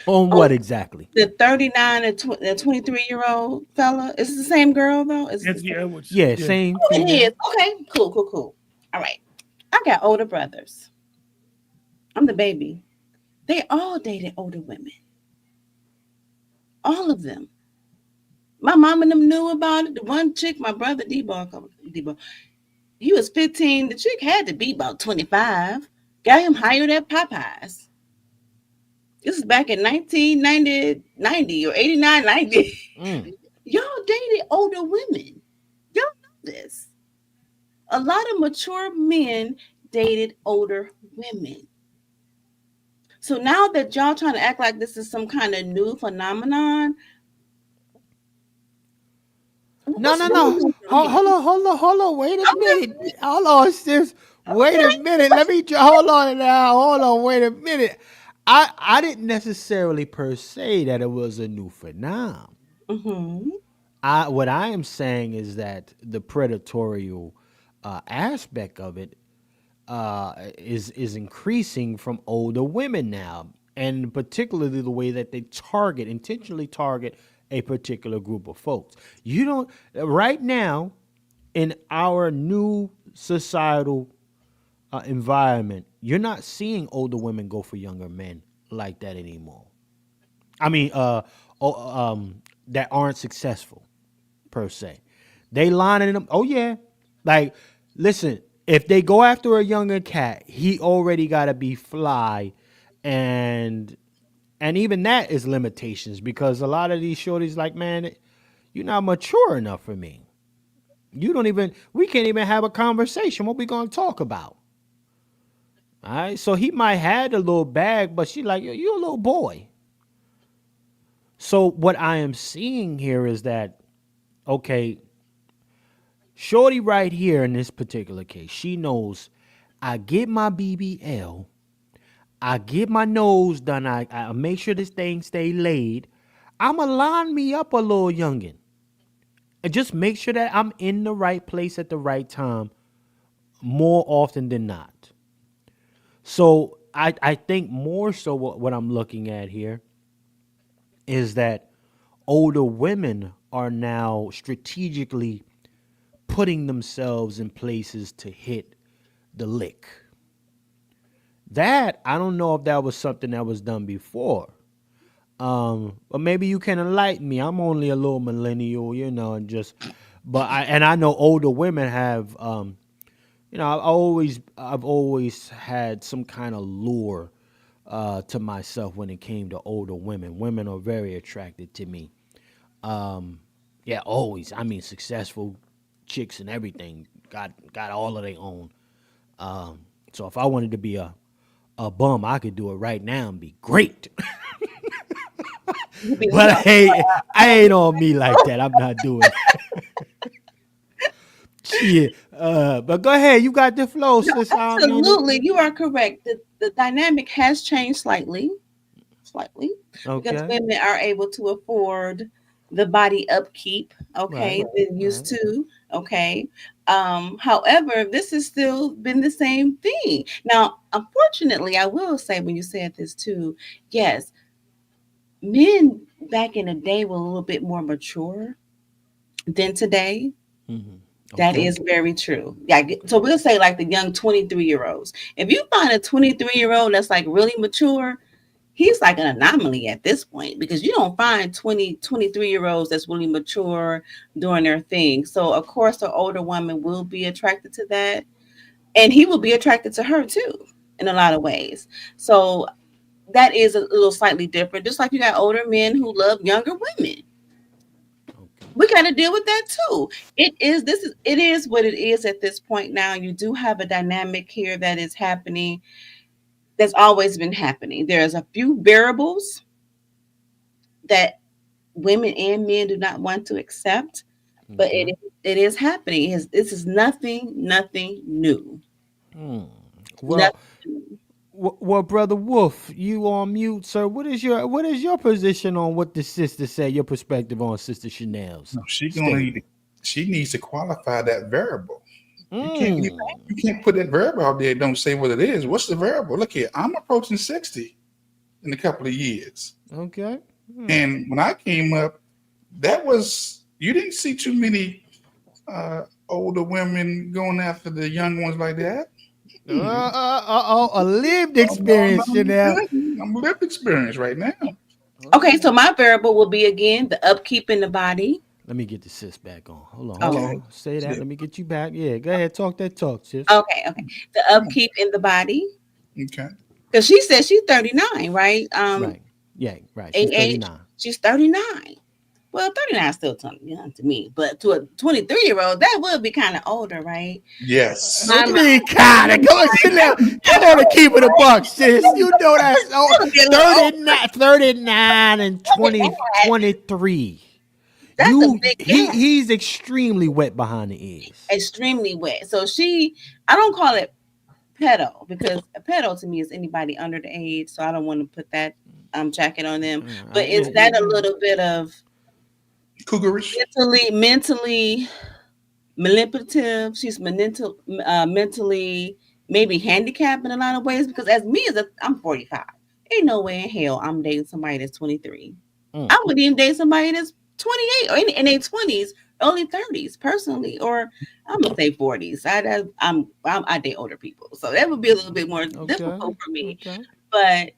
S2: On what exactly?
S15: The 39 and 23-year-old fella. Is it the same girl though?
S2: Yeah, same.
S15: Oh, it is. Okay, cool. All right. I got older brothers. I'm the baby. They all dated older women. All of them. My mom and them knew about it. The one chick, my brother Debo, he was 15. The chick had to be about 25. Got him hired at Popeyes. This is back in 1990 or 89, 90. Y'all dated older women. Y'all know this. A lot of mature men dated older women. So now that y'all trying to act like this is some kind of new phenomenon.
S2: No. Hold on. Wait a minute. Hold on, sis. Wait a minute. Let me hold on now. Hold on. Wait a minute. I didn't necessarily per se that it was a new phenomenon.
S15: Mm-hmm.
S2: What I am saying is that the predatorial aspect of it is increasing from older women now, and particularly the way that they intentionally target a particular group of folks. You don't right now in our new societal environment, you're not seeing older women go for younger men like that anymore. I mean, that aren't successful per se. They lining them. Oh yeah, like listen. If they go after a younger cat, he already got to be fly, and even that is limitations because a lot of these shorties like, man, you're not mature enough for me. We can't even have a conversation. What we gonna talk about? All right, so he might had a little bag, but she like, you a little boy. So what I am seeing here is that, okay, shorty right here in this particular case, she knows I get my BBL, I get my nose done, I make sure this thing stay laid. I'ma line me up a little youngin'. And just make sure that I'm in the right place at the right time more often than not. So I think more so what I'm looking at here is that older women are now strategically putting themselves in places to hit the lick. That I don't know if that was something that was done before. But maybe you can enlighten me. I'm only a little millennial, and I know older women have I've always had some kind of lure to myself when it came to older women. Women are very attracted to me. Yeah, always. I mean, successful chicks and everything got all of their own. So if I wanted to be a bum, I could do it right now and be great. But I ain't on me like that. I'm not doing it. Shit. But go ahead. You got the flow, sis.
S15: Absolutely, you are correct. The dynamic has changed slightly, because
S2: Okay.
S15: women are able to afford the body upkeep, okay,
S2: Right.
S15: than used to, okay. However, this has still been the same thing. Now, unfortunately, I will say when you said this too, yes, men back in the day were a little bit more mature than today.
S2: Mm-hmm.
S15: That
S2: Okay.
S15: is very true. Yeah, so we'll say like the young 23-year-olds. If you find a 23-year-old that's like really mature, he's like an anomaly at this point because you don't find 23-year-olds that's really mature doing their thing. So of course the older woman will be attracted to that, and he will be attracted to her too in a lot of ways. So that is a little slightly different. Just like you got older men who love younger women. We got to deal with that too. It is what it is at this point now. You do have a dynamic here that is happening, that's always been happening. There's a few variables that women and men do not want to accept, but it is happening. This is nothing new.
S2: Well, well, brother Wolf, you on mute, sir. What is your position on what the sister said? Your perspective on Sister Chanel's?
S5: No,
S2: statement?
S5: she needs to qualify that variable.
S2: Mm.
S5: You can't put that variable out there and don't say what it is. What's the variable? Look here, I'm approaching 60 in a couple of years.
S2: Okay.
S5: And when I came up, you didn't see too many older women going after the young ones like that.
S2: A lived experience, Chanel.
S5: I'm a lived experience right now.
S15: Okay, so my variable will be again the upkeep in the body.
S2: Let me get the sis back on. Hold
S15: Okay.
S2: on. Say that. Let me get you back. Yeah, go ahead. Talk that talk, sis.
S15: Okay. The upkeep in the body.
S5: Okay.
S15: Because she said she's 39, right?
S2: Right. Yeah, right. She's 39.
S15: She's 39. Well, 39 is still young to me, but to a 23-year-old, that would be kind of older, right?
S5: Yes.
S2: What you mean, kind of? Go on, Chanel. Come on and keep it a buck, sis. You know that's 39 and 23.
S15: That's a big gap.
S2: He's extremely wet behind the ears.
S15: Extremely wet. So I don't call it pedo, because a pedo to me is anybody under the age. So I don't want to put that jacket on them. But is that a little bit of
S5: cougarish?
S15: Mentally manipulative. She's mentally maybe handicapped in a lot of ways, because as me I'm 45. Ain't no way in hell I'm dating somebody that's 23. I wouldn't even date somebody that's 28 or in their 20s, early 30s, personally, or I'm gonna say 40s. I date older people, so that would be a little bit more difficult for me. Okay. But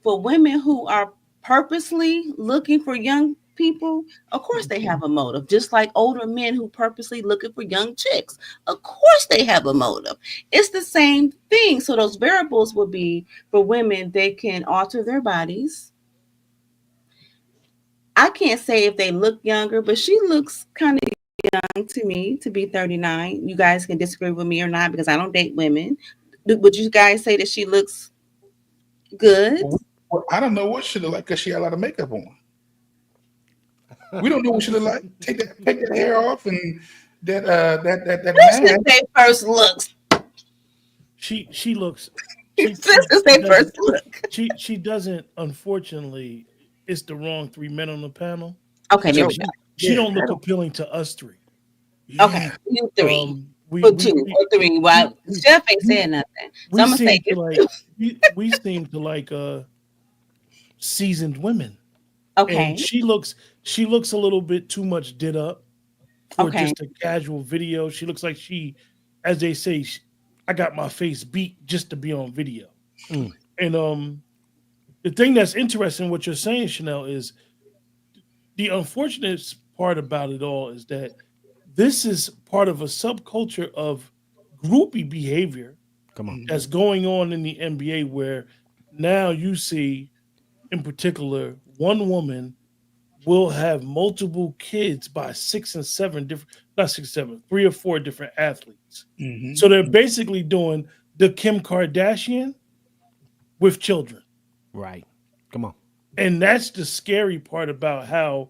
S15: for women who are purposely looking for young people, of course they have a motive. Just like older men who purposely looking for young chicks, of course they have a motive. It's the same thing. So those variables will be for women. They can alter their bodies. I can't say if they look younger, but she looks kind of young to me to be 39. You guys can disagree with me or not, because I don't date women. Would you guys say that she looks good?
S5: Well, I don't know what she look like because she had a lot of makeup on. We don't know what she look like. Take that hair off and that
S15: mask. Say first looks.
S1: She looks. She doesn't. Unfortunately, it's the wrong three men on the panel.
S15: Okay,
S1: she don't look appealing to us three.
S15: Okay, you three. Two or three. Well, Chef ain't saying nothing. So I'm gonna say
S1: we seem to like seasoned women.
S15: Okay.
S1: And she looks a little bit too much did up for
S15: Okay.
S1: just a casual video. She looks like she, as they say, I got my face beat just to be on video.
S2: Mm.
S1: And the thing that's interesting, what you're saying, Chanel, is the unfortunate part about it all is that this is part of a subculture of groupie behavior
S2: Come on.
S1: that's going on in the NBA, where now you see, in particular, one woman will have multiple kids by 6 and 7 different, not 6, 7, 3 or 4 different athletes. So they're basically doing the Kim Kardashian with children.
S2: Right. Come on.
S1: And that's the scary part about how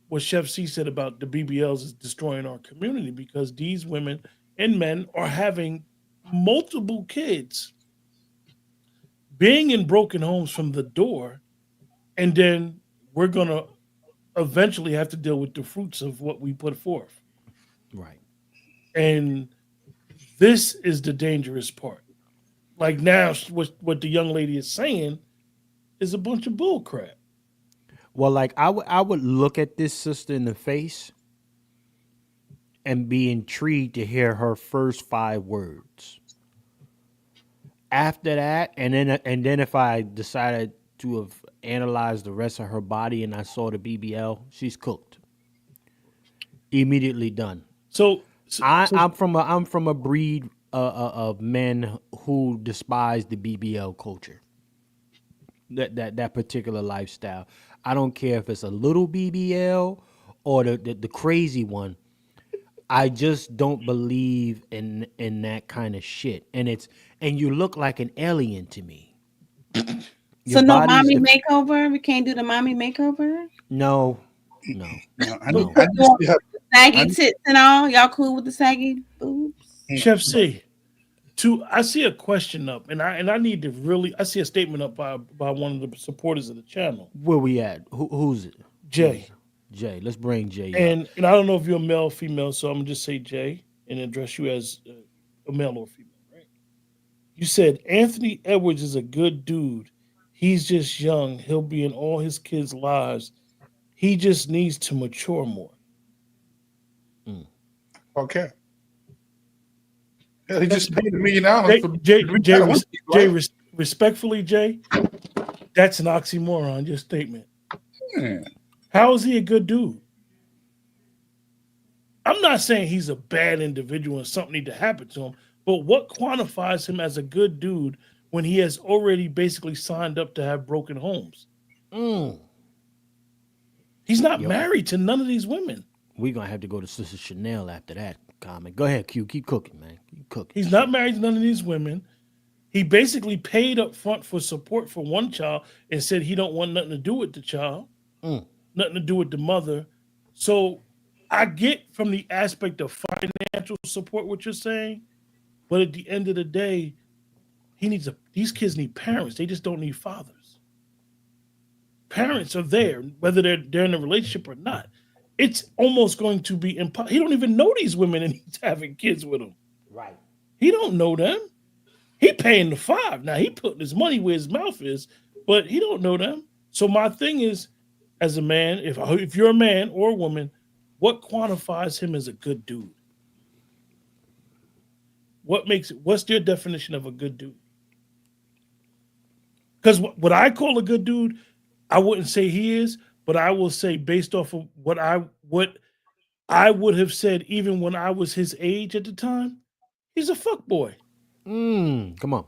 S1: what Chef C said about the BBLs is destroying our community, because these women and men are having multiple kids, being in broken homes from the door, and then we're going to eventually have to deal with the fruits of what we put forth.
S2: Right.
S1: And this is the dangerous part. Like now, what the young lady is saying is a bunch of bull crap.
S2: Well, like I would look at this sister in the face and be intrigued to hear her first 5 words. After that, and then if I decided to have analyzed the rest of her body and I saw the BBL, she's cooked. Immediately done. I'm from a breed of men who despise the BBL culture. That particular lifestyle. I don't care if it's a little BBL or the crazy one. I just don't believe in that kind of shit. And you look like an alien to me.
S15: So no mommy makeover? We can't do the mommy makeover?
S2: No.
S15: Saggy tits and all? Y'all cool with the saggy boobs?
S1: Chef C, I see a question up, and I need to really, I see a statement up by one of the supporters of the channel.
S2: Where we at? Who's it?
S1: Jay.
S2: Jay. Let's bring Jay up.
S1: And I don't know if you're a male or female, so I'm gonna just say Jay and address you as a male or female, right? You said Anthony Edwards is a good dude. He's just young. He'll be in all his kids' lives. He just needs to mature more.
S5: Okay. Yeah, he just paid $1 million for
S1: Respectfully, Jay, that's an oxymoron, your statement.
S5: Yeah.
S1: How is he a good dude? I'm not saying he's a bad individual and something need to happen to him, but what quantifies him as a good dude when he has already basically signed up to have broken homes? He's not married to none of these women.
S2: We're going to have to go to Sister Chanel after that comment. Go ahead, Q. Keep cooking, man. Keep cooking.
S1: He's not married to none of these women. He basically paid up front for support for one child and said he don't want nothing to do with the child, nothing to do with the mother. So I get from the aspect of financial support what you're saying, but at the end of the day, these kids need parents. They just don't need fathers. Parents are there, whether they're in a relationship or not. It's almost going to be impossible. He don't even know these women and he's having kids with them.
S2: Right.
S1: He don't know them. He paying the $5. Now he putting his money where his mouth is, but he don't know them. So my thing is, as a man, if you're a man or a woman, what quantifies him as a good dude? What's your definition of a good dude? Because what I call a good dude, I wouldn't say he is, but I will say based off of what I would have said even when I was his age at the time, he's a fuckboy.
S2: Come on.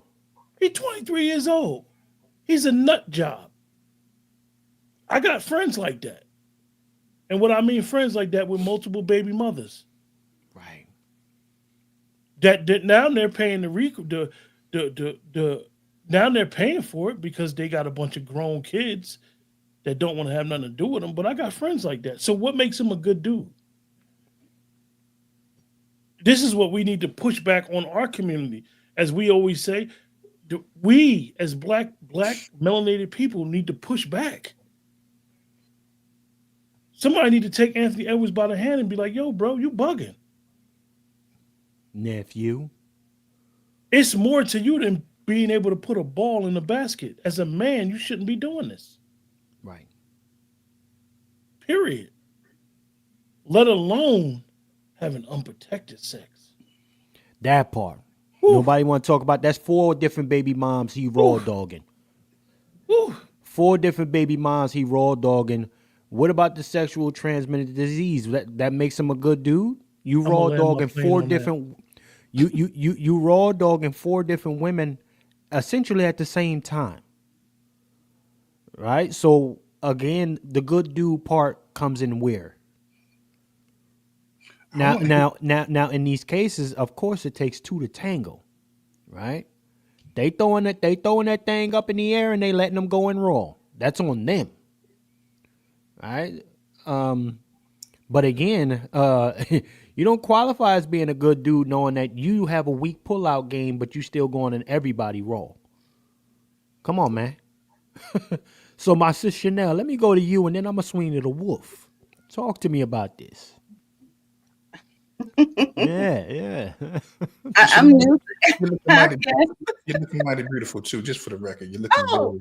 S1: He's 23 years old. He's a nut job. I got friends like that. And what I mean friends like that with multiple baby mothers.
S2: Right.
S1: That now they're paying now they're paying for it because they got a bunch of grown kids that don't want to have nothing to do with them. But I got friends like that. So what makes him a good dude? This is what we need to push back on our community. As we always say, we as black melanated people need to push back. Somebody need to take Anthony Edwards by the hand and be like, yo, bro, you bugging.
S2: Nephew.
S1: It's more to you than being able to put a ball in the basket. As a man, you shouldn't be doing this.
S2: Right.
S1: period. Let alone having unprotected sex.
S2: That part.
S1: Whew.
S2: Nobody want to talk about. That's 4 different baby moms he raw dogging.
S1: Whew.
S2: 4 different baby moms he raw dogging. What about the sexual transmitted disease? That makes him a good dude? You
S1: I'ma
S2: raw
S1: land my
S2: dogging
S1: plane
S2: 4
S1: on that.
S2: different you raw dogging 4 different women essentially at the same time. Right? So again, the good dude part comes in where? Now in these cases, of course it takes 2 to tango, right? They throwing that thing up in the air and they letting them go in raw. That's on them. Right? But again, you don't qualify as being a good dude knowing that you have a weak pullout game, but you still going in everybody raw. Come on, man. So my sis Chanel, let me go to you and then I'm gonna swing to the wolf. Talk to me about this. Yeah.
S15: I'm new.
S5: You're looking mighty, you're looking mighty beautiful too. Just for the record, you're looking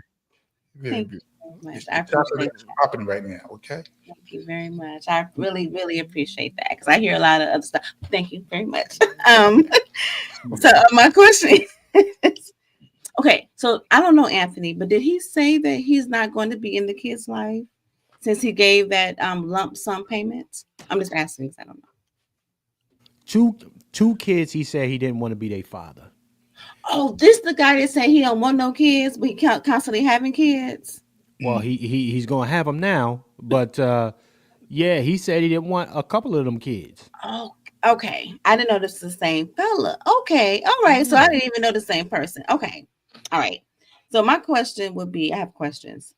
S5: very
S15: Thank
S5: beautiful.
S15: you very much.
S5: Your
S15: I appreciate
S5: chocolate is popping right now. Okay.
S15: Thank you very much. I really, really appreciate that because I hear a lot of other stuff. Thank you very much. So my question is, okay, so I don't know Anthony, but did he say that he's not going to be in the kid's life since he gave that lump sum payment? I'm just asking because I don't know.
S2: Two kids he said he didn't want to be their father.
S15: Oh, this the guy that said he don't want no kids, but he constantly having kids.
S2: Well, he's gonna have them now, but yeah, he said he didn't want a couple of them kids.
S15: Oh, okay. I didn't know this was the same fella. Okay, all right. So I didn't even know the same person. Okay, all right. So my question would be: I have questions.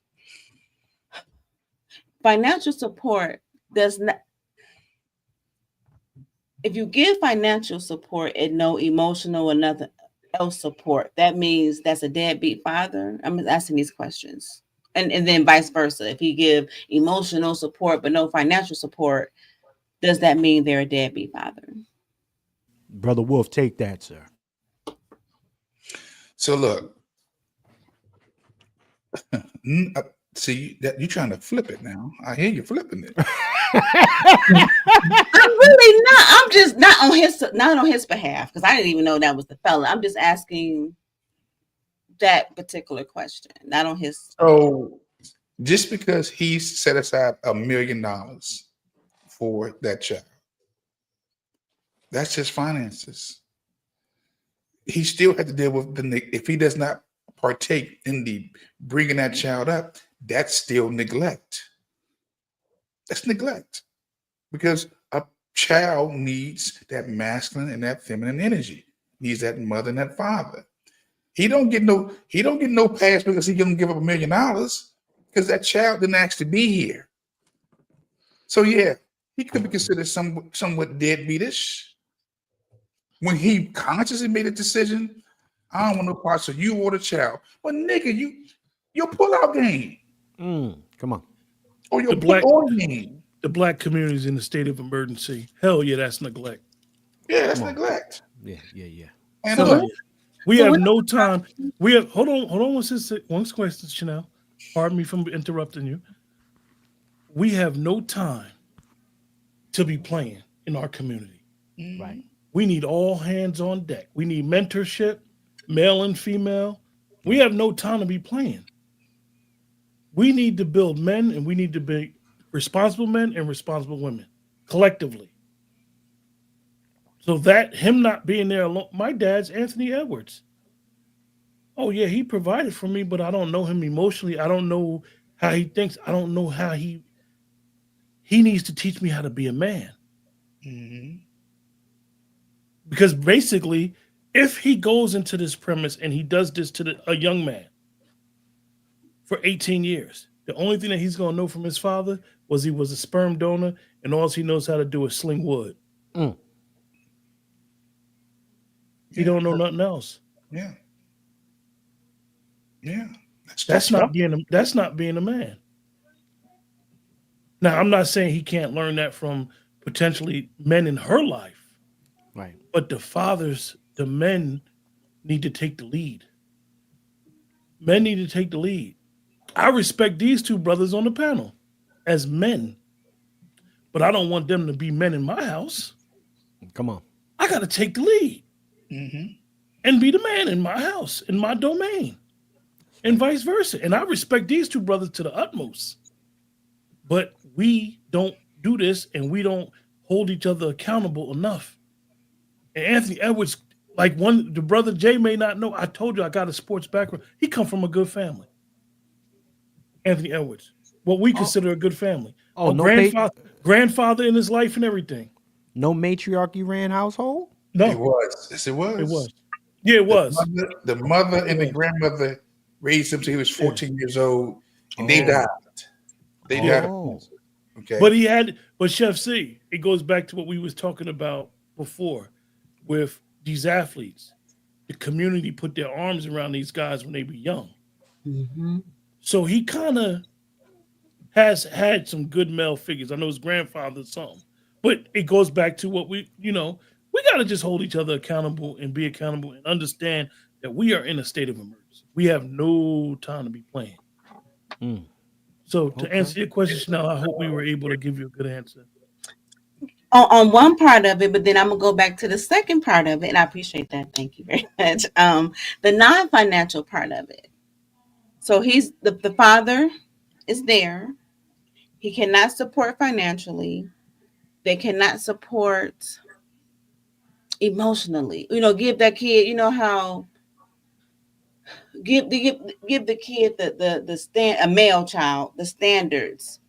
S15: Financial support does not. If you give financial support and no emotional or nothing else support, that means that's a deadbeat father. I'm just asking these questions. And then vice versa. If you give emotional support but no financial support, does that mean they're a deadbeat father?
S2: Brother Wolf, take that, sir.
S5: So look, see that you're trying to flip it now. I hear you flipping it.
S15: I'm really not. I'm just not on his behalf because I didn't even know that was the fella. I'm just asking that particular question, not on his.
S5: So just because he set aside $1 million for that child, that's his finances. He still had to deal with if he does not partake in the bringing that child up, that's still neglect. That's neglect because a child needs that masculine and that feminine energy, needs that mother and that father. He don't get no pass because he gonna give up $1 million because that child didn't actually be here. So yeah, he could be considered somewhat deadbeatish. When he consciously made a decision, I don't want no parts of you or the child. But nigga, your pull-out game.
S2: Come on.
S5: Or your pull-on game.
S1: The black community is in a state of emergency. Hell yeah, that's neglect.
S5: Yeah, that's neglect.
S2: Yeah.
S5: And
S1: So
S5: look,
S1: we have no time. We have hold on one question, Chanel. Pardon me from interrupting you. We have no time to be playing in our community.
S2: Right.
S1: We need all hands on deck. We need mentorship, male and female. We have no time to be playing. We need to build men and we need to be responsible men and responsible women collectively. So that him not being there alone, my dad's Anthony Edwards. Oh yeah, he provided for me, but I don't know him emotionally. I don't know how he thinks. I don't know how he needs to teach me how to be a man. Because basically, if he goes into this premise and he does this to a young man for 18 years, the only thing that he's going to know from his father was he was a sperm donor and all he knows how to do is sling wood. He don't know nothing else.
S5: Yeah.
S1: That's not being a man. Now, I'm not saying he can't learn that from potentially men in her life.
S2: Right.
S1: But the men need to take the lead. Men need to take the lead. I respect these two brothers on the panel as men. but I don't want them to be men in my house.
S2: Come on.
S1: I got to take the lead
S5: Mm-hmm.
S1: and be the man in my house, in my domain, and vice versa. And I respect these two brothers to the utmost. But we don't do this, and we don't hold each other accountable enough. And Anthony Edwards, like the brother Jay may not know, I told you I got a sports background. He come from a good family. Anthony Edwards, what we consider a good family.
S2: Oh,
S1: a grandfather in his life and everything.
S2: No matriarchy ran household?
S1: No.
S5: It was. Yes, it was.
S1: It was. Yeah, it was.
S5: The mother and the grandmother raised him till he was 14 years old, and they died. They died. Okay.
S1: But Chef C, it goes back to what we was talking about before with these athletes. The community put their arms around these guys when they were young.
S15: Mm-hmm.
S1: So he kind of has had some good male figures. I know his grandfather's something. But it goes back to what we got to just hold each other accountable and be accountable and understand that we are in a state of emergency. We have no time to be playing. So to answer your question, Chanel, I hope we were able to give you a good answer.
S15: On one part of it, but then I'm gonna go back to the second part of it, and I appreciate that. Thank you very much. The non-financial part of it. So he's the father is there. He cannot support financially. They cannot support emotionally. Give that kid. How give the kid a male child the standards,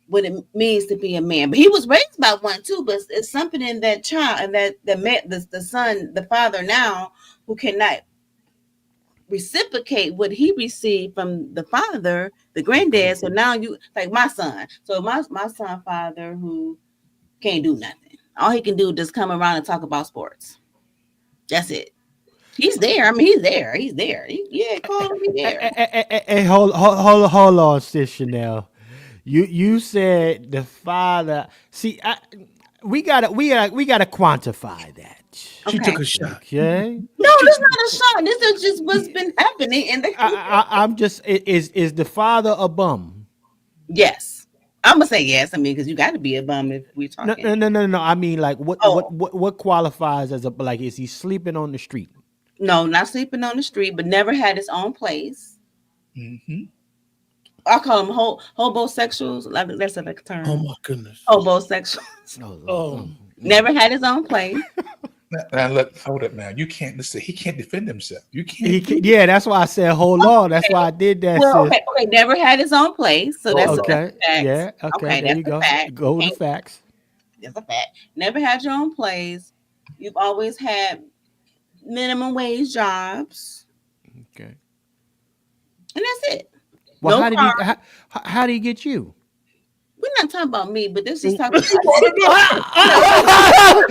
S15: what it means to be a man. But he was raised by one too. But it's something in that child and that the son, the father now, who cannot reciprocate what he received from the father, the granddad. So now you like my son. So my son father who can't do nothing. All he can do is just come around and talk about sports. That's it. He's there. I mean, he's there. He's there. Call him there.
S2: Hey, hold on, sis Chanel. You said the father. See, we gotta quantify that.
S1: She took a shot.
S2: Okay.
S15: No, this not a shot. This is just what's been happening in the.
S2: I'm just is the father a bum?
S15: Yes, I'm gonna say yes. I mean, because you got to be a bum if we're talking.
S2: No. I mean, like what qualifies as a like? Is he sleeping on the street?
S15: No, not sleeping on the street, but never had his own place.
S5: Mm-hmm.
S15: I call them hobosexuals. That's a term.
S1: Oh my goodness.
S15: Hobosexuals. Never had his own place.
S5: Now look, hold up now. You can't listen. He can't defend himself. You can't.
S2: Yeah, that's why I said hold on. That's why I did that.
S15: Well, okay, never had his own place. So that's
S2: okay.
S15: Facts.
S2: Yeah. Okay. There you go. Go with the facts.
S15: That's a fact. Never had your own place. You've always had minimum wage jobs.
S2: Okay.
S15: And that's it.
S2: Well, how did he get you?
S15: We're not talking about me, but this is talking about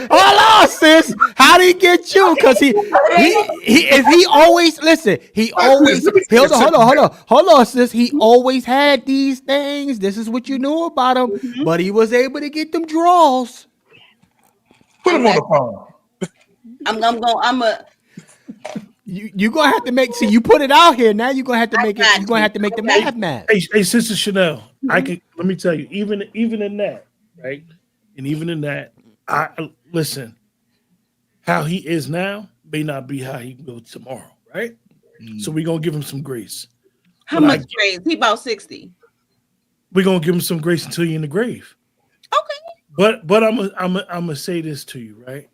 S2: hold on, sis. How did he get you? Because he always hold on, sis. He always had these things. This is what you knew about him, but he was able to get them draws.
S5: Put him on the phone.
S2: You're gonna have to make. See, you put it out here now. You're gonna have to make it. You're gonna have to make the math.
S1: Hey, Sister Chanel, let me tell you, even in that, right, and even in that, I listen. How he is now may not be how he will tomorrow, right? So we're gonna give him some grace.
S15: How much grace? He about 60.
S1: We're gonna give him some grace until you're in the grave.
S15: Okay.
S1: But I'm gonna say this to you, right?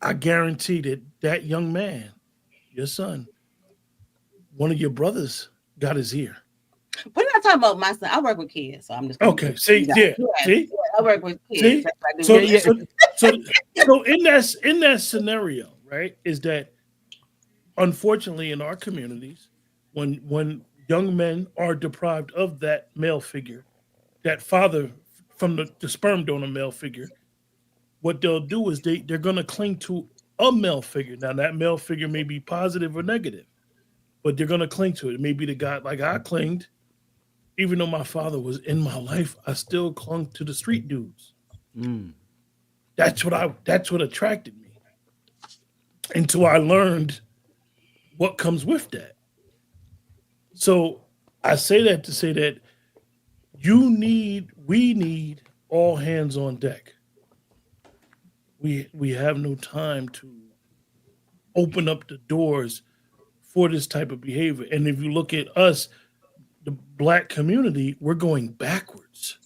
S1: I guarantee that young man, your son, one of your brothers got his ear.
S15: We're not talking about my son. I work with kids, so I'm just
S1: okay. See, yeah.
S15: I work with kids.
S1: So in that scenario, right, is that unfortunately in our communities, when young men are deprived of that male figure, that father from the sperm donor male figure, what they'll do is they're going to cling to a male figure. Now, that male figure may be positive or negative, but they're going to cling to it. It may be the guy like I clinged. Even though my father was in my life, I still clung to the street dudes. That's what attracted me. Until I learned what comes with that. So I say that to say that we need all hands on deck. We have no time to open up the doors for this type of behavior. And if you look at us, the black community, we're going backwards.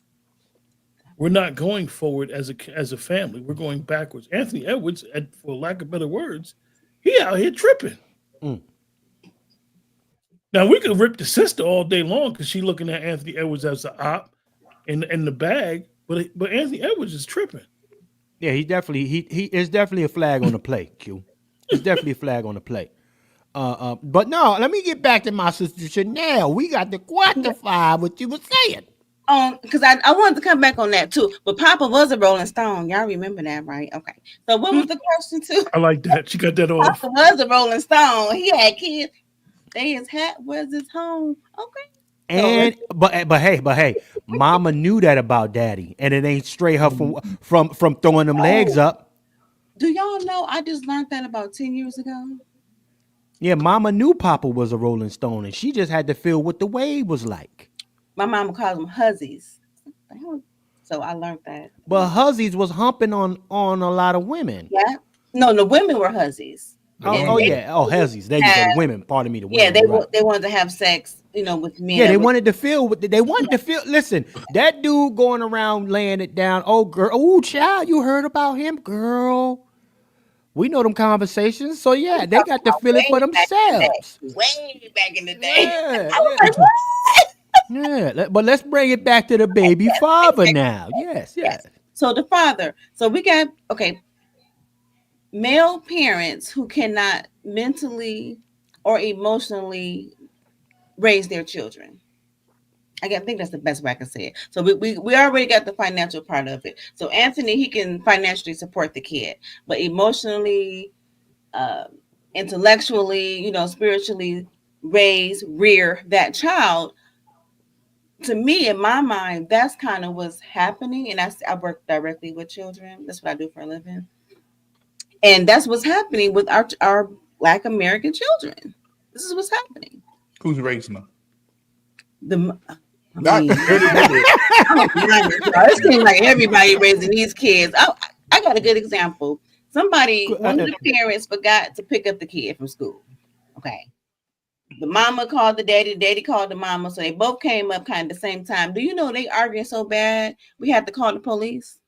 S1: We're not going forward as a family. We're going backwards. Anthony Edwards, for lack of better words, he out here tripping. Now we could rip the sister all day long because she looking at Anthony Edwards as an op in the bag, but Anthony Edwards is tripping.
S2: Yeah, he is definitely a flag on the play. Q, it's definitely a flag on the play. But no, let me get back to my sister Chanel. We got to quantify what you were saying.
S15: Because I wanted to come back on that too. But Papa was a Rolling Stone. Y'all remember that, right? Okay. So what was the question too?
S1: I like that. She got that off.
S15: Papa was a Rolling Stone. He had kids. His hat was his home. Okay.
S2: And but hey, Mama knew that about Daddy, and it ain't stray her from throwing them legs up.
S15: Do y'all know? I just learned that about 10 years ago.
S2: Yeah, Mama knew Papa was a Rolling Stone, and she just had to feel what the wave was like.
S15: My mama calls them huzzies. So I learned that.
S2: But huzzies was humping on a lot of women.
S15: Yeah. No, the women were huzzies.
S2: Huzzies. There you go. The women. Pardon me. The women.
S15: Yeah, they wanted to have sex, with men.
S2: Yeah, they wanted to feel. Listen, that dude going around laying it down. Oh, girl. Oh, child, you heard about him, girl? We know them conversations. So yeah, they got to feel it for themselves.
S15: Way back in the day.
S2: Yeah,
S15: I was like, what?
S2: Yeah, but let's bring it back to the baby father now. Yes.
S15: So the father. So we got male parents who cannot mentally or emotionally raise their children. I think that's the best way I can say it. So we already got the financial part of it. So Anthony, he can financially support the kid, but emotionally, intellectually, spiritually rear that child. To me, in my mind, that's kind of what's happening. And I work directly with children. That's what I do for a living. And that's what's happening with our Black American children. This is what's happening.
S5: Who's raising them?
S15: It seems like everybody raising these kids. I got a good example. One of the parents forgot to pick up the kid from school. Okay. The mama called the daddy called the mama. So they both came up kind of the same time. Do you know they arguing so bad we had to call the police?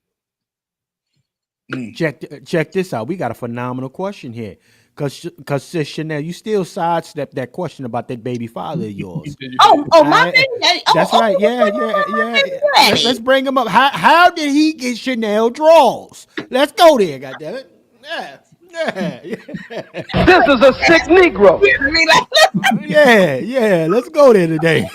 S2: Check this out. We got a phenomenal question here. Cause Sis Chanel, you still sidestep that question about that baby father of yours.
S15: My baby daddy.
S2: That's right. Yeah. Let's bring him up. How did he get Chanel draws? Let's go there, goddammit. Yeah.
S13: This is a sick Negro.
S2: Yeah. Let's go there today.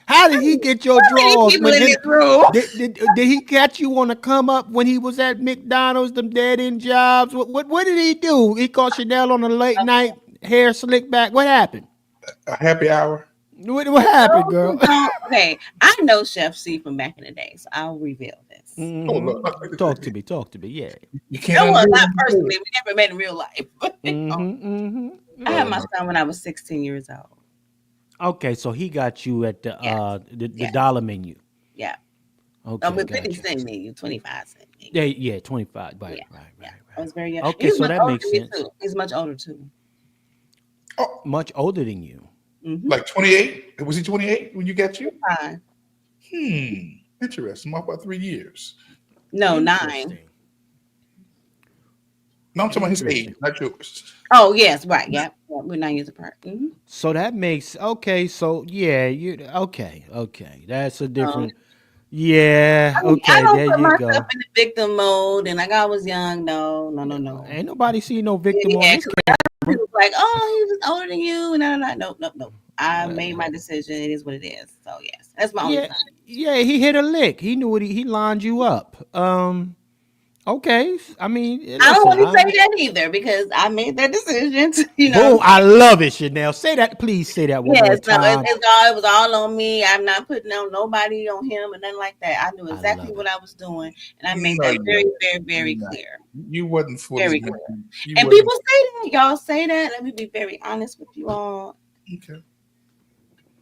S2: How did he get your drawers? Did he catch you on the come up when he was at McDonald's, them dead end jobs? What did he do? He caught Chanel on a late night, hair slicked back. What happened?
S5: A happy hour.
S2: What happened, girl?
S15: Okay, I know Chef C from back in the day, so I'll reveal this.
S2: Mm-hmm. Talk to me. Yeah.
S5: You can't.
S15: No, not personally. We never met in real life. I had my son when I was 16 years old.
S2: Okay, so he got you at the dollar menu.
S15: Yeah.
S2: Okay.
S15: With 50 cent menu, 25 cent
S2: menu. Yeah, 25. Right.
S15: I was very young.
S2: Okay, so that makes sense.
S15: He's much older too.
S2: Oh, much older than you.
S15: Mm-hmm.
S5: Like 28? Was he 28 when you got you?
S15: 5.
S5: Interesting. About 3 years.
S15: No, 9.
S5: No, I'm talking about his age, not yours.
S15: Oh, yes, right. Yeah. We're 9 years apart. Mm-hmm.
S2: So that makes so yeah, okay. That's a different yeah, okay,
S15: I don't
S2: there
S15: put
S2: you
S15: myself
S2: go.
S15: in the victim mode, and like I was young. No.
S2: Ain't nobody see no victim on this
S15: People was like, oh, he was older than you, and no. I made my decision. It is what it is. So yes, that's my only son.
S2: Yeah, he hit a lick. He knew what he lined you up. Okay, I mean,
S15: I don't want to say that either because I made that decision.
S2: Boom, I love it, Chanel. Say that, please. Say that one more time.
S15: It was all on me. I'm not putting on nobody on him and nothing like that. I knew exactly what I was doing, and I made that very, very, very clear.
S5: You wasn't
S15: very clear. And people say that. Y'all say that. Let me be very honest with you all.
S5: Okay.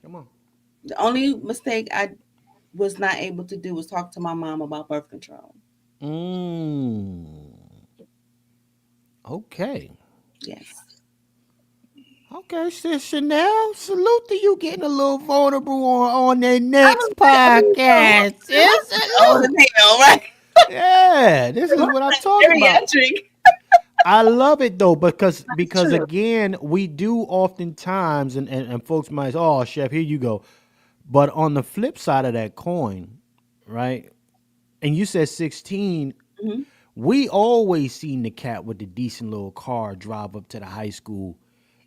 S2: Come on.
S15: The only mistake I was not able to do was talk to my mom about birth control.
S2: Mm. Okay.
S15: Yes.
S2: Okay, sis Chanel. Salute to you getting a little vulnerable on that
S15: I
S2: next
S15: was like, I mean,
S2: podcast. Sis,
S15: old as
S2: salute.
S15: hell, right?
S2: Yeah, this is what I'm talking about.
S15: Geriatric.
S2: I love it though because
S15: True.
S2: again we do oftentimes and folks might say, oh chef, here you go. But on the flip side of that coin, right? And you said 16,
S15: Hmm.
S2: we always seen the cat with the decent little car drive up to the high school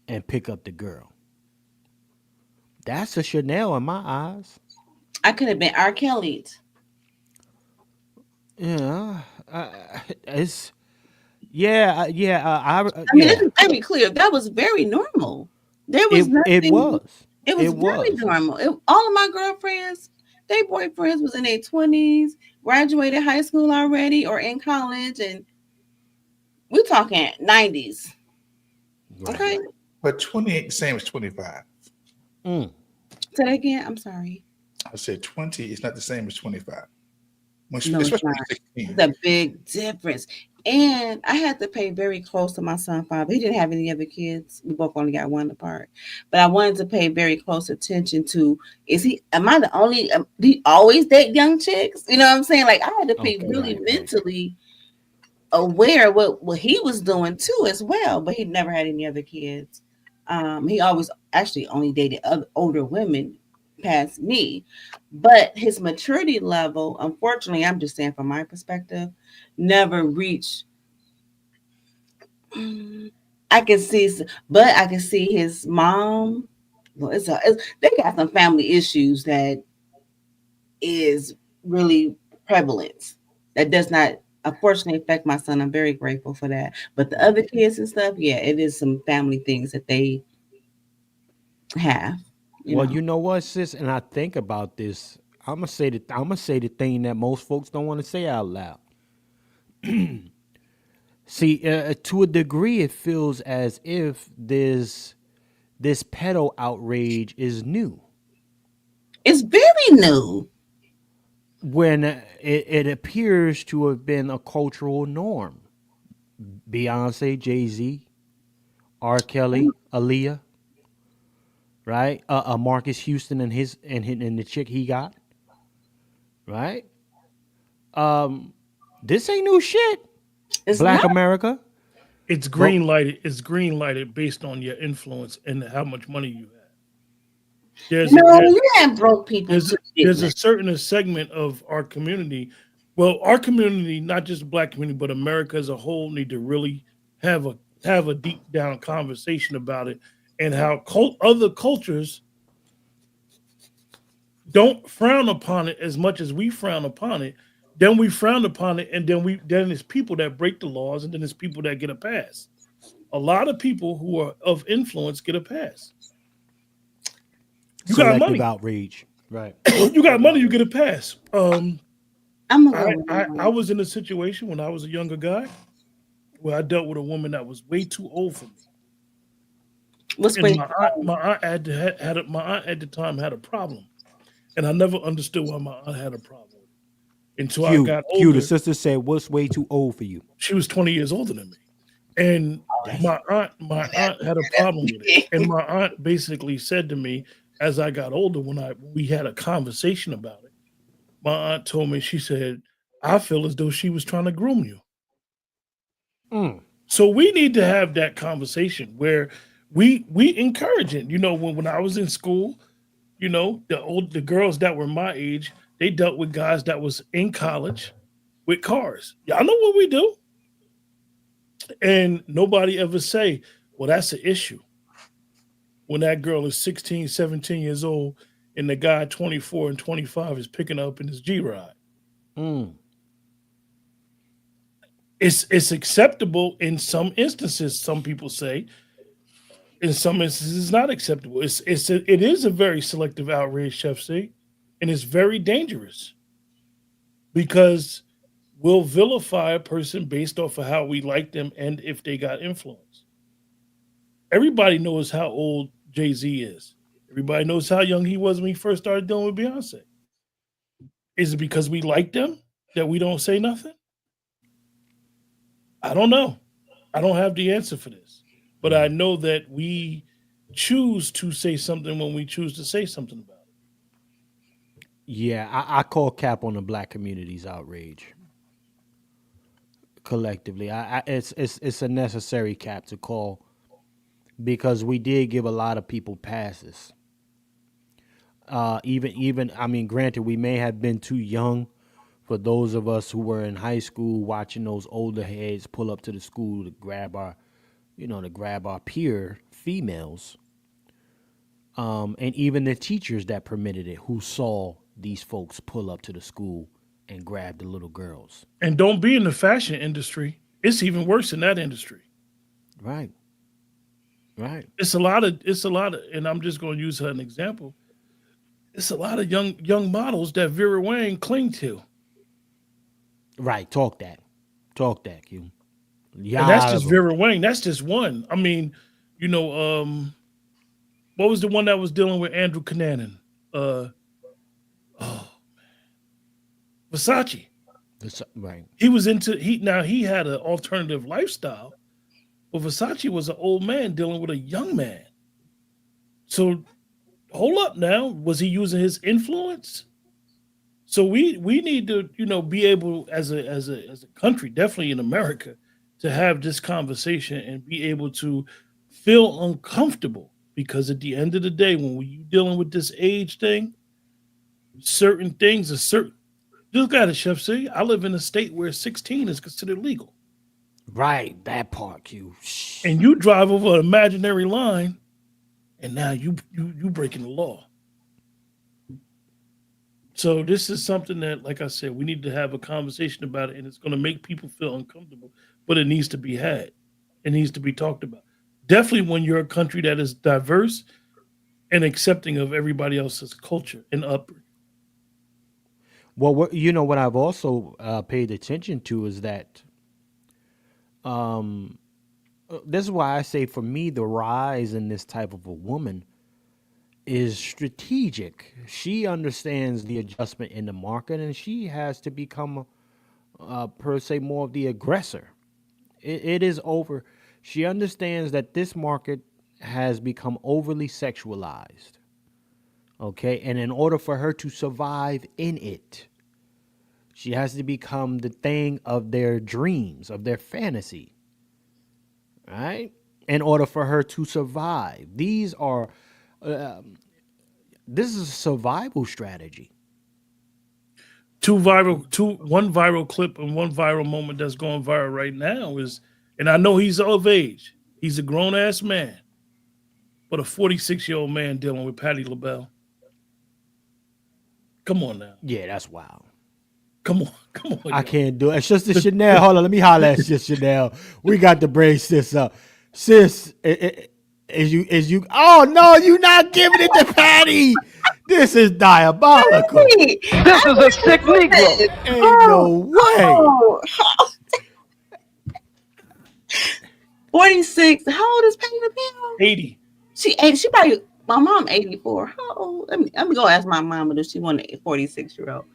S2: and pick up the girl. That's a Chanel in my eyes.
S15: I could have been R. Kelly's.
S2: Yeah, it's
S15: I mean, this
S2: yeah.
S15: is very clear. That was very normal. There was
S2: It
S15: nothing.
S2: was.
S15: It was
S2: It
S15: very
S2: was.
S15: normal. All of my girlfriends, their boyfriends was in their 20s, graduated high school already or in college, and we're talking 90s.
S2: Right.
S15: Okay.
S5: But 20 ain't the same as 25.
S2: Mm.
S15: Say that again. I'm sorry.
S5: I said 20 is not the same as 25.
S15: No, it's
S5: Especially
S15: not.
S5: 16.
S15: It's a big difference. And I had to pay very close to my son father. He didn't have any other kids. We both only got one apart. But I wanted to pay very close attention to, am I the only, do you always date young chicks? You know what I'm saying? Like I had to be
S2: Okay,
S15: really
S2: right.
S15: mentally aware what he was doing too as well. But he never had any other kids. He always actually only dated older women past me. But his maturity level, unfortunately, I'm just saying from my perspective, never reached. I can see, but I can see his mom. Well, they got some family issues that is really prevalent. That does not, unfortunately, affect my son. I'm very grateful for that. But the other kids and stuff, yeah, it is some family things that they have.
S2: Well, you know what, sis, and I think about this. I'm gonna say the thing that most folks don't want to say out loud. See, to a degree, it feels as if this pedo outrage is new.
S15: It's very new.
S2: When it appears to have been a cultural norm. Beyonce, Jay-Z, R. Kelly, Aaliyah, right? Marcus Houston and the chick he got, right? This ain't new shit.
S15: It's
S2: Black
S15: not.
S2: America.
S1: It's
S2: But
S1: green lighted. It's green lighted based on your influence and how much money you have.
S15: You have broke people too.
S1: There's a certain segment of our community. Well, our community, not just black community, but America as a whole, need to really have a deep down conversation about it and how other cultures don't frown upon it as much as we frown upon it. Then we frown upon it, and then there's people that break the laws, and then there's people that get a pass. A lot of people who are of influence get a pass. You got
S2: selective
S1: money.
S2: outrage, right?
S1: You got money, you get a pass.
S15: I'm gonna
S1: I was in a situation when I was a younger guy where I dealt with a woman that was way too old for me. And my aunt at the time had a problem, and I never understood why my aunt had a problem with it until I got older.
S2: The sister said, "What's way too old for you?"
S1: She was 20 years older than me, and my aunt had a problem with it. And my aunt basically said to me, as I got older, when we had a conversation about it, my aunt told me, she said, "I feel as though she was trying to groom you." So we need to have that conversation where we encourage it. You know, when I was in school, you know, the girls that were my age, they dealt with guys that was in college with cars. Y'all know what we do. And nobody ever say, well, that's an issue. When that girl is 16, 17 years old and the guy 24 and 25 is picking up in his G-Ride. It's acceptable in some instances, some people say. In some instances, it's not acceptable. It is a very selective outrage, Chef C, and it's very dangerous because we'll vilify a person based off of how we like them and if they got influence. Everybody knows how old Jay-Z is. Everybody knows how young he was when he first started dealing with Beyonce. Is it because we like them that we don't say nothing? I don't know. I don't have the answer for this. But I know that we choose to say something when we choose to say something about it.
S2: Yeah, I call cap on the black community's outrage collectively. It's a necessary cap to call because we did give a lot of people passes. Even I mean, granted, we may have been too young for those of us who were in high school watching those older heads pull up to the school to grab our, to grab our peer females, and even the teachers that permitted it who saw these folks pull up to the school and grab the little girls.
S1: And don't be in the fashion industry. It's even worse in that industry.
S2: Right. Right.
S1: It's a lot of and I'm just going to use her an example. It's a lot of young models that Vera Wang cling to.
S2: Right. Talk that. Talk that, Q.
S1: And that's
S2: Yeah, of
S1: just
S2: them.
S1: Vera Wang. That's just one. I mean, you know, what was the one that was dealing with Andrew Cunanan? Uh oh, Versace.
S2: Right.
S1: He was into he had an alternative lifestyle, but Versace was an old man dealing with a young man. So hold up now. Was he using his influence? So we need to, be able as a country, definitely in America, to have this conversation and be able to feel uncomfortable because at the end of the day, when you dealing with this age thing, certain things are certain. Just got a chef say, I live in a state where 16 is considered legal.
S2: Right. That part, Q.
S1: And you drive over an imaginary line and now you breaking the law. So this is something that, like I said, we need to have a conversation about it, and it's going to make people feel uncomfortable, but it needs to be had. It needs to be talked about. Definitely when you're a country that is diverse and accepting of everybody else's culture and upbringing.
S2: Well, what I've also paid attention to is that um, this is why I say for me the rise in this type of a woman is strategic. She understands the adjustment in the market, and she has to become per se more of the aggressor. It is over. She understands that this market has become overly sexualized. Okay, and in order for her to survive in it, she has to become the thing of their dreams, of their fantasy. Right? In order for her to survive, uh, this is a survival strategy.
S1: One viral clip and one viral moment that's going viral right now is, and I know he's of age. He's a grown ass man, but a 46-year-old man dealing with Patti LaBelle. Come on now.
S2: Yeah, that's wild.
S1: Come on.
S2: I can't do it. It's just the Chanel. Hold on, let me holler at sis Chanel. We got to brace sis up. Sis, is you? Oh no, you not giving it to Patty. This is diabolical.
S13: This is a sick Negro.
S2: Ain't no way.
S15: 46. How old is Patty LaBelle?
S1: 80.
S15: She 80. She probably my mom 84. How old? Let me go ask my mama if she want a 46-year-old.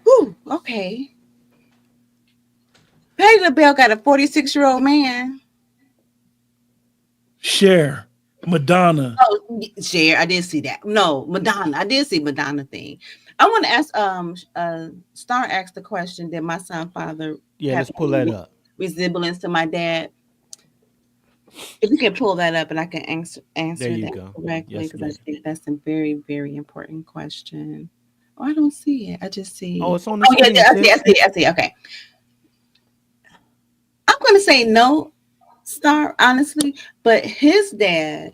S15: Whew, okay. Patty LaBelle got a 46-year-old man.
S1: Cher, Madonna.
S15: Oh, Cher, I did see that. No, Madonna. I did see Madonna thing. I want to ask Star asked the question, did my son father
S2: let's pull that up.
S15: Resemblance to my dad? If you can pull that up and I can answer that
S2: go.
S15: correctly,
S2: Yes,
S15: because I think that's a very, very important question. Oh, I don't see it. I just see.
S2: Oh, it's on the screen.
S15: Yeah, I see. Okay. I'm going to say no, Star, honestly, but his dad,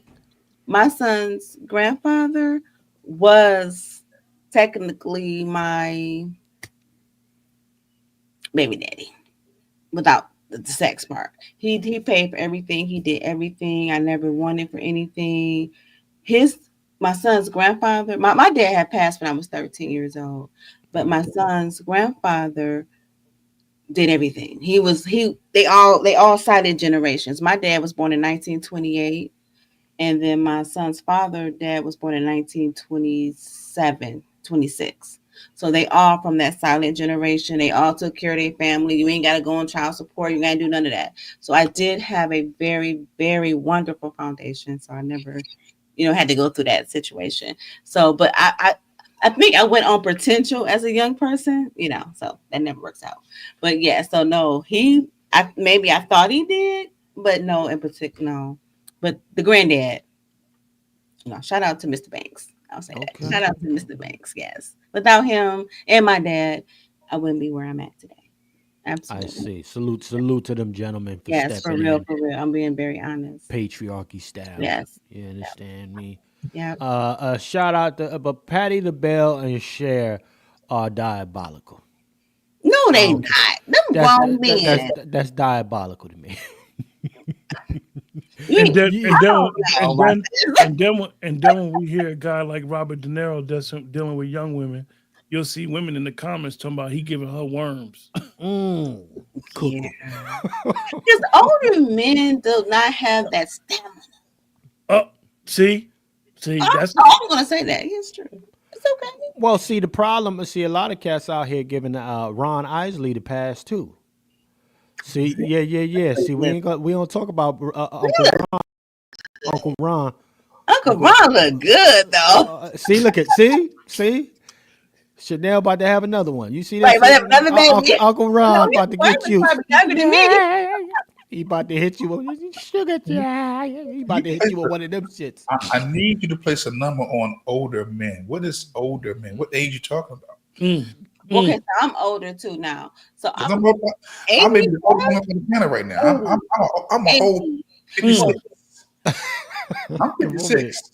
S15: my son's grandfather, was technically my baby daddy without the sex part. He paid for everything. He did everything. I never wanted for anything. My son's grandfather, my dad had passed when I was 13 years old, but my son's grandfather did everything. They all cited generations. My dad was born in 1928. And then my son's dad was born in 1927, 26. So they all from that silent generation. They all took care of their family. You ain't got to go on child support. You got to do none of that. So I did have a very, very wonderful foundation. So I never, had to go through that situation. So, but I think I went on potential as a young person, so that never works out. But yeah, so no, I thought he did, but no, in particular, no. But the granddad, shout out to Mr. Banks. I'll say that. Shout out to Mr. Banks. Yes. Without him and my dad, I wouldn't be where I'm at today. Absolutely.
S2: I see. Salute to them gentlemen for
S15: yes,
S2: stepping
S15: for real,
S2: in.
S15: for real. I'm being very honest.
S2: Patriarchy style.
S15: Yes.
S2: You understand me?
S15: Yeah.
S2: Shout out to but Patty LaBelle and Cher are diabolical.
S15: No, they not. Them grown men.
S2: That's diabolical to me.
S1: And then when we hear a guy like Robert De Niro dealing with young women, you'll see women in the comments talking about he giving her worms.
S15: Yeah. Because older men do not have that stamina.
S1: Oh, see,
S15: that's. I'm gonna say that. It's true. It's okay.
S2: Well, see, the problem is, a lot of cats out here giving Ron Isley the pass too. See, yeah. See, we don't talk about Uncle Ron. Uncle Ron.
S15: Uncle Ron look good though.
S2: See. Chanel about to have another one. You see that?
S15: Right, another baby.
S2: Uncle Ron about to get you.
S15: Younger than me.
S2: He about to hit you with sugar. He about to hit you with one of them shits.
S5: I need you to place a number on older men. What is older men? What age you talking about?
S15: Okay, so I'm older too now. So
S5: I'm maybe the oldest one on the planet right now. I'm a whole 56. I'm 56.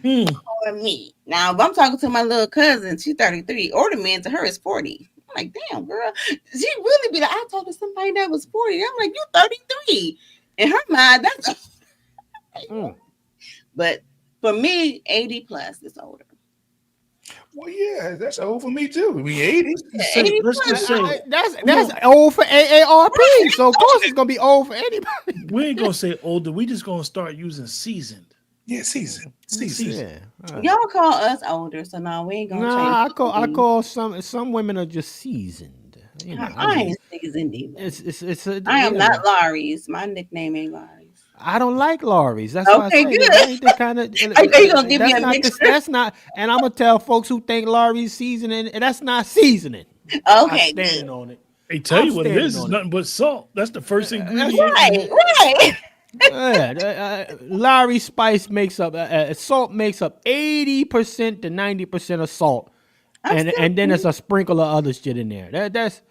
S15: For me. Now, if I'm talking to my little cousin, she's 33. Older man to her is 40. I'm like, damn, girl. She really be like, I talked to somebody that was 40. I'm like, you 33. In her mind, that's But for me, 80 plus is older.
S5: Well, yeah, that's old for me too. I mean, 80.
S1: Let's just say
S2: that's old for AARP. So of course it's gonna be old for anybody.
S1: We ain't gonna say older. We just gonna start using seasoned.
S5: Yeah, seasoned.
S2: Yeah.
S15: Y'all call us older, so now we ain't gonna change.
S2: I call some women are just seasoned.
S15: I ain't seasoned either.
S2: I
S15: am not Laurie's. My nickname ain't Laurie's.
S2: I don't like Laurie's. That's why I say
S15: good.
S2: that ain't the kind of.
S15: Are you gonna give me a mixture?
S2: That's not. And I'm gonna tell folks who think Laurie's seasoning, and that's not seasoning.
S15: Okay,
S2: I'm standing on it.
S1: They tell you what it is. It's nothing but salt. That's the first ingredient.
S15: Right.
S2: Lowry spice makes up salt makes up 80% to 90% of salt, and then there's a sprinkle of other shit in there. That's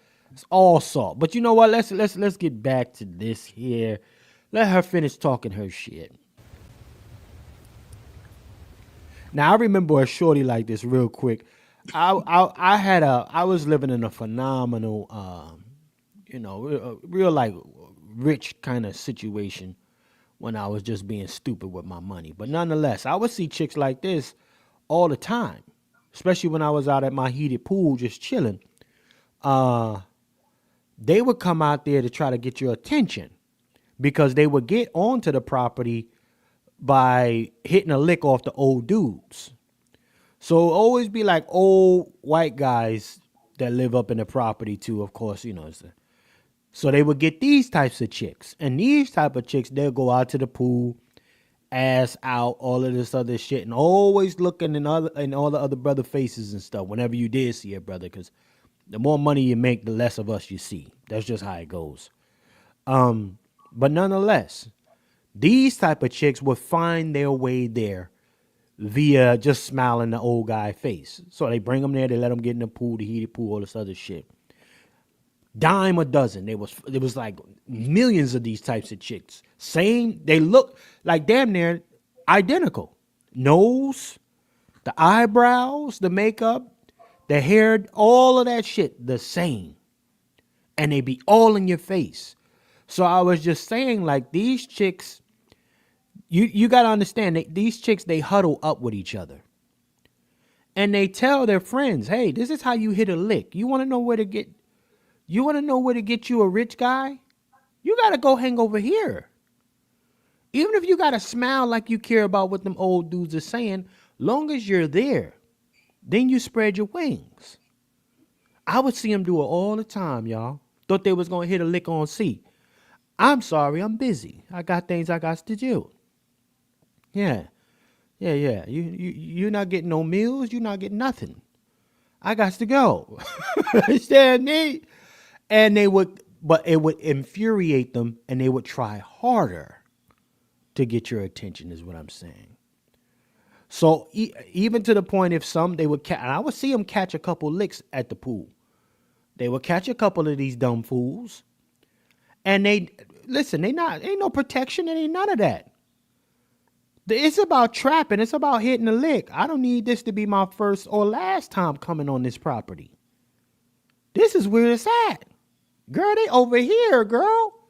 S2: all salt. But you know what? Let's get back to this here. Let her finish talking her shit. Now I remember a shorty like this real quick. I was living in a phenomenal, real like rich kind of situation when I was just being stupid with my money. But nonetheless, I would see chicks like this all the time, especially when I was out at my heated pool just chilling. They would come out there to try to get your attention because they would get onto the property by hitting a lick off the old dudes. So it'll always be like old white guys that live up in the property too, of course, so they would get these types of chicks. And these type of chicks, they'll go out to the pool, ass out, all of this other shit, and always looking in all the other brother faces and stuff whenever you did see a brother, because the more money you make, the less of us you see. That's just how it goes. But nonetheless, these type of chicks would find their way there via just smiling the old guy face. So they bring them there, they let them get in the pool, the heated pool, all this other shit. Dime a dozen. There was like millions of these types of chicks. Same, they look like damn near identical. Nose, the eyebrows, the makeup, the hair, all of that shit the same. And they be all in your face. So I was just saying, like, these chicks, you got to understand, these chicks, they huddle up with each other. And they tell their friends, hey, this is how you hit a lick. You want to know where to get you a rich guy? You got to go hang over here. Even if you gotta smile like you care about what them old dudes are saying, long as you're there, then you spread your wings. I would see them do it all the time, y'all. Thought they was gonna hit a lick on C. I'm sorry, I'm busy. I got things I got to do. Yeah. You're not getting no meals. You're not getting nothing. I got to go. Understand me? And but it would infuriate them, and they would try harder to get your attention. Is what I'm saying. So even to the point, if they would and I would see them catch a couple licks at the pool. They would catch a couple of these dumb fools, and ain't no protection, and ain't none of that. It's about trapping. It's about hitting a lick. I don't need this to be my first or last time coming on this property. This is where it's at. Girl, they over here, girl.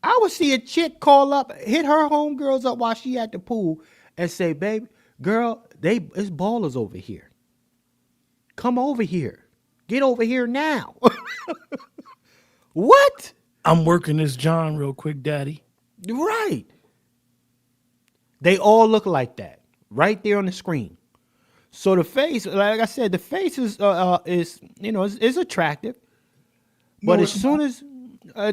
S2: I would see a chick call up, hit her homegirls up while she at the pool and say, baby, girl, it's ballers over here. Come over here. Get over here now. What?
S1: I'm working this John real quick, daddy.
S2: Right. They all look like that right there on the screen. So the face, like I said, the face is is attractive. But as soon as,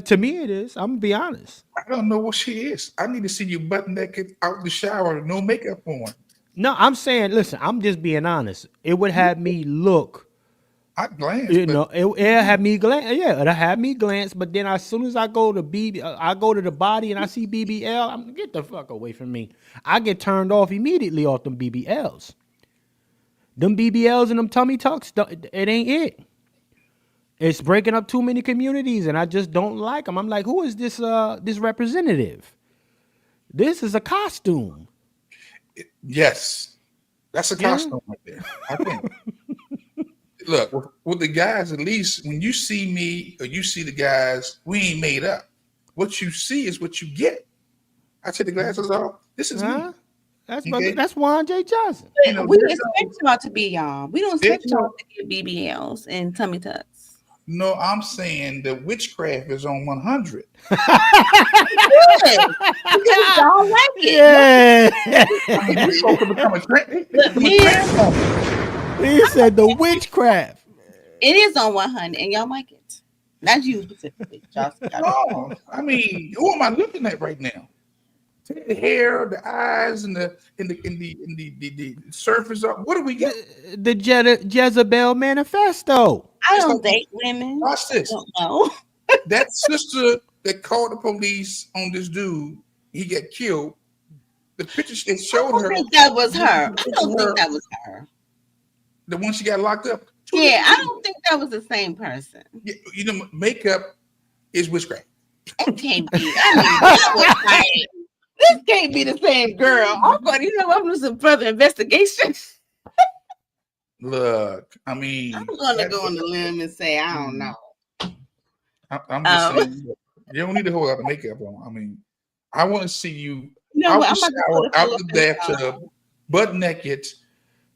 S2: to me it is, I'm going to be honest.
S5: I don't know what she is. I need to see you butt naked out the shower, no makeup on.
S2: No, I'm saying, listen, I'm just being honest. It would have me look.
S5: I glance.
S2: It had me glance. Yeah, it had me glance. But then as soon as I go to I go to the body and I see BBL, I'm get the fuck away from me. I get turned off immediately off them BBLs. Them BBLs and them tummy tucks, it ain't it. It's breaking up too many communities, and I just don't like them. I'm like, who is this representative? This is a costume.
S5: Yes, that's a costume right there. I think. Look, with the guys, at least when you see me or you see the guys, we ain't made up. What you see is what you get. I take the glasses off. This is me.
S2: That's Juan J. Johnson.
S15: We expect y'all to be y'all. We don't expect y'all to get BBLs and tummy tucks.
S5: No, I'm saying the witchcraft is on 100.
S15: Because y'all like it.
S2: Yeah.
S5: I mean, you're supposed to become a trend.
S2: He said the witchcraft.
S15: It is on 100, and y'all like it. Not you specifically.
S5: No, I mean, who am I looking at right now? Take the hair, the eyes, and the surface up. What do we get?
S2: The Jezebel Manifesto.
S15: I don't date women.
S5: Watch this.
S15: No.
S5: That sister that called the police on this dude, he got killed. The picture they showed her.
S15: I don't think that was her. I don't think that was her.
S5: The one she got locked up.
S15: Yeah, I don't think that was the same person.
S5: Yeah, you know, makeup is witchcraft.
S15: It can't be. I mean, this can't be the same girl. I'm going I'm doing some further investigation.
S5: Look, I mean,
S15: I'm going to go on the limb and say I don't know.
S5: I'm just saying, you don't need to hold out the makeup on. I mean, I want to see you
S15: out
S5: the shower, out the bathtub, butt naked,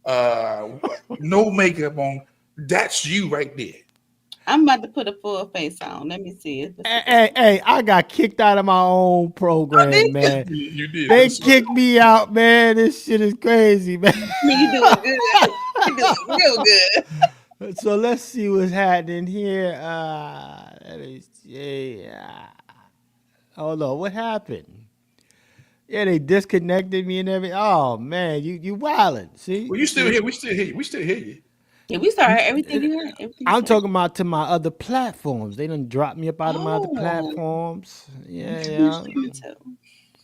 S5: no makeup on. That's you right there.
S15: I'm about to put a full face on. Let me see it.
S2: Hey, I got kicked out of my own program, man.
S5: You did.
S2: They kicked me out, man. This shit is crazy, man.
S15: You doing good. You doing real good.
S2: So let's see what's happening here. Let me see. Hold on, what happened? Yeah, they disconnected me and everything. Oh man, you wildin'. See?
S5: Well, you still here. We still hear you. We still hear you.
S15: Yeah, we started everything you heard.
S2: I'm talking about to my other platforms. They done dropped me up out of my other platforms. Yeah.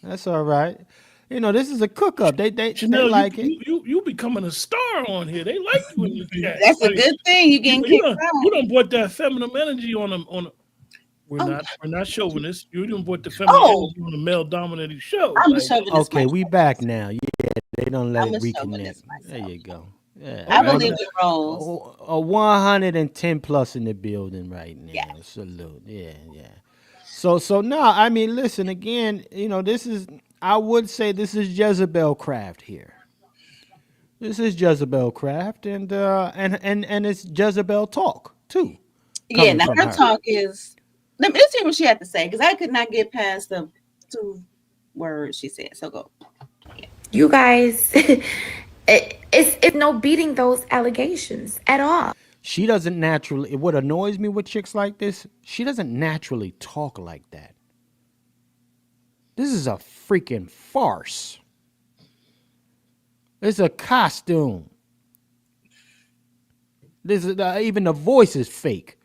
S2: That's all right. You know, this is a cook up. They like it.
S1: You becoming a star on here. They like you in the chat.
S15: That's a good thing. You getting kicked out.
S1: You done brought that feminine energy on them. We're not chauvinists. You done brought the feminine energy on a male dominated show.
S15: I'm a chauvinist.
S2: Okay, we back now. Yeah, they don't let it reconnect. There you go. Yeah,
S15: I believe in roles.
S2: A 110 plus in the building right now.
S15: Yeah.
S2: Salute. Yeah. So now, I mean, listen again. You know, I would say this is Jezebel craft here. This is Jezebel craft, and it's Jezebel talk too.
S15: Yeah. Now her talk is. Let's hear what she had to say, because I could not get past the two words she said. So go.
S16: You guys, it's no beating those allegations at all.
S2: She doesn't naturally. What annoys me with chicks like this, she doesn't naturally talk like that. This is a freaking farce. It's a costume. This is even the voice is fake.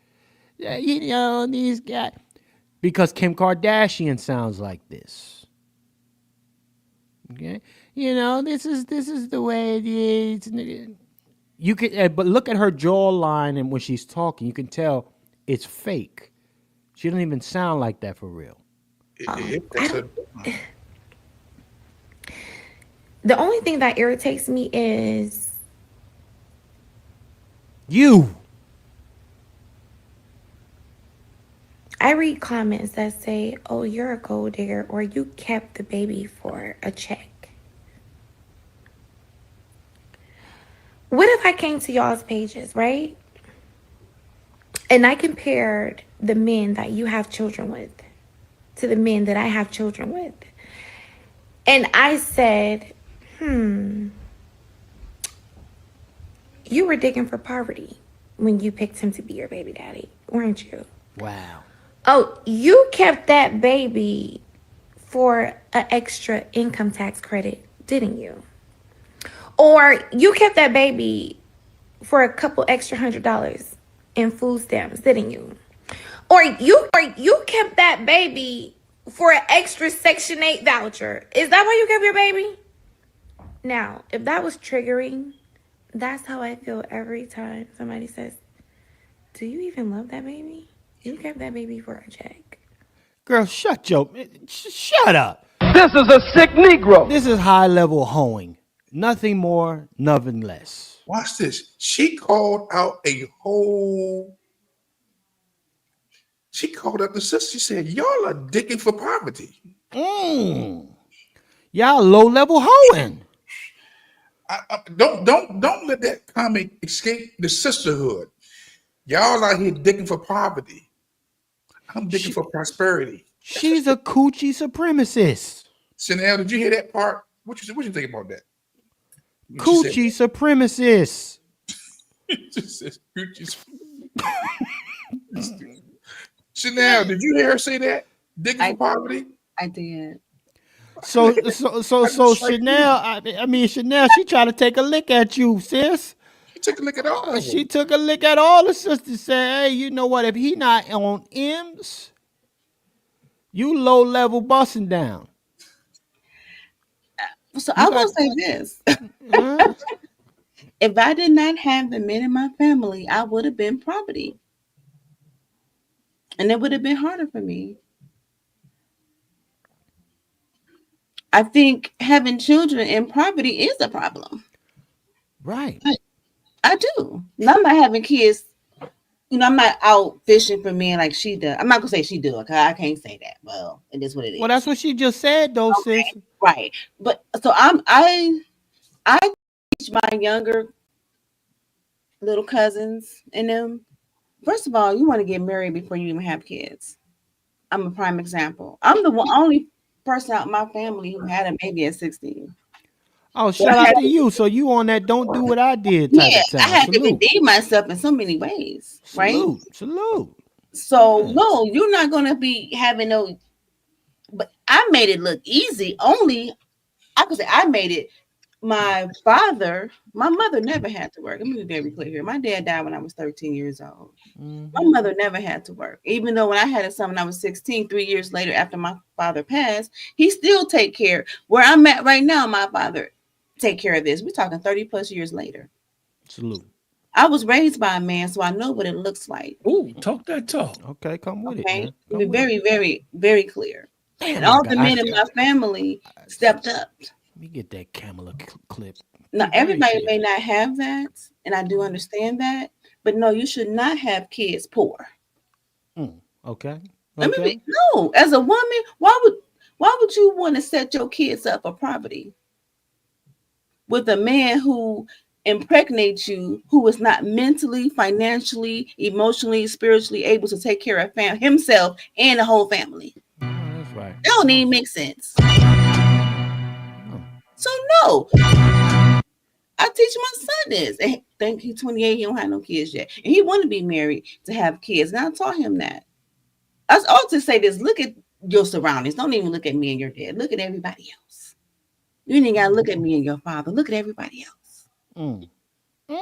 S2: You know these guys, because Kim Kardashian sounds like this. Okay, you know this is the way it is. You can, but look at her jawline, and when she's talking, you can tell it's fake. She doesn't even sound like that for real.
S16: The only thing that irritates me is
S2: you.
S16: I read comments that say, "Oh, you're a gold digger," or "You kept the baby for a check." What if I came to y'all's pages, right? And I compared the men that you have children with to the men that I have children with. And I said, you were digging for poverty when you picked him to be your baby daddy, weren't you?
S2: Wow.
S16: Oh, you kept that baby for an extra income tax credit, didn't you? Or you kept that baby for a couple extra $100 in food stamps, didn't you? Or you kept that baby for an extra Section 8 voucher. Is that why you kept your baby? Now, if that was triggering, that's how I feel every time somebody says, "Do you even love that baby? You kept that baby for a check."
S2: Girl, shut up.
S13: This is a sick Negro.
S2: This is high level hoeing. Nothing more, nothing less.
S5: Watch this. She called out the sister. She said, "Y'all are digging for poverty."
S2: Y'all low level hoeing.
S5: Don't let that comment escape the sisterhood. Y'all out here digging for poverty. I'm digging for prosperity.
S2: She's a coochie supremacist.
S5: Chanel, did you hear that part? What you think about that?
S2: Coochie supremacist.
S5: Chanel, did you hear her say that? Digging for poverty?
S15: I did.
S2: So Chanel, I mean Chanel, she tried to take a lick at you, sis.
S5: She took a lick at all of them.
S2: She took a lick at all the sisters. Said, "Hey, you know what? If he not on M's, you low level busting down."
S15: So I will say this: if I did not have the men in my family, I would have been poverty, and it would have been harder for me. I think having children in poverty is a problem.
S2: Right.
S15: I do. And I'm not having kids. You know, I'm not out fishing for men like she does. I'm not gonna say she do it. I can't say that. Well, it is what it is.
S2: Well, that's what she just said, though, sis.
S15: Right. But so I teach my younger little cousins and them. First of all, you want to get married before you even have kids. I'm a prime example. I'm the only person out in my family who had a baby at 16.
S2: Oh, shout out to you. So you on that don't do what I did type of time.
S15: I had to redeem myself in so many ways. Right?
S2: Salute.
S15: So no, you're not gonna be having no. But I made it look easy. Only I could say I made it. My mother never had to work. Let me be very clear here. My dad died when I was 13 years old. My mother never had to work. Even though when I had a son when I was 16, 3 years later after my father passed, he still take care. Where I'm at right now, my father take care of this. We're talking 30 plus years later.
S2: Salute.
S15: I was raised by a man, so I know what it looks like.
S1: Oh, talk that talk.
S2: Okay, come with it.
S15: Okay, be very, very, very clear. And all the men in my family stepped up.
S2: Let me get that Kamala clip.
S15: Now, everybody may not have that, and I do understand that, but no, you should not have kids poor.
S2: Okay.
S15: No, as a woman, why would you want to set your kids up for poverty with a man who impregnates you, who is not mentally, financially, emotionally, spiritually able to take care of himself and the whole family?
S2: That's right.
S15: That don't even make sense. So no, I teach my son this. And think he's 28, he don't have no kids yet. And he want to be married to have kids. And I taught him that. I was all to say this, look at your surroundings. Don't even look at me and your dad. Look at everybody else. You ain't gotta look at me and your father. Look at everybody else.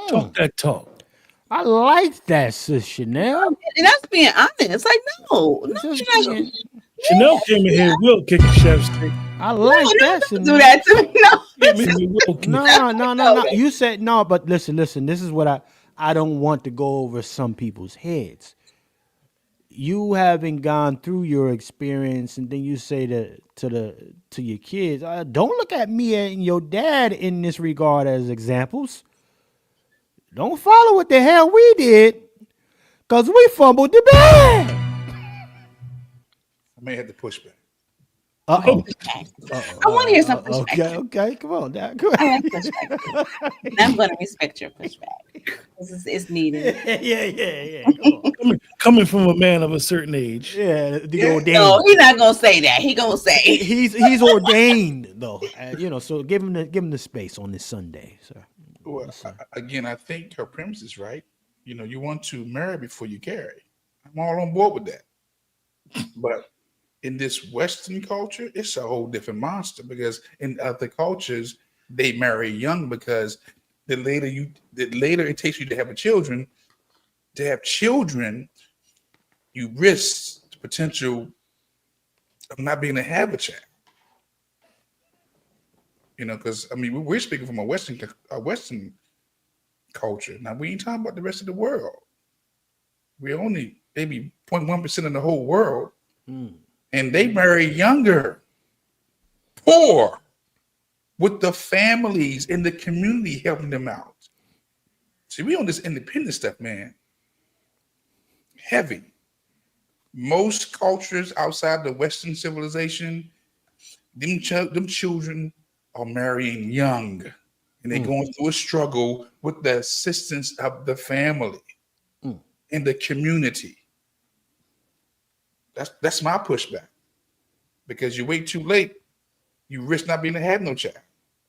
S1: Talk that talk.
S2: I like that, Sis Chanel.
S15: And that's being honest. Like, no,
S1: Chanel came in here will kick a chef's steak.
S2: I like that.
S15: Don't do that to me.
S2: No. You said no, but listen. This is what I don't want to go over some people's heads. You haven't gone through your experience, and then you say to your kids, "Don't look at me and your dad in this regard as examples. Don't follow what the hell we did, cause we fumbled the bag."
S5: I may have to push back.
S15: I want to hear some pushback.
S2: Okay, come on now.
S15: I want pushback. I'm going to respect your pushback. It's needed.
S2: Yeah.
S1: Coming from a man of a certain age.
S2: Yeah, ordained.
S15: No, he's not going to say that. He's going to say
S2: he's ordained though. So give him the space on this Sunday, sir.
S5: Well, again, I think her premise is right. You want to marry before you carry. I'm all on board with that. But in this Western culture, it's a whole different monster, because in other cultures, they marry young, because the later it takes you to have children, you risk the potential of not being able to have a child. Because we're speaking from a Western culture. Now we ain't talking about the rest of the world. We're only maybe 0.1% of the whole world. And they marry younger, poor, with the families in the community helping them out. See, we on this independent stuff, man. Heavy. Most cultures outside the Western civilization, them children are marrying young, and they're going through a struggle with the assistance of the family and the community. That's my pushback. Because you wait too late, you risk not being able to have no child.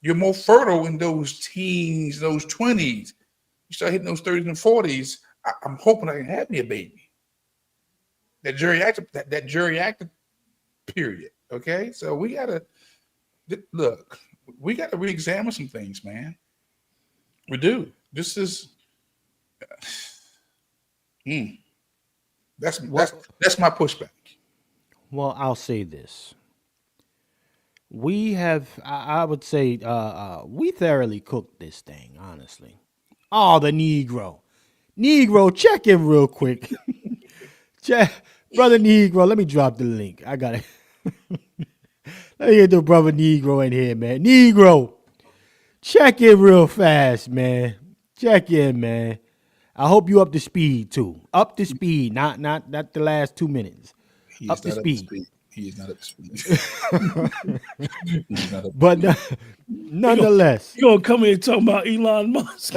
S5: You're more fertile in those teens, those 20s. You start hitting those 30s and 40s. I'm hoping I can have me a baby. That geriatric period. Okay, so we gotta re-examine some things, man. We do. This is that's my pushback.
S2: Well, I'll say this. We have, I would say, we thoroughly cooked this thing, honestly. Oh, the Negro. Negro, check in real quick. Brother Negro, let me drop the link. I got it. Let me get the brother Negro in here, man. Negro, check in real fast, man. Check in, man. I hope you up to speed, too. Up to speed, not the last 2 minutes. Up to speed.
S5: He is not up to speed.
S2: But nonetheless,
S1: you gonna come here talking about Elon Musk?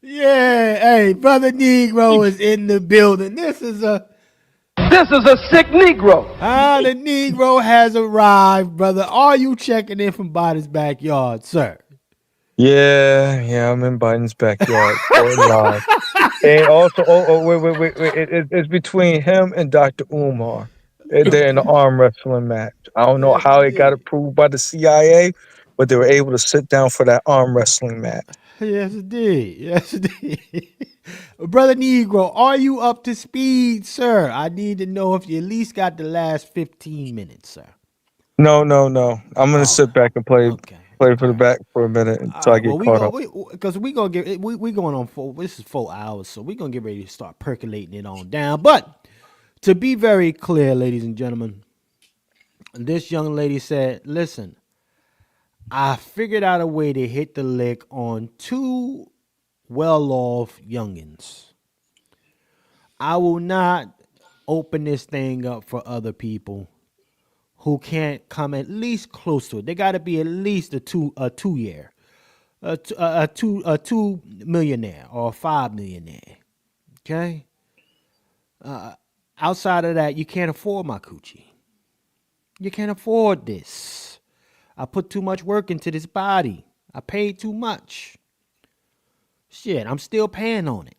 S2: Yeah, hey, brother Negro is in the building. This is a
S13: sick Negro.
S2: The Negro has arrived, brother. Are you checking in from Biden's backyard, sir?
S17: Yeah, I'm in Biden's backyard. Live. And also, wait. It's between him and Dr. Umar. They're in an arm wrestling match. I don't know how it got approved by the CIA, but they were able to sit down for that arm wrestling match.
S2: Yes, it did. Brother Negro, are you up to speed, sir? I need to know if you at least got the last 15 minutes, sir.
S17: No. I'm gonna sit back and play for the back for a minute until I get caught up.
S2: Because we going on this is 4 hours, so we're gonna get ready to start percolating it on down. But to be very clear, ladies and gentlemen, this young lady said, listen, I figured out a way to hit the lick on 2 well-off youngins. I will not open this thing up for other people who can't come at least close to it. They got to be at least a two millionaire or a 5 millionaire. Okay. Outside of that, you can't afford my coochie. You can't afford this. I put too much work into this body. I paid too much. Shit, I'm still paying on it.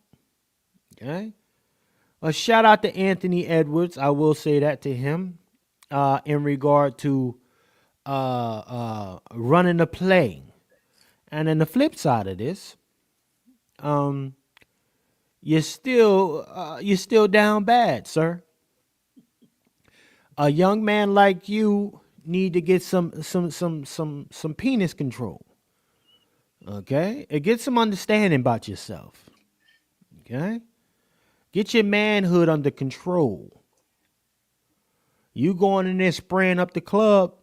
S2: Okay? A shout out to Anthony Edwards. I will say that to him in regard to running the play. And then the flip side of this, you're still down bad, sir. A young man like you need to get some penis control. Okay? And get some understanding about yourself. Okay? Get your manhood under control. You going in there spraying up the club,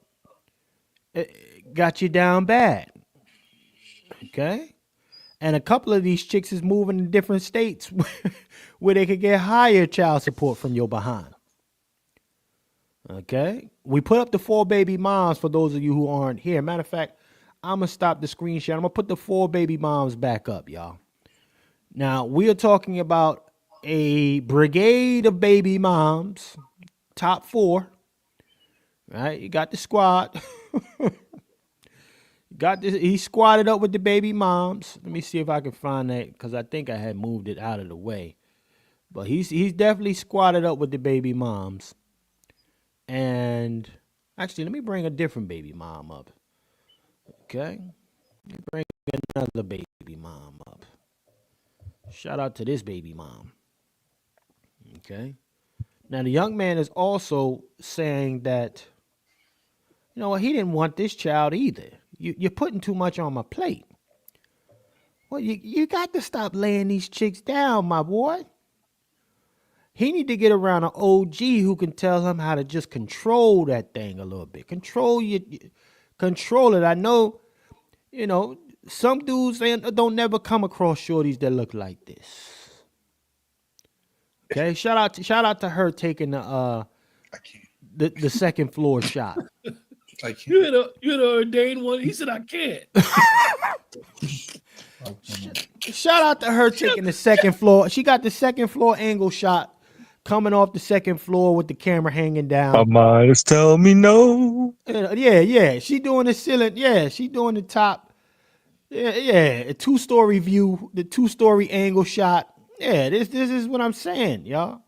S2: got you down bad. Okay? And a couple of these chicks is moving to different states where they could get higher child support from your behind. Okay? We put up the 4 baby moms for those of you who aren't here. Matter of fact, I'm going to stop the screenshot. I'm going to put the 4 baby moms back up, y'all. Now, we are talking about a brigade of baby moms, top 4. Right? You got the squad. He squatted up with the baby moms. Let me see if I can find that because I think I had moved it out of the way. But he's definitely squatted up with the baby moms. And actually, let me bring a different baby mom up. Okay? Let me bring another baby mom up. Shout out to this baby mom. Okay? Now, the young man is also saying that, you know what, he didn't want this child either. You're putting too much on my plate. Well, you got to stop laying these chicks down, my boy. He need to get around an OG who can tell him how to just control that thing a little bit. Control it. I know, you know, some dudes don't never come across shorties that look like this. Okay, shout out to her taking the second floor shot.
S1: You had an ordained one. He said, I can't.
S2: Shout out to her taking the second floor. She got the second floor angle shot coming off the second floor with the camera hanging down.
S17: My mind is telling me no.
S2: Yeah. She doing the ceiling. Yeah, she doing the top. Yeah. A 2-story view, the 2-story angle shot. Yeah, this is what I'm saying, y'all.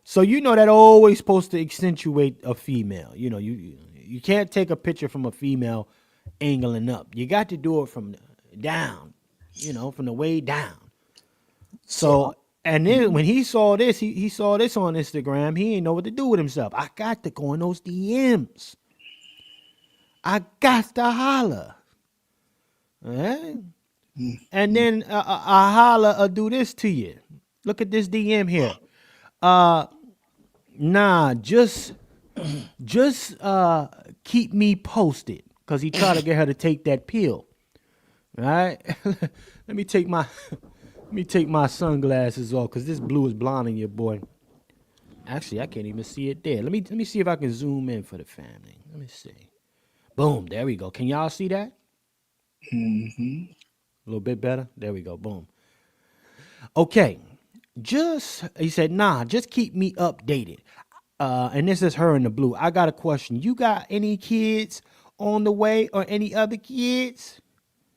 S2: So you know that always supposed to accentuate a female. You know, you can't take a picture from a female angling up. You got to do it from down, you know, from the way down. So, and then when he saw this, he saw this on Instagram. He didn't know what to do with himself. I got to go in those DMs. I got to holler. All right? And then I holler do this to you. Look at this DM here. Nah, just keep me posted, because he tried to get her to take that pill. All right? Let me take my sunglasses off, because this blue is blinding you, boy. Actually, I can't even see it there. Let me see if I can zoom in for the family. Let me see. Boom, there we go. Can y'all see that?
S5: Mm-hmm.
S2: A little bit better? There we go. Boom. Okay. He said, nah, just keep me updated. And this is her in the blue. I got a question. You got any kids on the way or any other kids?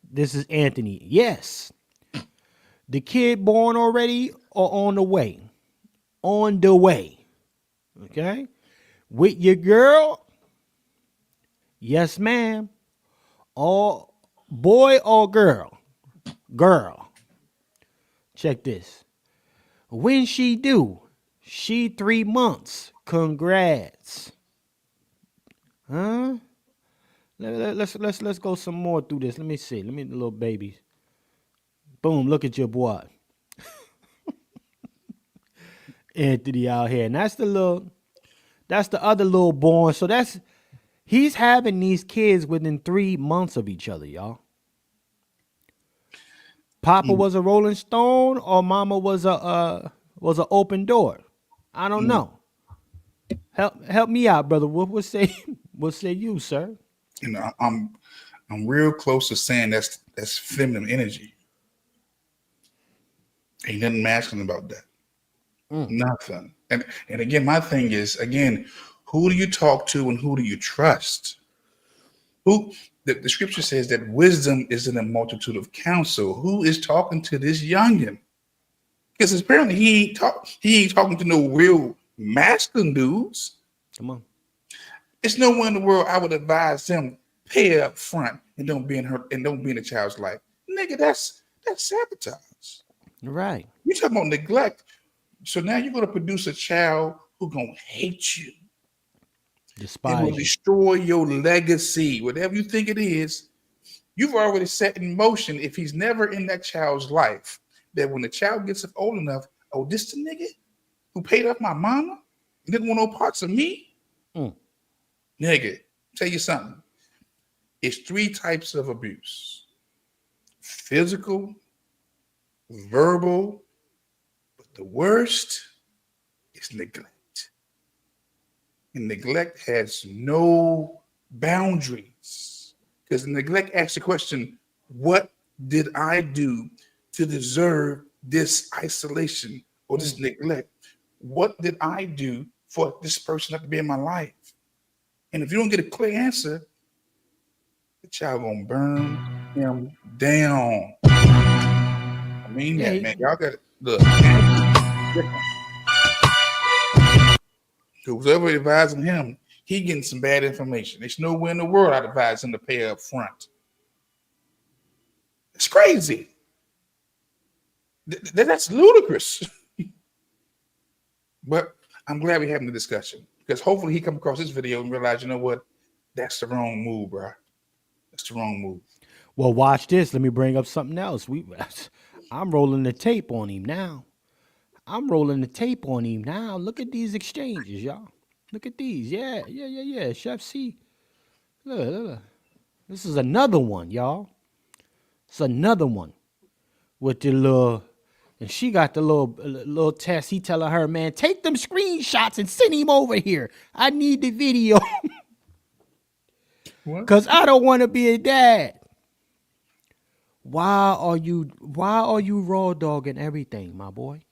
S2: This is Anthony. Yes. The kid born already or on the way? On the way. Okay. With your girl? Yes, ma'am. Or boy or girl? Girl. Check this. When she due? She 3 months. Congrats. Huh? Let's go some more through this. Let me see. Let me the little baby. Boom, look at your boy. Anthony out here. And that's the other little born. So he's having these kids within 3 months of each other, y'all. Papa was a Rolling Stone or mama was a open door. I don't know. Help me out, brother. What say you, sir?
S5: You know, I'm real close to saying that's feminine energy. Ain't nothing masculine about that. Nothing. And again, my thing is, again, Who do you talk to and who do you trust? Who the scripture says that wisdom is in a multitude of counsel. Who is talking to this youngin? Because apparently he ain't talking to no real masculine dudes.
S2: Come on.
S5: It's no one in the world I would advise them pay up front and don't be in a child's life. Nigga, that's sabotage.
S2: Right.
S5: You talking about neglect. So now you're gonna produce a child who gonna hate you. It
S2: Despise
S5: will
S2: you.
S5: destroy your legacy. Whatever you think it is, you've already set in motion if he's never in that child's life, that when the child gets old enough, oh, this the nigga who paid off my mama and didn't want no parts of me? Nigga, tell you something. It's 3 types of abuse: physical, verbal, but the worst is neglect. And neglect has no boundaries. Because neglect asks the question, what did I do to deserve this isolation or this neglect? What did I do for this person not to be in my life? And if you don't get a clear answer, the child gonna burn him down. I mean that, man. Y'all got to look. Whoever advising him, he getting some bad information. There's nowhere in the world I'd advise him to pay up front. It's crazy. That's ludicrous. But I'm glad we're having the discussion, because hopefully he come across this video and realize, you know what? That's the wrong move, bro. That's the wrong move.
S2: Well, watch this. Let me bring up something else. I'm rolling the tape on him now. Look at these exchanges, y'all. Look at these. Yeah. Chef C. Look. This is another one, y'all. It's another one with the little, and she got the little test. He telling her, man, take them screenshots and send him over here. I need the video. Because I don't want to be a dad. Why are you raw dogging everything, my boy?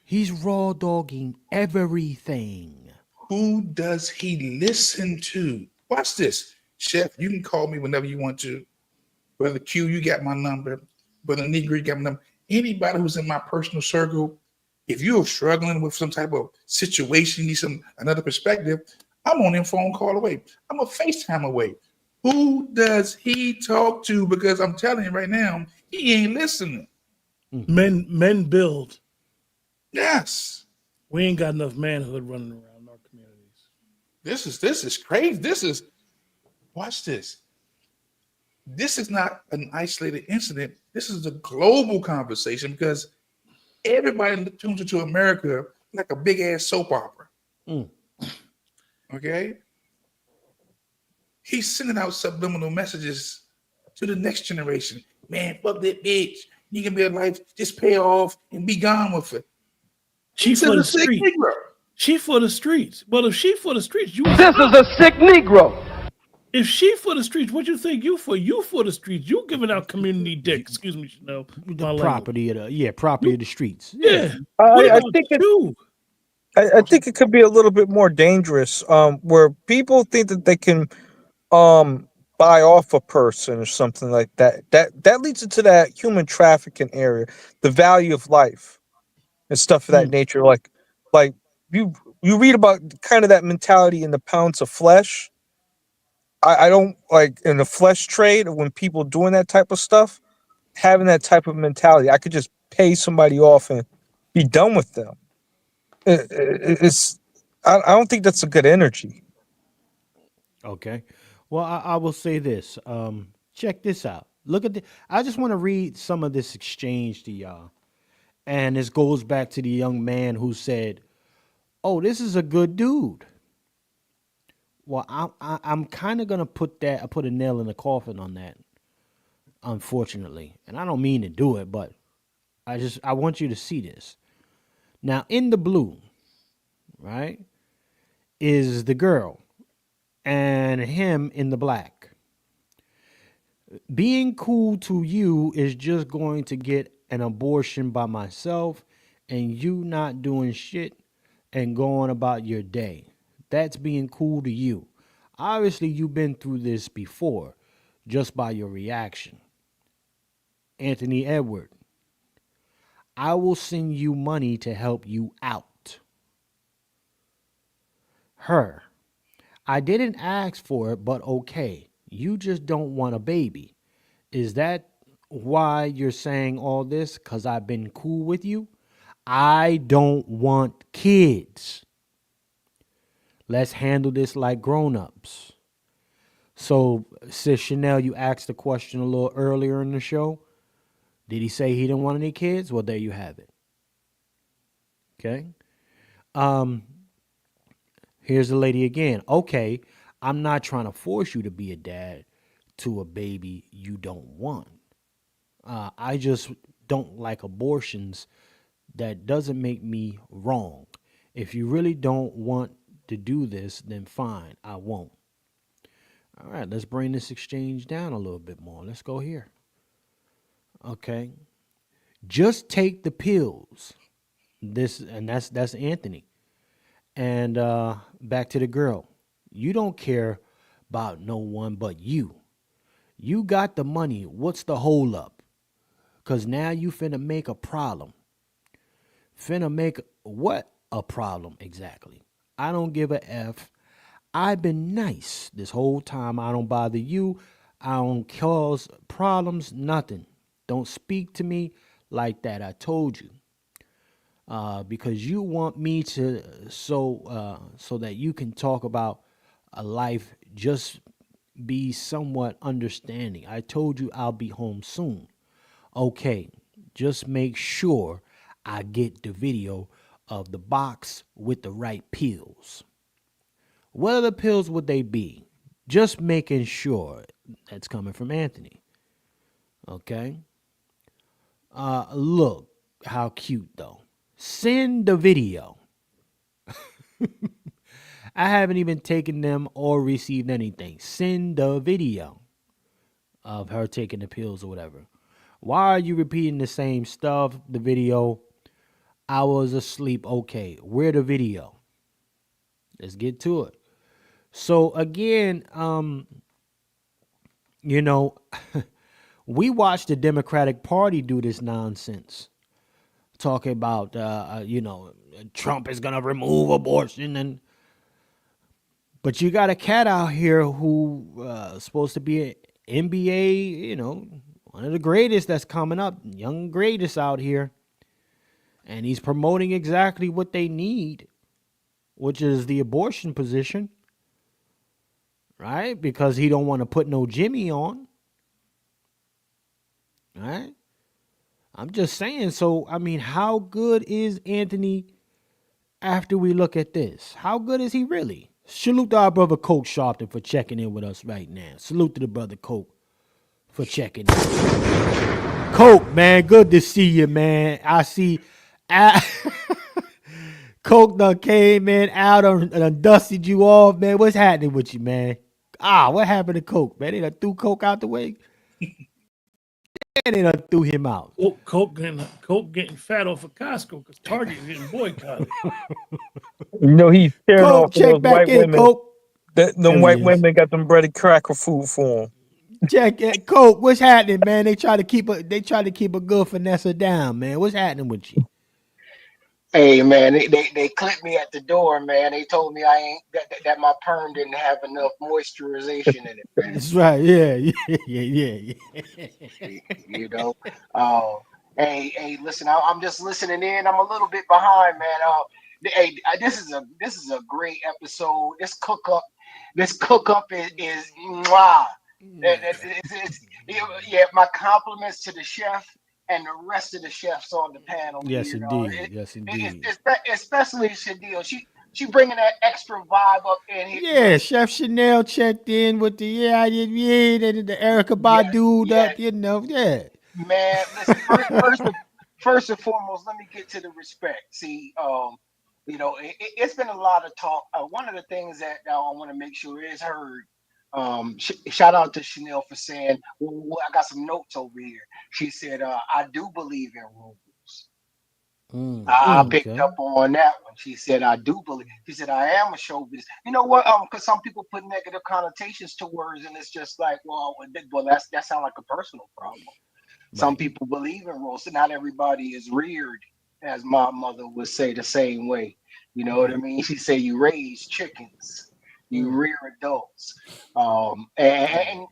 S2: He's raw dogging everything.
S5: Who does he listen to? Watch this. Chef, you can call me whenever you want to. Brother Q, you got my number. Brother Negro, you got my number. Anybody who's in my personal circle, if you're struggling with some type of situation, you need another perspective, I'm on a phone call away. I'm a FaceTime away. Who does he talk to? Because I'm telling you right now, he ain't listening.
S1: Men build.
S5: Yes.
S1: We ain't got enough manhood running around in our communities.
S5: This is crazy. Watch this. This is not an isolated incident. This is a global conversation, because everybody tunes into America like a big ass soap opera. Okay? He's sending out subliminal messages to the next generation. Man, fuck that bitch. You can be a life, just pay off and be gone with it.
S1: She for the street. She for the streets. But if she for the streets,
S13: This is a sick Negro.
S1: If she for the streets, what you think you for? You for the streets. You giving out community dick. Excuse me, Chanel.
S2: The property of the streets.
S1: Yeah.
S17: I think it could be a little bit more dangerous, where people think that they can buy off a person or something like that. That leads into that human trafficking area, the value of life and stuff of that nature. Like you read about kind of that mentality in the Pounds of Flesh. I don't like in the flesh trade, when people doing that type of stuff, having that type of mentality. I could just pay somebody off and be done with them. I don't think that's a good energy.
S2: Okay. Well, I will say this. Check this out. Look at I just want to read some of this exchange to y'all. And this goes back to the young man who said, oh, this is a good dude. Well, I'm kind of going to put a nail in the coffin on that, unfortunately. And I don't mean to do it, but I want you to see this. Now, in the blue, right, is the girl, and him in the black. Being cool to you is just going to get an abortion by myself and you not doing shit and going about your day. That's being cool to you. Obviously, you've been through this before just by your reaction. Anthony Edward, I will send you money to help you out. Her, I didn't ask for it, but okay. You just don't want a baby. Is that why you're saying all this? Because I've been cool with you? I don't want kids. Let's handle this like grown-ups. So, Sis Chanel, you asked the question a little earlier in the show. Did he say he didn't want any kids? Well, there you have it. Okay. Um, Here's the lady again. Okay, I'm not trying to force you to be a dad to a baby you don't want. I just don't like abortions. That doesn't make me wrong. If you really don't want to do this, then fine, I won't. All right, let's bring this exchange down a little bit more. Let's go here. Okay. Just take the pills. That's Anthony. And back to the girl. You don't care about no one but you. You got the money. What's the hold up? Because now you finna make a problem. Finna make what a problem exactly? I don't give a F. I've been nice this whole time. I don't bother you. I don't cause problems, nothing. Don't speak to me like that. I told you. Because you want me to so that you can talk about a life, just be somewhat understanding. I told you I'll be home soon. Okay, just make sure I get the video of the box with the right pills. What other pills would they be? Just making sure. That's coming from Anthony. Okay. Look how cute though. Send the video. I haven't even taken them or received anything. Send the video of her taking the pills or whatever. Why are you repeating the same stuff? The video. I was asleep. Okay, where the video? Let's get to it. So again, you know, we watched the Democratic Party do this nonsense, talking about Trump is gonna remove abortion, and but you got a cat out here who supposed to be an NBA, one of the greatest that's coming up, young greatest out here, and he's promoting exactly what they need, which is the abortion position, right? Because he don't want to put no Jimmy on, right? I'm just saying. So, I mean, how good is Anthony after we look at this? How good is he really? Salute to our brother Coke Sharpton for checking in with us right now. Salute to the brother Coke for checking in. Coke, man, good to see you, man. I see Coke done came in out and dusted you off, man. What's happening with you, man? What happened to Coke, man? They done threw Coke out the way? And they done threw him out.
S1: Coke getting fat off of Costco because Target is getting boycotted.
S17: He's tearing
S2: Coke,
S17: off of
S2: check
S17: those
S2: back
S17: white
S2: in,
S17: women.
S2: Coke.
S17: Them white women got them breaded cracker food for him.
S2: Check it, Coke. What's happening, man? They try to keep a good Vanessa down, man. What's happening with you?
S18: Hey man, they clipped me at the door, man. They told me I ain't that my perm didn't have enough moisturization in it, man.
S2: That's right. Yeah.
S18: You know. Hey, listen, I'm just listening in. I'm a little bit behind, man. This is a great episode. This cook up is mwah. Yeah, my compliments to the chef and the rest of the chefs on the panel.
S2: Yes,
S18: here,
S2: indeed. Yes, indeed.
S18: Especially Shadil. She bringing that extra vibe up in here.
S2: Yeah, Chef Chanel checked in with the the Erica Badu up, yeah.
S18: Man, listen, first and foremost, let me get to the respect. See, it's been a lot of talk. One of the things that I want to make sure is heard. Shout out to Chanel for saying, well, I got some notes over here. She said, I do believe in rules. I picked
S2: Okay.
S18: up on that one. She said, I do believe. She said, I am a show business. You know what? Because some people put negative connotations to words, and it's just like, well, that sounds like a personal problem. Some
S2: Right.
S18: people believe in rules. So not everybody is reared, as my mother would say, the same way. You know what I mean? She say you raise chickens, you rear adults, and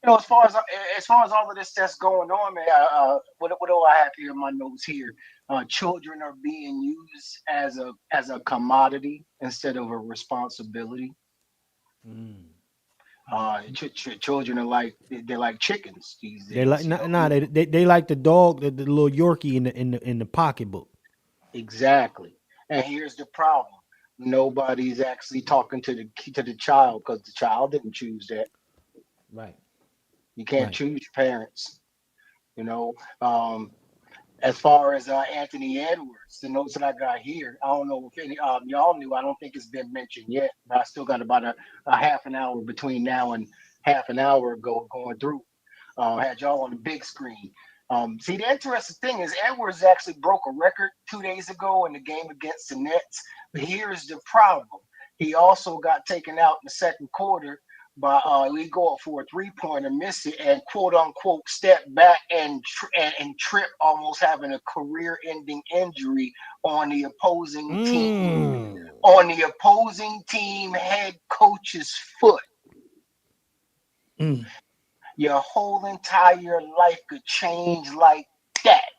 S18: as far as all of this that's going on, man. What do I have here in my notes here? Children are being used as a commodity instead of a responsibility. Children are they're like chickens these
S2: They like
S18: days. You know,
S2: they like the dog, the little Yorkie in the pocketbook.
S18: exactly. And here's the problem: nobody's actually talking to the child because the child didn't choose that.
S2: Right.
S18: You can't
S2: Right.
S18: choose your parents. You know. As far as Anthony Edwards, the notes that I got here, I don't know if any y'all knew. I don't think it's been mentioned yet, but I still got about a half an hour between now and half an hour ago going through. Had y'all on the big screen. See, the interesting thing is Edwards actually broke a record 2 days ago in the game against the Nets. But here's the problem: he also got taken out in the second quarter by we go up for a 3-pointer, miss it, and quote unquote step back and trip, almost having a career-ending injury on the opposing team head coach's foot. Your whole entire life could change like that.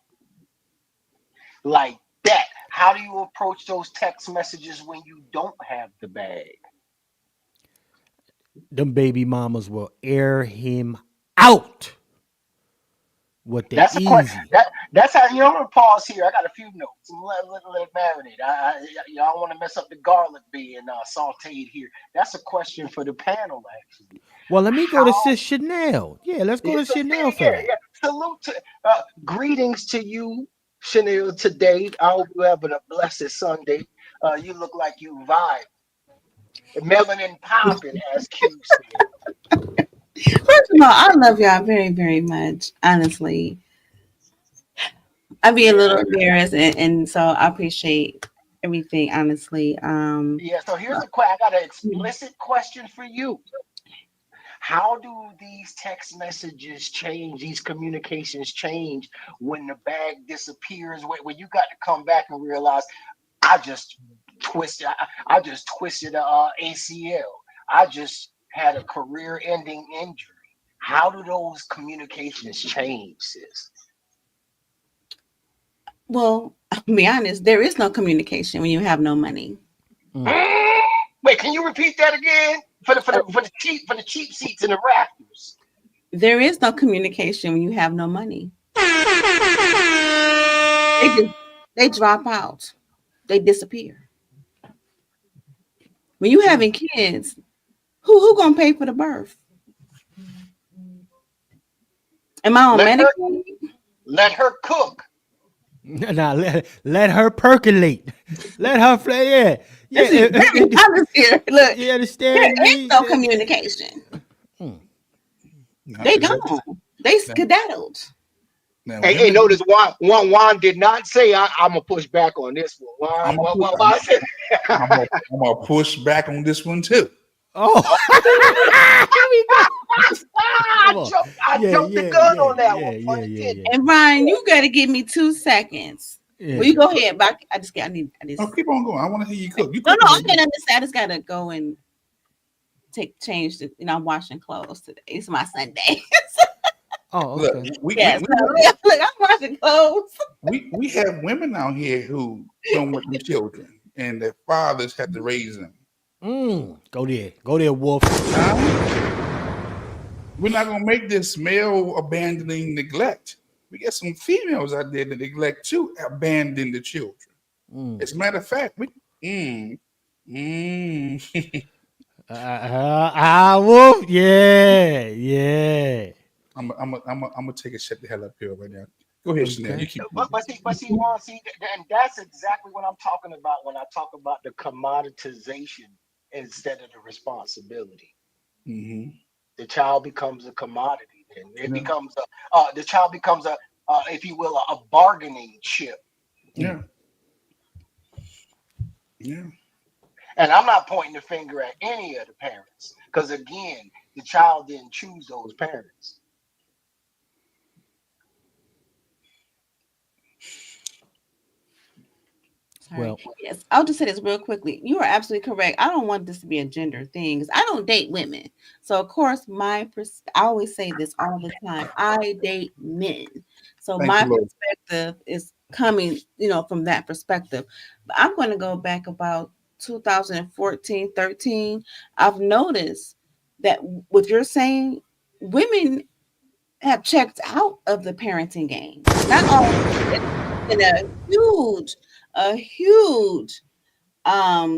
S18: Like that. How do you approach those text messages when you don't have the bag?
S2: Them baby mamas will air him out with the
S18: That's a question.
S2: easy.
S18: That's how I'm gonna pause here. I got a few notes. Let it marinate. Y'all want to mess up the garlic being sauteed here. That's a question for the panel, actually.
S2: Well, let me go to
S18: How
S2: Sis Chanel. Yeah, let's go to Chanel for
S18: yeah,
S2: that.
S18: yeah. Salute to greetings to you, Chanel, today. I hope you're having a blessed Sunday. You look like you vibe. Melanin popping, as Q said.
S15: First of all, I love y'all very, very much. Honestly, I'd be a little embarrassed, and so I appreciate everything. Honestly,
S18: Yeah, so here's a question. I got an explicit question for you. How do these text messages change, these communications change when the bag disappears? When you got to come back and realize I just twisted a ACL. I just had a career-ending injury. How do those communications change, sis?
S15: well, I'll be honest. There is no communication when you have no money.
S18: Wait, can you repeat that again for the cheap seats and the rafters?
S15: There is no communication when you have no money. They drop out. They disappear. When you having kids, who gonna pay for the birth? Am I on Medicaid?
S18: Let her cook.
S2: Now let her percolate. Let her play. Yeah, yeah.
S15: This is very honest here. Look,
S2: You
S15: there
S2: understand
S15: is
S2: me?
S15: no communication. They gone. They skedaddled.
S18: Hey, notice Juan did not say I'm gonna push back on this one. Juan said,
S5: I'm gonna push back on this one too.
S2: Oh, here we go. Come on.
S18: I
S2: Yeah,
S18: jumped the
S2: yeah,
S18: gun
S2: yeah,
S18: on that
S2: yeah,
S18: one.
S2: yeah,
S18: Pun
S2: yeah,
S18: intended.
S2: yeah.
S15: And Brian, you gotta give me 2 seconds.
S2: Yeah.
S15: Well, you go ahead, but I just
S5: No, keep on going. I want to hear you cook. You
S15: no,
S5: cook.
S15: I can understand. I just gotta go and change the. I'm washing clothes today. It's my Sunday.
S2: Oh,
S5: Look,
S2: okay.
S15: Yes, look, I'm washing clothes.
S5: we have women out here who don't want them children, and their fathers have to raise them.
S2: Go there, Wolf.
S5: We're not gonna make this male abandoning neglect. We got some females out there that neglect to abandon the children. As a matter of fact,
S2: Wolf. Yeah, yeah.
S5: I'm gonna take a shit the hell up here right now. Go ahead, Chanel. You keep.
S18: But see, Juan, and that's exactly what I'm talking about when I talk about the commoditization instead of the responsibility. The child becomes a commodity. Then it becomes the child becomes if you will, a bargaining chip.
S5: Yeah. Yeah.
S18: And I'm not pointing the finger at any of the parents, because again, the child didn't choose those parents.
S15: Sorry.
S2: Well,
S15: Yes, I'll just say this real quickly. You are absolutely correct. I don't want this to be a gender thing because I don't date women. So of course, I always say this all the time. I date men. So
S5: Thank
S15: my
S5: you, Lord.
S15: perspective is coming, from that perspective. But I'm going to go back about 2014, 13. I've noticed that what you're saying, women have checked out of the parenting game. Not all, it's been a huge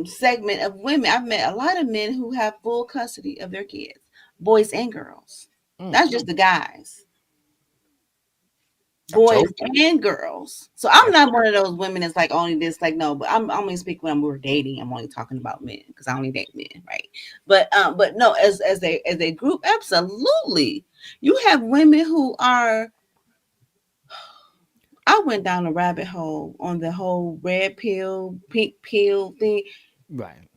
S15: segment of women. I've met a lot of men who have full custody of their kids, boys and girls. That's just the guys,
S5: I
S15: boys
S5: told you.
S15: and girls. So I'm not one of those women that's like only this, like no, but I'm only speaking when we're dating. I'm only talking about men because I only date men, right? But no, as a group, absolutely. You have women who are. I went down a rabbit hole on the whole red pill, pink pill thing.
S2: right.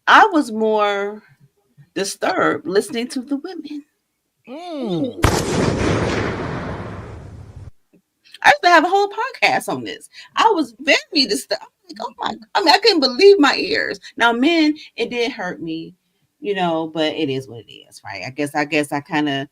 S15: I was more disturbed listening to the women. I used to have a whole podcast on this. I was very disturbed. I'm like, oh my! I mean, I couldn't believe my ears. Now, men, it did hurt me, but it is what it is, right? I guess I kind of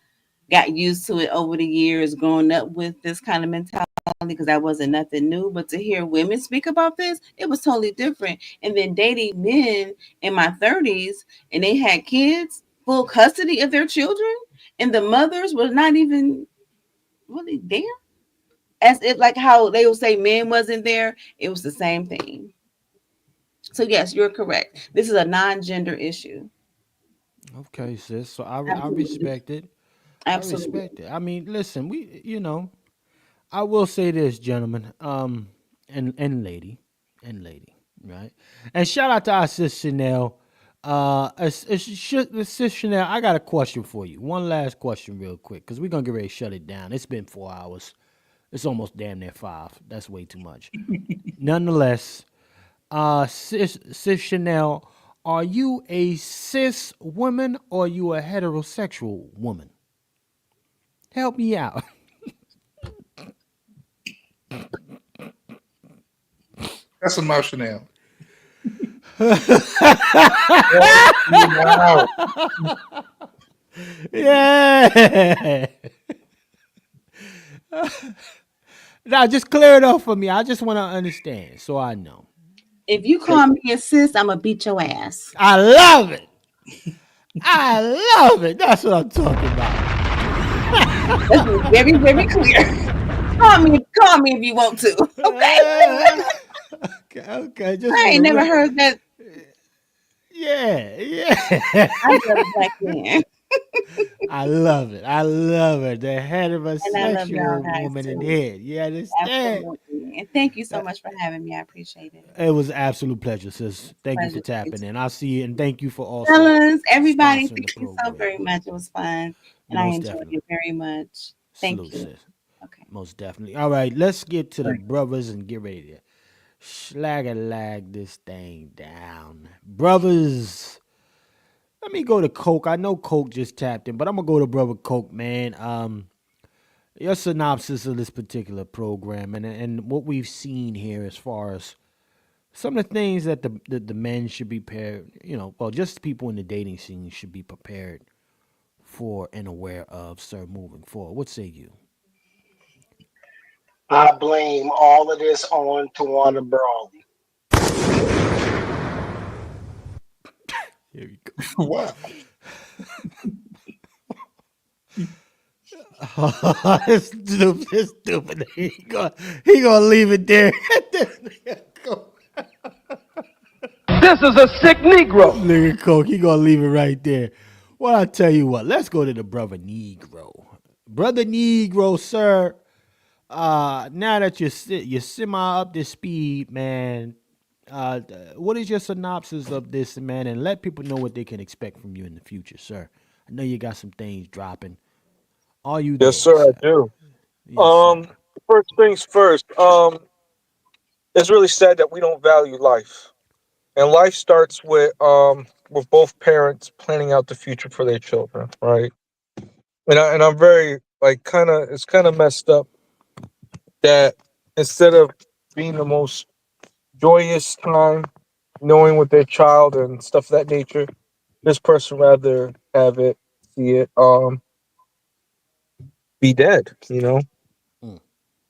S15: got used to it over the years, growing up with this kind of mentality because that wasn't nothing new. But to hear women speak about this, it was totally different. And then dating men in my 30s, and they had kids, full custody of their children, and the mothers were not even really there. As if like how they would say men wasn't there, it was the same thing. So yes, you're correct. This is a non-gender issue.
S2: Okay, sis. So I
S15: Absolutely.
S2: respect it. I
S15: Absolutely.
S2: respect it. I mean, listen, I will say this, gentlemen, and lady, right? And shout out to our sis Chanel. Sis Chanel, I got a question for you. One last question, real quick, because we're gonna get ready to shut it down. It's been 4 hours. It's almost damn near 5. That's way too much. Nonetheless, sis Chanel, are you a cis woman or are you a heterosexual woman? Help me out.
S5: That's emotional.
S2: Yeah. Now, just clear it up for me. I just want to understand so I know.
S15: If you call me a sis, I'm gonna beat your ass.
S2: I love it. I love it. That's what I'm talking about.
S15: Let's be very, very clear. Call me if you want to. Okay.
S2: Okay. Just
S15: I
S2: for
S15: ain't
S2: the
S15: never
S2: record.
S15: heard that.
S2: Yeah.
S15: I love a black man.
S2: I love it. I love it. The
S15: And I love y'all
S2: heterosexual
S15: guys
S2: woman in
S15: too.
S2: here. You understand?
S15: Absolutely. And thank you so much for having me. I appreciate it.
S2: It was an absolute pleasure, sis. Thank you for
S15: Pleasure.
S2: tapping in. I'll see you, and thank you for also
S15: Fellas, everybody,
S2: sponsoring the
S15: thank you so
S2: program.
S15: very much. It was fun. And I
S2: Most
S15: enjoyed
S2: definitely.
S15: it very much. Thank
S2: Salute,
S15: you.
S2: sis.
S15: Okay.
S2: Most definitely. All right, let's get to the
S15: Right.
S2: brothers and get ready to slag this thing down. Brothers, let me go to Coke. I know Coke just tapped in, but I'm gonna go to Brother Coke, man. Your synopsis of this particular program and what we've seen here as far as some of the things that the men should be prepared, just people in the dating scene should be prepared for and aware of, sir, moving forward. What say you?
S18: I blame all of this on Tawana Brawley.
S2: Here we go.
S5: Wow.
S2: It's stupid. It's stupid. He gonna leave it there.
S13: This is a sick Negro.
S2: Nigga Coke, he gonna leave it right there. Well, I tell you what, let's go to the brother Negro. Brother Negro, sir. Now that you're semi up to speed, man. What is your synopsis of this, man? And let people know what they can expect from you in the future, sir. I know you got some things dropping. Are you
S17: Yes,
S2: there,
S17: sir, I
S2: sir?
S17: do.
S2: Yes, sir.
S17: First things first. It's really sad that we don't value life. And life starts with both parents planning out the future for their children, right? I'm very like it's kind of messed up that instead of being the most joyous time knowing with their child and stuff of that nature, this person rather have it see it be dead, you know.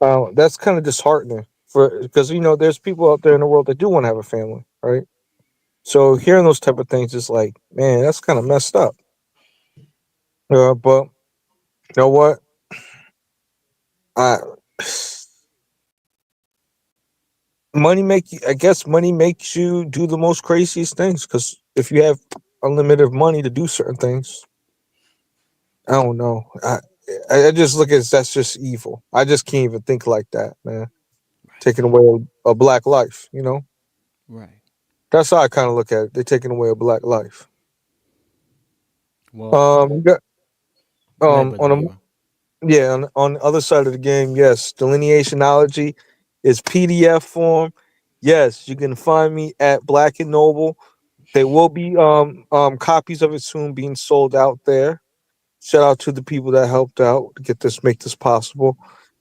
S2: Mm.
S17: That's kind of disheartening for because there's people out there in the world that do want to have a family, right? So hearing those type of things is like, man, that's kind of messed up. But you know what? I I guess money makes you do the most craziest things because if you have unlimited money to do certain things, I don't know. I just look at that's just evil. I just can't even think like that, man. Taking away a black life, you know.
S2: Right.
S17: That's how I kind of look at it. They're taking away a black life.
S2: Well,
S17: You got,
S2: go ahead, brother
S17: on a
S2: Nero.
S17: yeah, on the other side of the game, yes, delineationology is PDF form. Yes, you can find me at Black and Noble. There will be copies of it soon being sold out there. Shout out to the people that helped out to make this possible.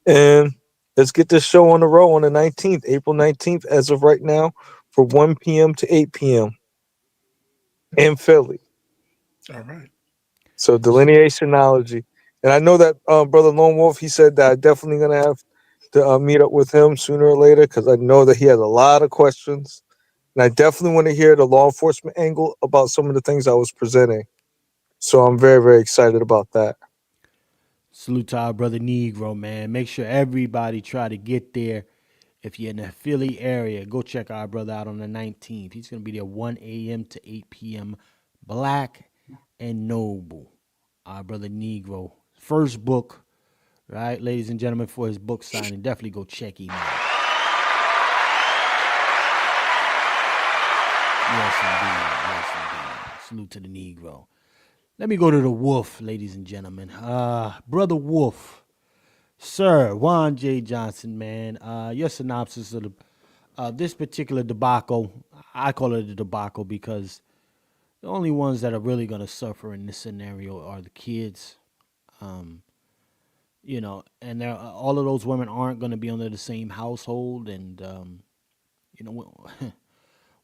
S17: And let's get this show on the road on the 19th, April 19th, as of right now, for 1 p.m. to 8 p.m. in Philly.
S5: All right.
S17: So delineationology. And I know that Brother Lone Wolf, he said that I'm definitely going to have to meet up with him sooner or later because I know that he has a lot of questions. And I definitely want to hear the law enforcement angle about some of the things I was presenting. So I'm very, very excited about that.
S2: Salute to our brother Negro, man. Make sure everybody try to get there. If you're in the Philly area, go check our brother out on the 19th. He's going to be there 1 a.m. to 8 p.m. Black and Noble. Our brother Negro. First book, right, ladies and gentlemen, for his book signing. Definitely go check him out. Yes, indeed. Yes, indeed. Salute to the Negro. Let me go to the Wolf, ladies and gentlemen. Brother Wolf. Sir, Juan J. Johnson, man. Your synopsis of this particular debacle, I call it a debacle because the only ones that are really going to suffer in this scenario are the kids. And all of those women aren't going to be under the same household. And,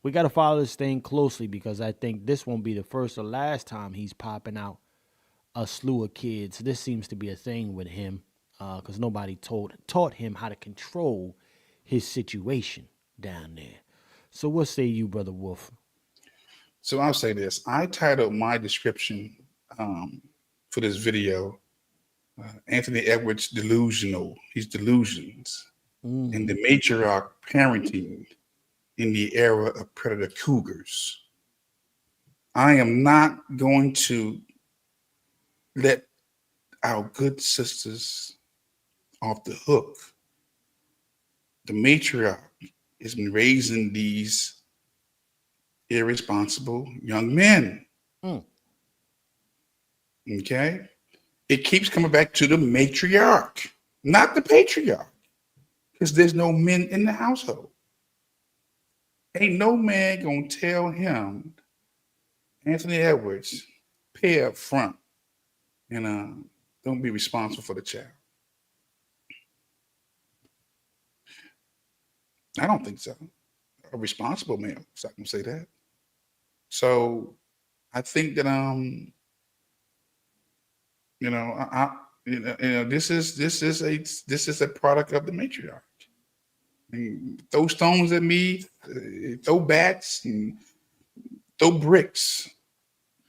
S2: we got to follow this thing closely because I think this won't be the first or last time he's popping out a slew of kids. This seems to be a thing with him because nobody taught him how to control his situation down there. So what say you, Brother Wolf?
S5: So I'll say this. I titled my description for this video, Anthony Edwards delusional. He's delusions. And the matriarch parenting in the era of predator cougars. I am not going to let our good sisters off the hook. The matriarch has been raising these irresponsible young men. Okay? It keeps coming back to the matriarch, not the patriarch, because there's no men in the household. Ain't no man gonna tell him, Anthony Edwards, pay up front and don't be responsible for the child. I don't think so. A responsible man, so I can say that. So I think that this is a product of the matriarch. I mean, throw stones at me, throw bats, and throw bricks,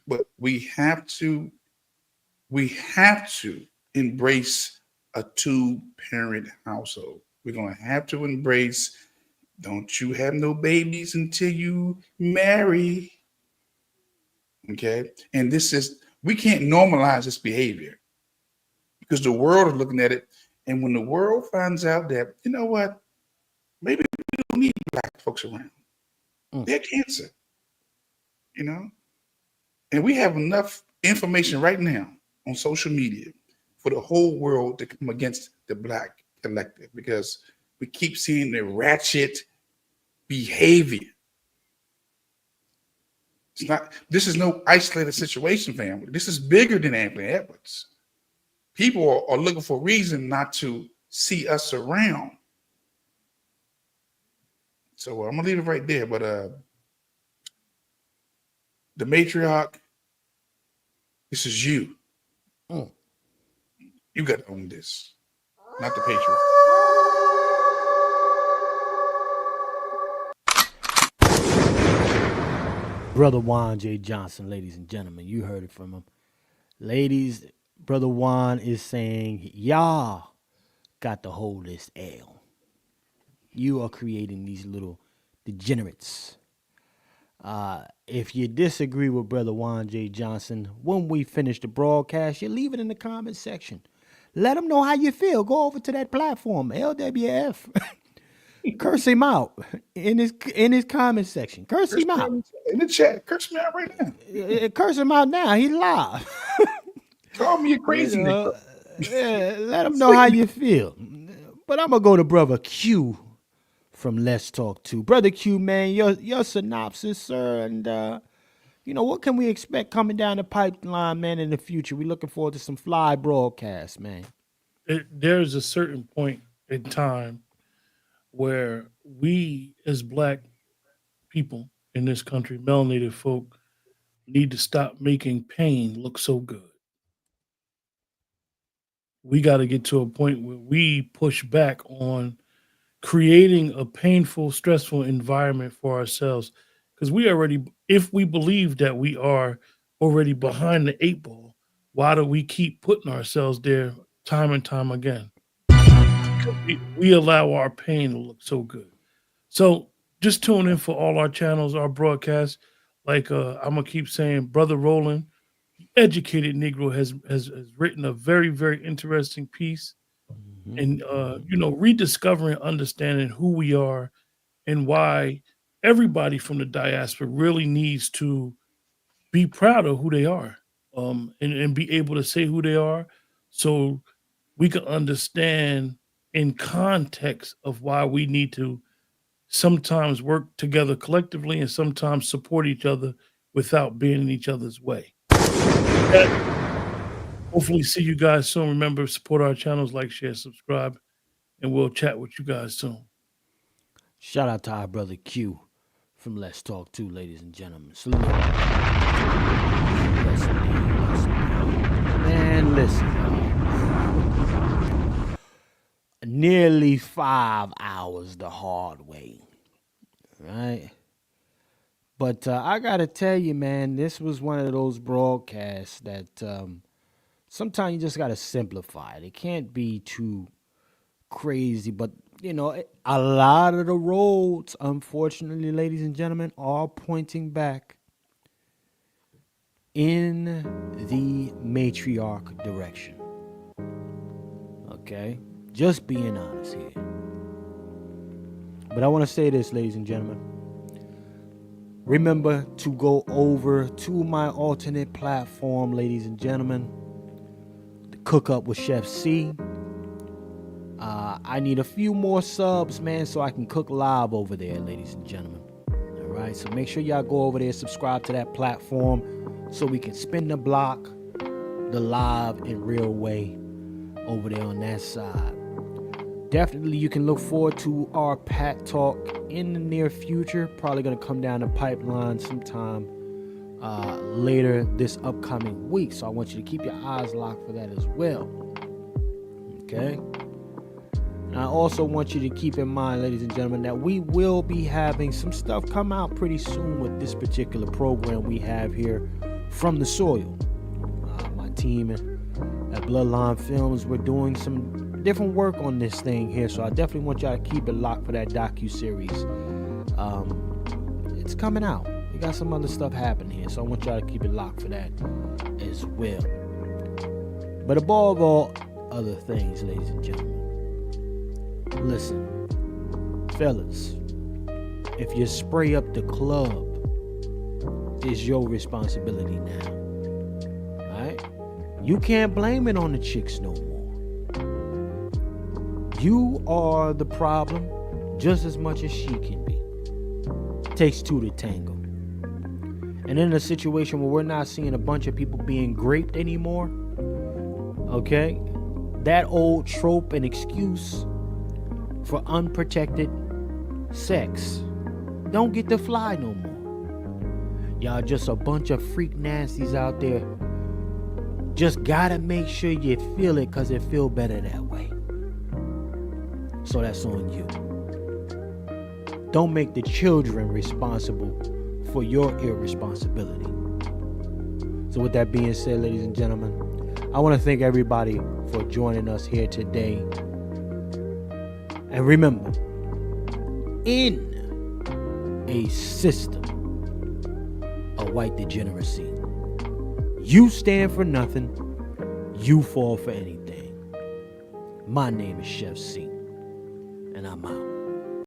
S5: but we have to embrace a two-parent household. We're gonna have to embrace. Don't you have no babies until you marry. Okay. And we can't normalize this behavior because the world is looking at it. And when the world finds out that, you know what, maybe we don't need black folks around, they're cancer, And we have enough information right now on social media for the whole world to come against the black collective because we keep seeing the ratchet behavior. It's not. This is no isolated situation, family. This is bigger than Anthony Edwards. People are looking for a reason not to see us around. So I'm gonna leave it right there. But the matriarch, this is you. You got to own this, not the patriarch.
S2: Brother Juan J. Johnson, ladies and gentlemen, you heard it from him. Ladies, Brother Juan is saying, y'all got to hold this L. You are creating these little degenerates. If you disagree with Brother Juan J. Johnson, when we finish the broadcast, you leave it in the comment section. Let them know how you feel. Go over to that platform, LWF. Curse him out in his comment section. Curse him out.
S5: In the chat. Curse me out right now.
S2: Curse him out now. He's live.
S5: Call me a crazy nigga.
S2: Let him know how you feel. But I'm going to go to Brother Q from Let's Talk 2. Brother Q, man, your synopsis, sir, and what can we expect coming down the pipeline, man, in the future? We're looking forward to some fly broadcasts, man.
S1: There's a certain point in time where we, as Black people in this country, melanated folk, need to stop making pain look so good. We got to get to a point where we push back on creating a painful, stressful environment for ourselves. Because if we believe that we are already behind the 8 ball, why do we keep putting ourselves there time and time again? We allow our pain to look so good. So just tune in for all our channels, our broadcasts. Like I'm gonna keep saying, Brother Roland, educated Negro, has written a very, very interesting piece, and rediscovering, understanding who we are, and why everybody from the diaspora really needs to be proud of who they are, and be able to say who they are, so we can understand in context of why we need to sometimes work together collectively and sometimes support each other without being in each other's way. Hopefully see you guys soon. Remember, support our channels, like, share, subscribe, and we'll chat with you guys soon.
S2: Shout out to our brother Q from Let's Talk 2, ladies and gentlemen. Salute. Man, listen. Nearly 5 hours the hard way, right? But I gotta tell you, man, this was one of those broadcasts that sometimes you just gotta simplify it. It can't be too crazy, but a lot of the roads, unfortunately, ladies and gentlemen, are pointing back in the matriarch direction. Okay? Just being honest here. But I want to say this, ladies and gentlemen. Remember to go over to my alternate platform, ladies and gentlemen. The Cook Up with Chef C. I need a few more subs, man, so I can cook live over there, ladies and gentlemen. All right, so make sure y'all go over there, subscribe to that platform, so we can spin the block, the live in real way over there on that side. Definitely, you can look forward to our Pat Talk in the near future. Probably going to come down the pipeline sometime later this upcoming week. So I want you to keep your eyes locked for that as well. Okay? And I also want you to keep in mind, ladies and gentlemen, that we will be having some stuff come out pretty soon with this particular program we have here from the soil. My team at Bloodline Films, we're doing some different work on this thing here, so I definitely want y'all to keep it locked for that docu-series. It's coming out. We got some other stuff happening here, so I want y'all to keep it locked for that as well. But above all other things, ladies and gentlemen, listen, fellas, if you spray up the club, it's your responsibility now. Alright? You can't blame it on the chicks no more. You are the problem just as much as she can be. Takes two to tango. And in a situation where we're not seeing a bunch of people being raped anymore, okay, that old trope and excuse for unprotected sex don't get to fly no more. Y'all just a bunch of freak nasties out there. Just gotta make sure you feel it because it feel better that way. So that's on you. Don't make the children responsible for your irresponsibility. So with that being said, ladies and gentlemen, I want to thank everybody for joining us here today. And remember, in a system of white degeneracy, you stand for nothing, you fall for anything. My name is Chef C, and I'm out.